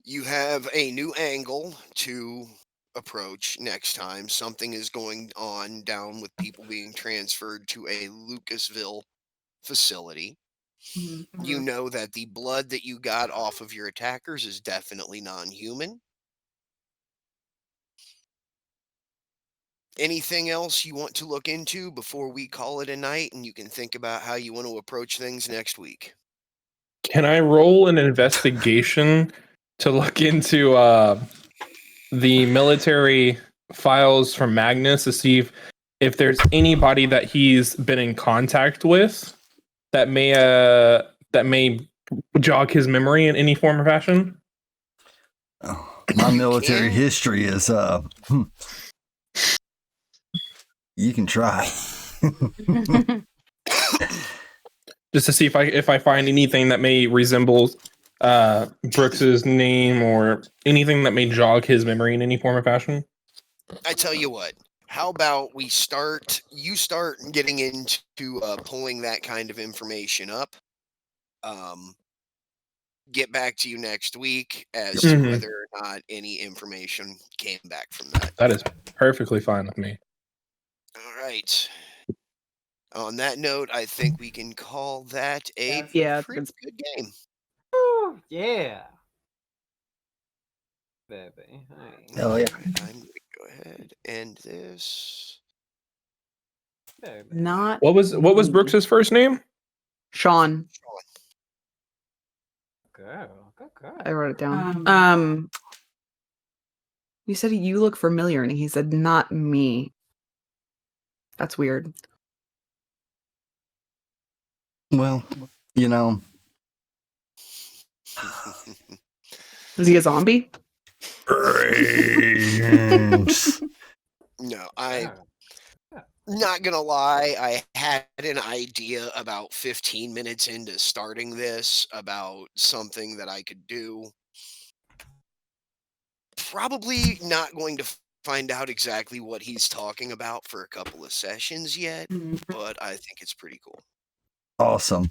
you have a new angle to approach next time. Something is going on down with people being transferred to a Lucasville facility. You know that the blood that you got off of your attackers is definitely non-human. Anything else you want to look into before we call it a night and you can think about how you want to approach things next week? Can I roll an investigation to look into the military files from Magnus to see if there's anybody that he's been in contact with that may jog his memory in any form or fashion? Oh, my military history is you can try. Just to see if I find anything that may resemble Brooks's name or anything that may jog his memory in any form or fashion. I tell you what, how about you start getting into pulling that kind of information up. Get back to you next week as to whether or not any information came back from that. That is perfectly fine with me. All right. On that note, I think we can call that a pretty good game. Oh, yeah. Baby. Hey. Oh yeah. I'm going to go ahead and end this. Baby. Not What was Brooks's first name? Sean. Girl. Good girl. I wrote it down. You said you look familiar, and he said not me. That's weird. Well, you know. Is he a zombie? No, I'm not gonna lie. I had an idea about 15 minutes into starting this about something that I could do. probably not going to find out exactly what he's talking about for a couple of sessions yet, but I think it's pretty cool. Awesome.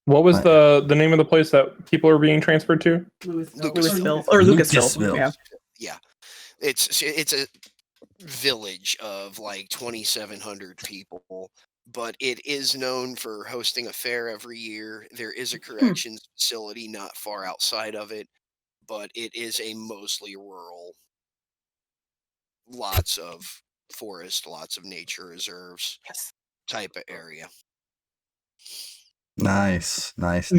What was the name of the place that people are being transferred to? Louisville or Lucasville. Lucasville. Yeah. It's a village of like 2,700 people, but it is known for hosting a fair every year. There is a corrections facility not far outside of it, but it is a mostly rural, lots of forest, lots of nature reserves type of area. Nice. Right.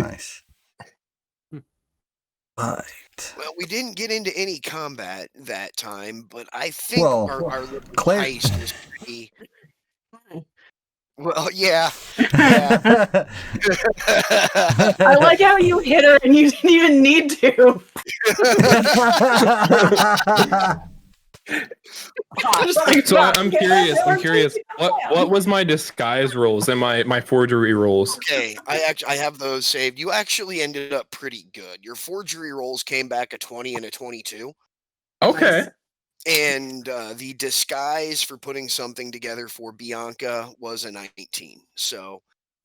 Well, we didn't get into any combat that time, but I think Well, our little Claire- heist was pretty. Well, yeah. I like how you hit her and you didn't even need to. So I'm curious. What was my disguise rolls and my forgery rolls? Okay, I have those saved. You actually ended up pretty good. Your forgery rolls came back a 20 and a 22. Okay. And the disguise for putting something together for Bianca was a 19. So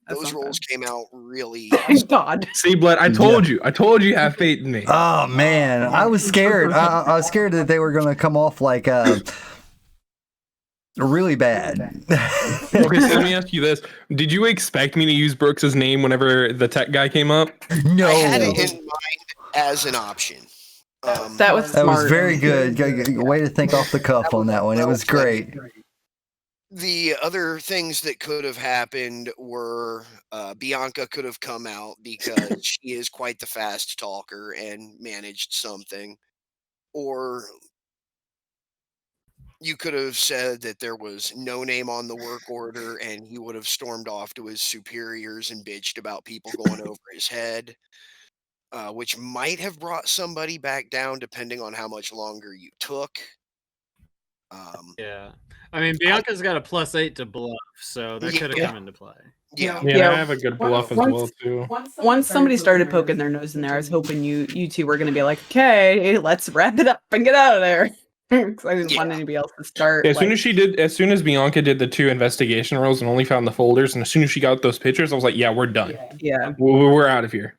That's those not rolls came out really. Thank God. See, Blood, I told you have faith in me. Oh man, I was scared. I was scared that they were going to come off like really bad. Okay, so let me ask you this: did you expect me to use Brooks's name whenever the tech guy came up? No, I had it in mind as an option. That was that was smart. very good. Way to think off the cuff on that one. It was great. The other things that could have happened were Bianca could have come out because she is quite the fast talker and managed something. Or you could have said that there was no name on the work order and he would have stormed off to his superiors and bitched about people going over his head, which might have brought somebody back down depending on how much longer you took. Yeah. I mean, Bianca's got a +8 to bluff, so that could have come into play. Yeah. Yeah, I have a good bluff as well too. Once somebody started poking their nose in there, I was hoping you two were going to be like, okay, let's wrap it up and get out of there. Because I didn't want anybody else to start. As soon as Bianca did the 2 investigation rolls and only found the folders, and as soon as she got those pictures, I was like, yeah, we're done. Yeah. We're out of here.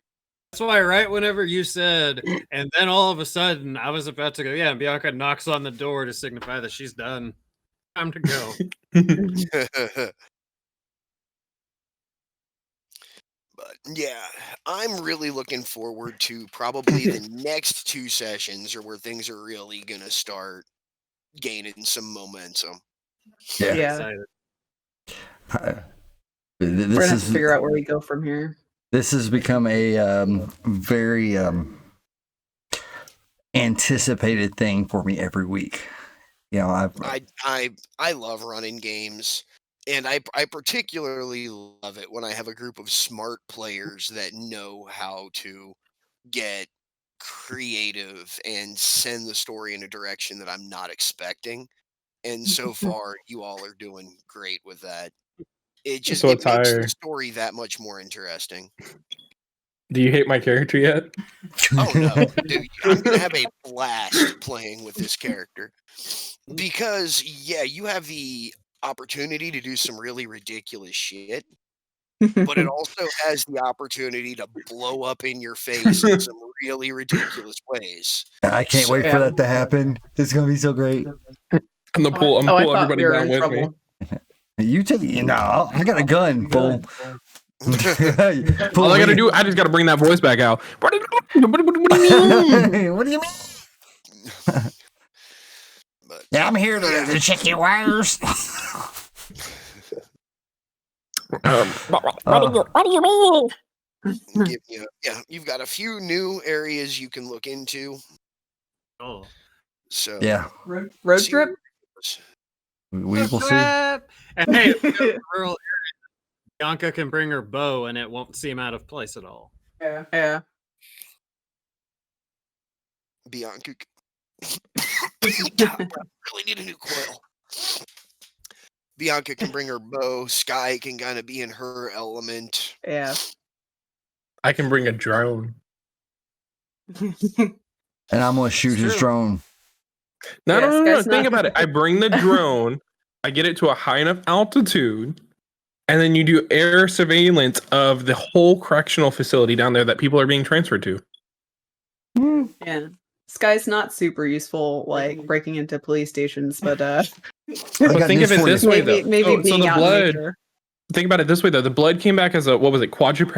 That's why right whenever you said, and then all of a sudden I was about to go, yeah, and Bianca knocks on the door to signify that she's done. Time to go. But yeah, I'm really looking forward to probably the next 2 sessions, or where things are really gonna start gaining some momentum. Yeah. This We're going to have is to figure out where we go from here. this has become a very anticipated thing for me every week. You know, I love running games, and I particularly love it when I have a group of smart players that know how to get creative and send the story in a direction that I'm not expecting. And so far, you all are doing great with that. It just so it makes the tired. story that much more interesting. Do you hate my character yet? Oh no, dude, I'm gonna have a blast playing with this character because yeah, you have the opportunity to do some really ridiculous shit, but it also has the opportunity to blow up in your face in some really ridiculous ways. I can't wait for that to happen. It's gonna be so greght. I'm gonna pull I everybody thought we were down in with trouble. me. You take no, I got a gun, fool. All I gotta do, I just gotta bring that voice back out. What do you mean? What do you mean? But Yeah, I'm here to check your wires. What do you mean? you've got a few new areas you can look into. Oh. So Yeah, Road see trip? where it goes. we will see. And hey, rural area, Bianca can bring her bow and it won't seem out of place at all. Yeah. Bianca. God, I really need a new coil. Bianca can bring her bow. Sky can kind of be in her element. Yeah. I can bring a drone. And I'm gonna shoot It's his true. drone. No, Yeah, no, no, no. Sky's Think not- about it. I bring the drone, I get it to a high enough altitude, and then you do air surveillance of the whole correctional facility down there that people are being transferred to. Yeah. Sky's not super useful, like breaking into police stations, but I But got think news of it for you. this way, maybe though. maybe So being the out in blood. nature. Think about it this way, though. The blood came back as a what was it? Quadruped.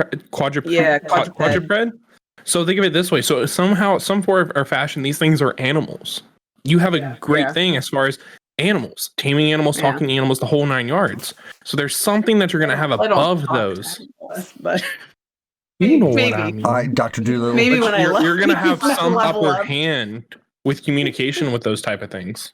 Yeah, quadruped. Quadruped. So think of it this way. So somehow, some form or fashion, these things are animals. You have a great Yeah. thing as far as animals, taming animals, Yeah. talking animals, the whole 9 yards. So there's something that you're going to have I don't above talk to those. animals, but You know maybe. what I mean. All right, Dr. Doolittle. Maybe But when I you're going to have when I some level upper up. hand with communication with those type of things.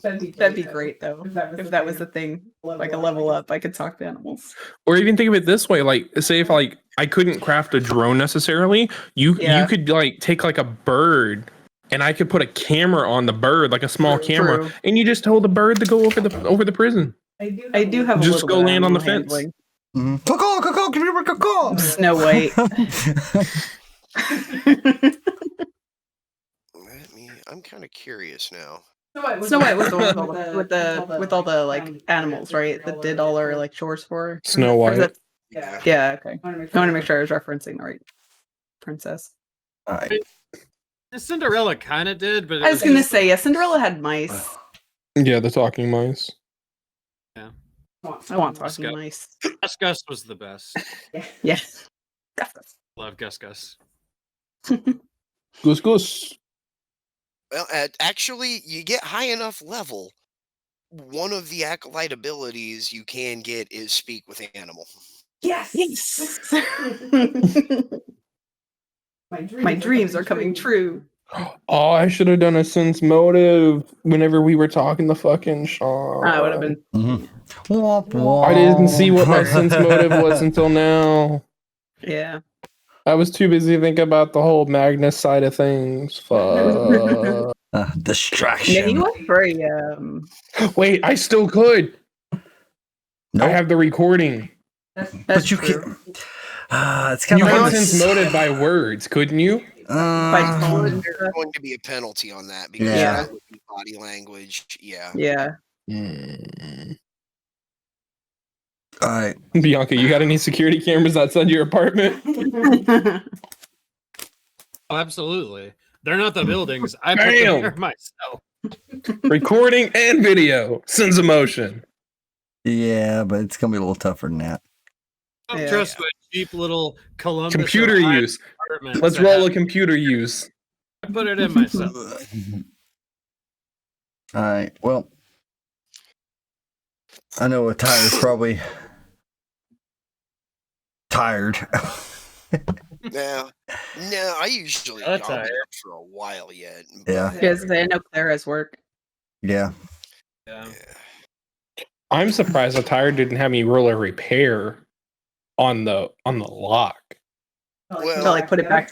That'd be great though. If that was a thing, like a level up, I could talk to animals. Or even think of it this way, like say if like I couldn't craft a drone necessarily, you Yeah. could like take like a bird and I could put a camera on the bird, like a small camera, True. and you just told the bird to go over the prison. I do have a Just little go bit of land on the animal fence. handling. Mhm. Caw-caw, caw-caw, come here, caw-caw. Snow White. I'm kind of curious now. Snow White was the one with all the like animals, right? That did all her like chores for her. Snow Or is White. that- Yeah, okay. I want to make sure I was referencing the right princess. All right. Cinderella kind of did, but it I was gonna say, yeah, Cinderella had mice. Yeah, the talking mice. I want talking Scott. mice. Gus Gus was the best. Yeah. Love Gus Gus. Goose goose. Well, actually, you get high enough level. One of the acolyte abilities you can get is speak with animal. Yes. My dreams are coming true. Oh, I should have done a sense motive whenever we were talking the fucking shop. I would have been. Mhm. Womp, womp. I didn't see what my sense motive was until now. Yeah. I was too busy thinking about the whole Magnus side of things. Fuck. Distraction. Yeah, he was very Wait, I still could. I Nope. have the recording. that's But you true. can't. It's kind You of could hard. sense motive by words, couldn't you? By tone. There's going to be a penalty on that because Yeah. that would be body language. Yeah. Yeah. All right. Bianca, you got any security cameras outside your apartment? Oh, absolutely. They're not the buildings. I put them Damn. here myself. Recording and video. Sense emotion. Yeah, but it's gonna be a little tougher than that. Don't Yeah. trust my cheap little Columbus Computer Ohio use. apartment Let's to roll a have- computer use. I put it in myself. All right. Well, I know Tyler's probably tired. No, I usually That's I'll be alright. up for a while yet. Yeah. Because I know Clara's work. Yeah. Yeah. Yeah. I'm surprised the tire didn't have me roll a repair on the lock. Well, To like put it back